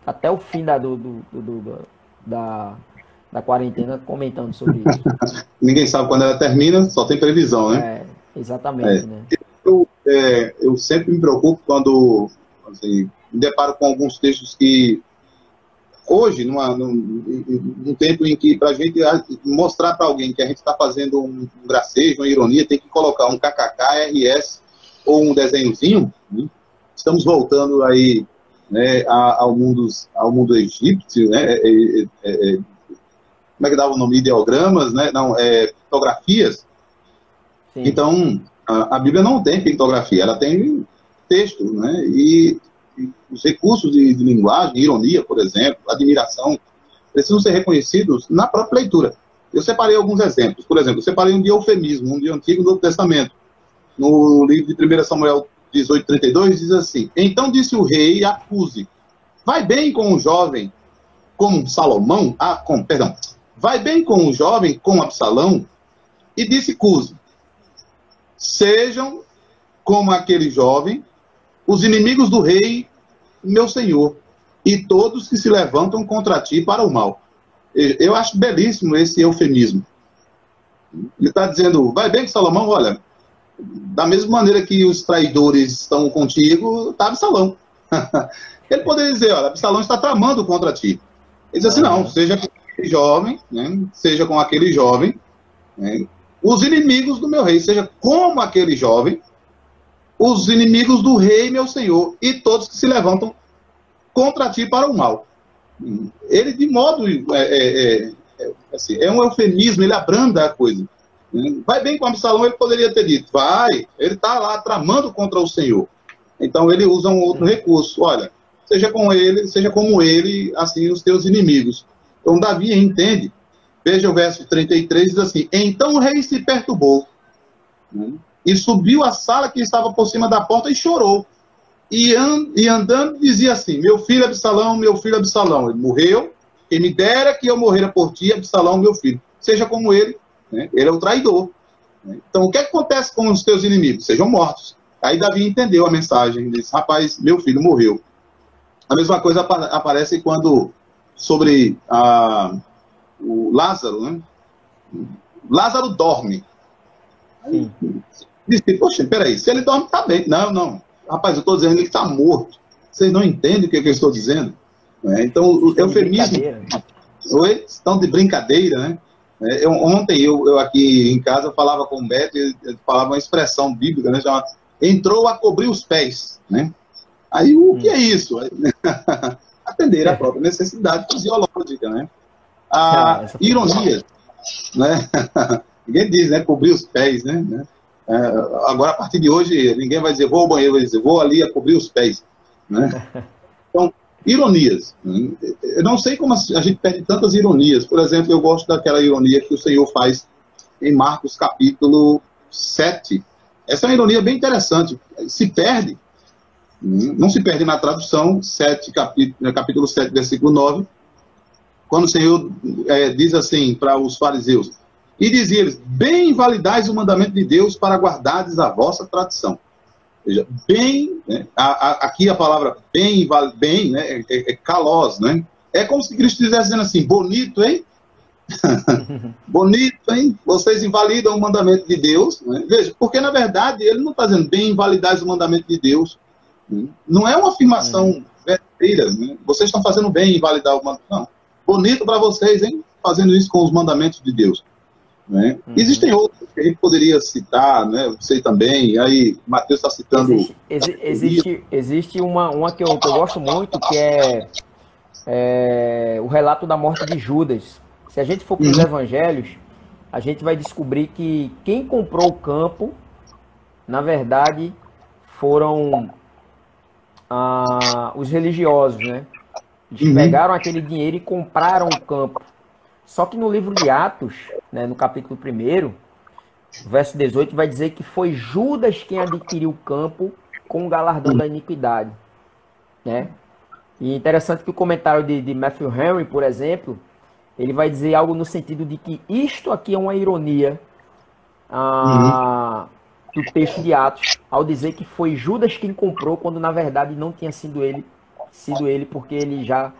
até o fim da quarentena comentando sobre isso. Ninguém sabe quando ela termina, só tem previsão, né? Exatamente, né? Eu sempre me preocupo quando, assim, me deparo com alguns textos que hoje, num tempo em que, para a gente mostrar para alguém que a gente está fazendo um gracejo, uma ironia, tem que colocar um kkk, rs ou um desenhozinho, né? Estamos voltando aí, né, ao mundo egípcio, né? Como é que dava o nome? Ideogramas, né? Não, fotografias. Sim. Então, A Bíblia não tem pictografia, ela tem texto, né? E os recursos de linguagem, ironia, por exemplo, admiração, precisam ser reconhecidos na própria leitura. Eu separei alguns exemplos. Por exemplo, eu separei um de eufemismo, um de Antigo e Novo Testamento. No livro de 1 Samuel 18:32, diz assim: então disse o rei a Cuse, vai bem com o jovem como Salomão, vai bem com o jovem como Absalão, e disse Cuse, sejam como aquele jovem, os inimigos do rei, meu senhor, e todos que se levantam contra ti para o mal. Eu acho belíssimo esse eufemismo. Ele está dizendo, vai bem com Salomão, olha, da mesma maneira que os traidores estão contigo, está Absalão. Ele poderia dizer, olha, Absalão está tramando contra ti. Ele diz assim, não, seja com aquele jovem, né, seja com aquele jovem, né, os inimigos do meu rei, seja como aquele jovem, os inimigos do rei, meu senhor, e todos que se levantam contra ti para o mal. Ele, de modo, assim, é um eufemismo, ele abranda a coisa. Vai bem com Absalão, ele poderia ter dito, vai, ele está lá tramando contra o Senhor. Então ele usa um outro recurso, olha, seja com ele, seja como ele, assim, os teus inimigos. Então Davi entende, veja o verso 33, diz assim, então o rei se perturbou, né, e subiu à sala que estava por cima da porta e chorou. E andando dizia assim, meu filho Absalão, ele morreu, quem me dera que eu morrera por ti, Absalão, meu filho. Seja como ele, né? Ele é o traidor. Né? Então, o que acontece com os teus inimigos? Sejam mortos. Aí Davi entendeu a mensagem, disse, rapaz, meu filho morreu. A mesma coisa aparece quando, sobre o Lázaro, né? Lázaro dorme. Aí, disse, poxa, peraí, se ele dorme, está bem. Não. Rapaz, eu estou dizendo que ele está morto. Vocês não entendem o que eu estou dizendo? Então, o eufemismo... Oi? Estão de brincadeira, né? Ontem, eu aqui em casa, falava com o Beto, eu falava uma expressão bíblica, né? Chamada, entrou a cobrir os pés, né? Aí, o que é isso? Atender a própria necessidade fisiológica, né? Ironias, né? Ninguém diz, né? Cobrir os pés, né? Agora, a partir de hoje, ninguém vai dizer, vou ao banheiro, vai dizer, vou ali a cobrir os pés, né? Então, ironias. Né? Eu não sei como a gente perde tantas ironias. Por exemplo, eu gosto daquela ironia que o Senhor faz em Marcos capítulo 7. Essa é uma ironia bem interessante. Se perde, não se perde na tradução, capítulo 7, versículo 9, quando o Senhor diz assim para os fariseus, e dizia-lhes, bem invalidais o mandamento de Deus para guardardes a vossa tradição. Veja, bem, né, aqui a palavra bem, né, kalos, né? É como se Cristo estivesse dizendo assim, bonito, hein? Bonito, hein? Vocês invalidam o mandamento de Deus, né? Veja, porque na verdade ele não está dizendo bem invalidais o mandamento de Deus. Né? Não é uma afirmação verdadeira, né? Vocês estão fazendo bem em invalidar o mandamento. Não. Bonito para vocês, hein? Fazendo isso com os mandamentos de Deus. Né? Existem outros que a gente poderia citar, né? Você também, aí Mateus está citando... Existe uma que eu gosto muito, que é o relato da morte de Judas. Se a gente for para os evangelhos, a gente vai descobrir que quem comprou o campo, na verdade, foram os religiosos, né? Eles pegaram aquele dinheiro e compraram o campo. Só que no livro de Atos, né, no capítulo 1, verso 18, vai dizer que foi Judas quem adquiriu o campo com o galardão da iniquidade. Né? E interessante que o comentário de Matthew Henry, por exemplo, ele vai dizer algo no sentido de que isto aqui é uma ironia do texto de Atos, ao dizer que foi Judas quem comprou, quando na verdade não tinha sido ele porque ele já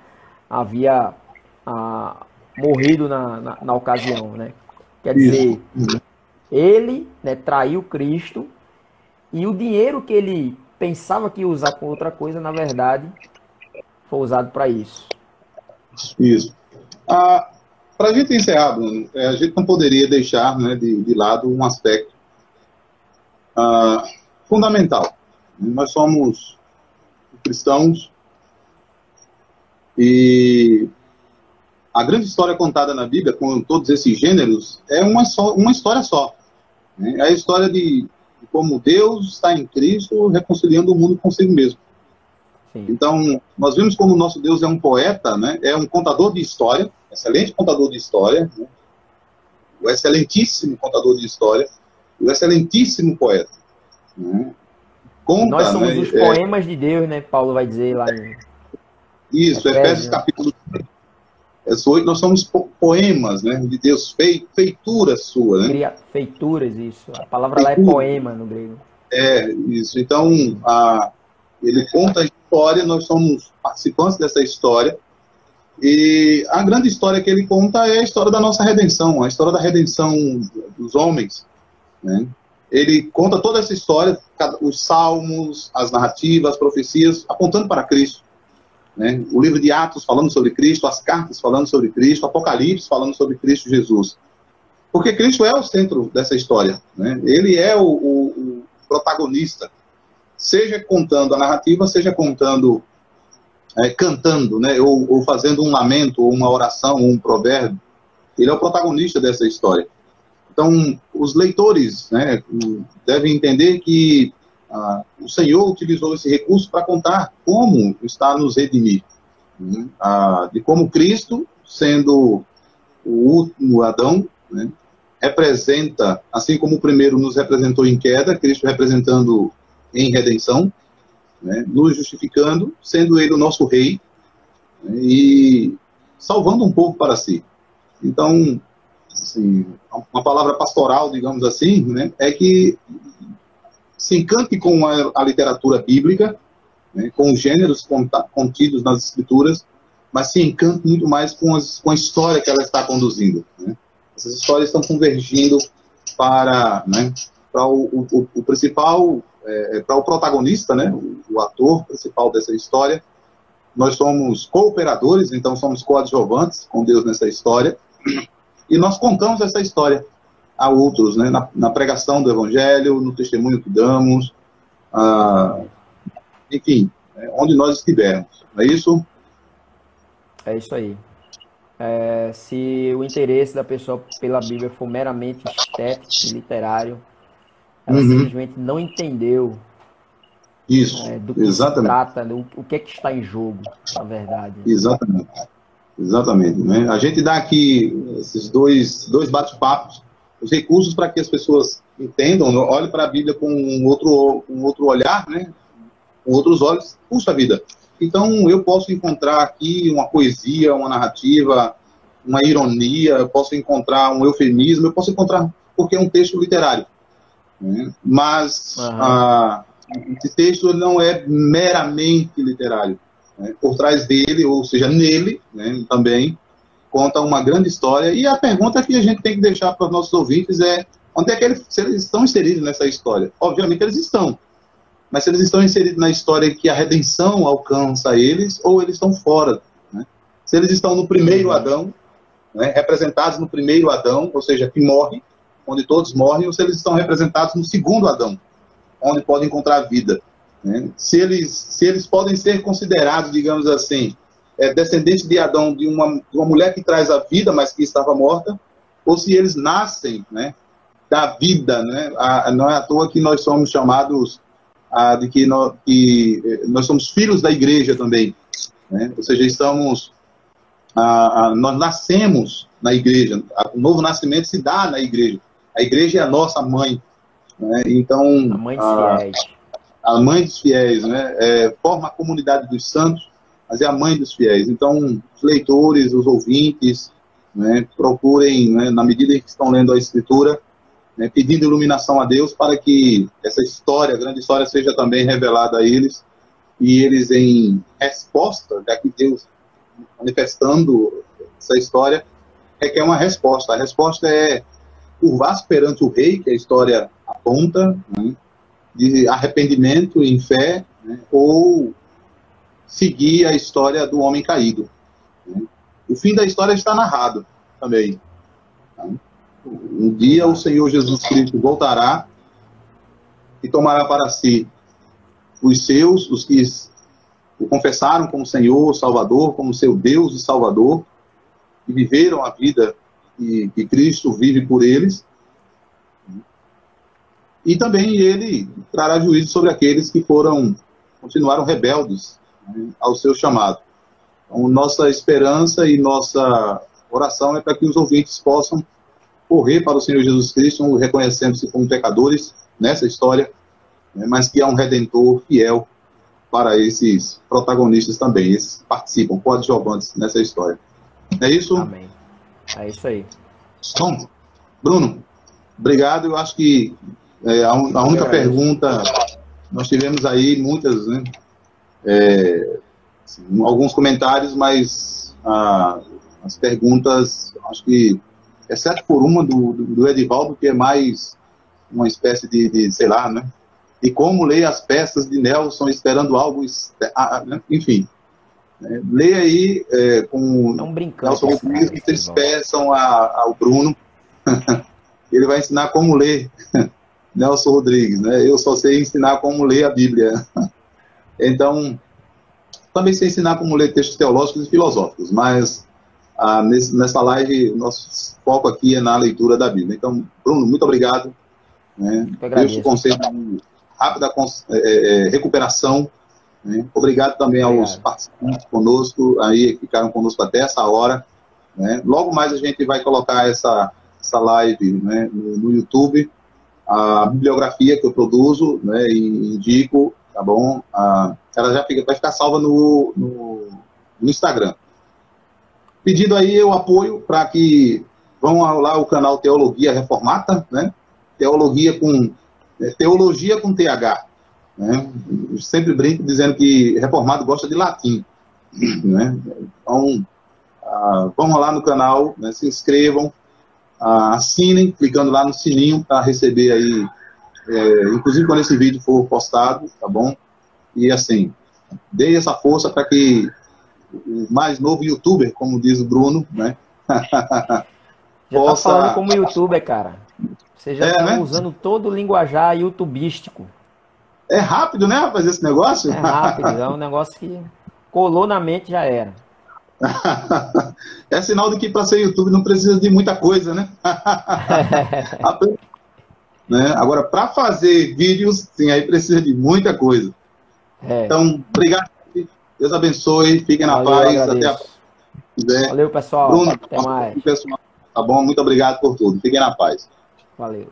havia... morrido na ocasião, né? Quer dizer, ele, né, traiu Cristo e o dinheiro que ele pensava que ia usar com outra coisa, na verdade, foi usado para isso. Isso. Para a gente encerrar, Bruno, a gente não poderia deixar, né, de lado um aspecto fundamental. Nós somos cristãos e a grande história contada na Bíblia, com todos esses gêneros, é uma história só. Né? É a história de como Deus está em Cristo reconciliando o mundo consigo mesmo. Sim. Então, nós vimos como o nosso Deus é um poeta, né? É um contador de história, excelente contador de história, né? O excelentíssimo contador de história, o excelentíssimo poeta. Né? Conta, Nós somos né? os poemas de Deus, né? Paulo vai dizer lá em Isso, Efésios capítulo 8, nós somos poemas, né? De Deus, feitura sua, né? Feituras, isso. A palavra lá é poema no grego. Isso. Então, ele conta a história, nós somos participantes dessa história, e a grande história que ele conta é a história da nossa redenção, a história da redenção dos homens, né? Ele conta toda essa história, os salmos, as narrativas, as profecias, apontando para Cristo, né? O livro de Atos falando sobre Cristo, as cartas falando sobre Cristo, Apocalipse falando sobre Cristo Jesus. Porque Cristo é o centro dessa história, né? Ele é o protagonista, seja contando a narrativa, seja contando, cantando, né? Ou fazendo um lamento, ou uma oração, ou um provérbio. Ele é o protagonista dessa história. Então, os leitores, né, devem entender que o Senhor utilizou esse recurso para contar como está a nos redimir, né? De como Cristo, sendo o último Adão, né, representa, assim como o primeiro nos representou em queda, Cristo representando em redenção, né, nos justificando, sendo ele o nosso rei, né, e salvando um povo para si. Então, assim, uma palavra pastoral, digamos assim, né, é que se encante com a literatura bíblica, né, com os gêneros contidos nas escrituras, mas se encante muito mais com a história que ela está conduzindo, né? Essas histórias estão convergindo para, né, para o principal, para o protagonista, né, o ator principal dessa história. Nós somos cooperadores, então somos coadjuvantes com Deus nessa história, e nós contamos essa história a outros, né, na pregação do Evangelho, no testemunho que damos, enfim, onde nós estivermos. Não é isso? É isso aí. Se o interesse da pessoa pela Bíblia for meramente estético e literário, ela simplesmente não entendeu isso, do que se trata, o que é que está em jogo, na verdade. Exatamente. Né? A gente dá aqui esses dois bate-papos, os recursos para que as pessoas entendam, olhem para a Bíblia com um outro olhar, né? Com outros olhos. Puxa vida! Então, eu posso encontrar aqui uma poesia, uma narrativa, uma ironia, eu posso encontrar um eufemismo, eu posso encontrar, porque é um texto literário. Né? Mas esse texto não é meramente literário. Né? Por trás dele, ou seja, nele, né, também, conta uma grande história. E a pergunta que a gente tem que deixar para os nossos ouvintes é: onde é que eles estão inseridos nessa história? Obviamente eles estão. Mas se eles estão inseridos na história que a redenção alcança eles, ou eles estão fora, né? Se eles estão no primeiro Adão, né, representados no primeiro Adão, ou seja, que morre, onde todos morrem, ou se eles estão representados no segundo Adão, onde podem encontrar vida, né? Se eles podem ser considerados, digamos assim, descendentes de Adão, de uma mulher que traz a vida, mas que estava morta, ou se eles nascem, né, da vida, né? Não é à toa que nós somos chamados de que nós somos filhos da igreja também, né? Ou seja, nós nascemos na igreja, o novo nascimento se dá na igreja, a igreja é a nossa mãe, né? Então, a mãe dos fiéis, a mãe dos fiéis, né? Forma a comunidade dos santos, mas é a mãe dos fiéis. Então, os leitores, os ouvintes, né, procurem, né, na medida em que estão lendo a Escritura, né, pedindo iluminação a Deus para que essa história, a grande história, seja também revelada a eles, e eles, em resposta, já que Deus manifestando essa história, requer uma resposta. A resposta é curvar-se perante o rei, que a história aponta, né, de arrependimento em fé, né, ou seguir a história do homem caído. Né. O fim da história está narrado também. Né. Um dia o Senhor Jesus Cristo voltará e tomará para si os seus, os que o confessaram como Senhor, Salvador, como seu Deus e Salvador, e viveram a vida que Cristo vive por eles. E também ele trará juízo sobre aqueles que continuaram rebeldes, né, ao seu chamado. Então, nossa esperança e nossa oração é para que os ouvintes possam correr para o Senhor Jesus Cristo, reconhecendo-se como pecadores nessa história, né, mas que há um Redentor fiel para esses protagonistas também, esses que participam, coadjuvantes nessa história. É isso? Amém. É isso aí. Bom, Bruno, obrigado. Eu acho que a única pergunta, nós tivemos aí muitas, né, assim, alguns comentários, mas as perguntas, acho que, exceto por uma do Edivaldo, que é mais uma espécie de sei lá, né, e como ler as peças de Nelson esperando algo, né, enfim. Leia aí com Nelson Rodrigues, que vocês peçam ao Bruno. Ele vai ensinar como ler Nelson Rodrigues, né? Eu só sei ensinar como ler a Bíblia. Então, também sei ensinar como ler textos teológicos e filosóficos, mas nessa live, nosso foco aqui é na leitura da Bíblia. Então, Bruno, muito obrigado. Né? Deus te conceda rápida recuperação. Né? Obrigado também aos participantes conosco, aí que ficaram conosco até essa hora. Né? Logo mais a gente vai colocar essa live, né, no YouTube, a bibliografia que eu produzo, né, e indico, tá bom? Ela vai ficar salva no Instagram. Pedindo aí o apoio para que vão lá ao canal Teologia Reformata, né? Teologia com TH. Né? Eu sempre brinco dizendo que reformado gosta de latim. Né? Então, vão lá no canal, né, se inscrevam, assinem, clicando lá no sininho para receber aí, inclusive quando esse vídeo for postado, tá bom? E assim, dê essa força para que o mais novo youtuber, como diz o Bruno, né? Já tá falando como youtuber, cara. Você já tá, né, usando todo o linguajar youtubístico. É rápido, né, rapaz, esse negócio? É rápido, é um negócio que colou na mente, já era. É sinal de que para ser YouTube não precisa de muita coisa, né? Né? Agora, para fazer vídeos, sim, aí precisa de muita coisa. Então, obrigado. Deus abençoe. Fiquem na paz. Até a próxima. Valeu, pessoal. Bruno, até mais. Pessoal, tá bom? Muito obrigado por tudo. Fiquem na paz. Valeu.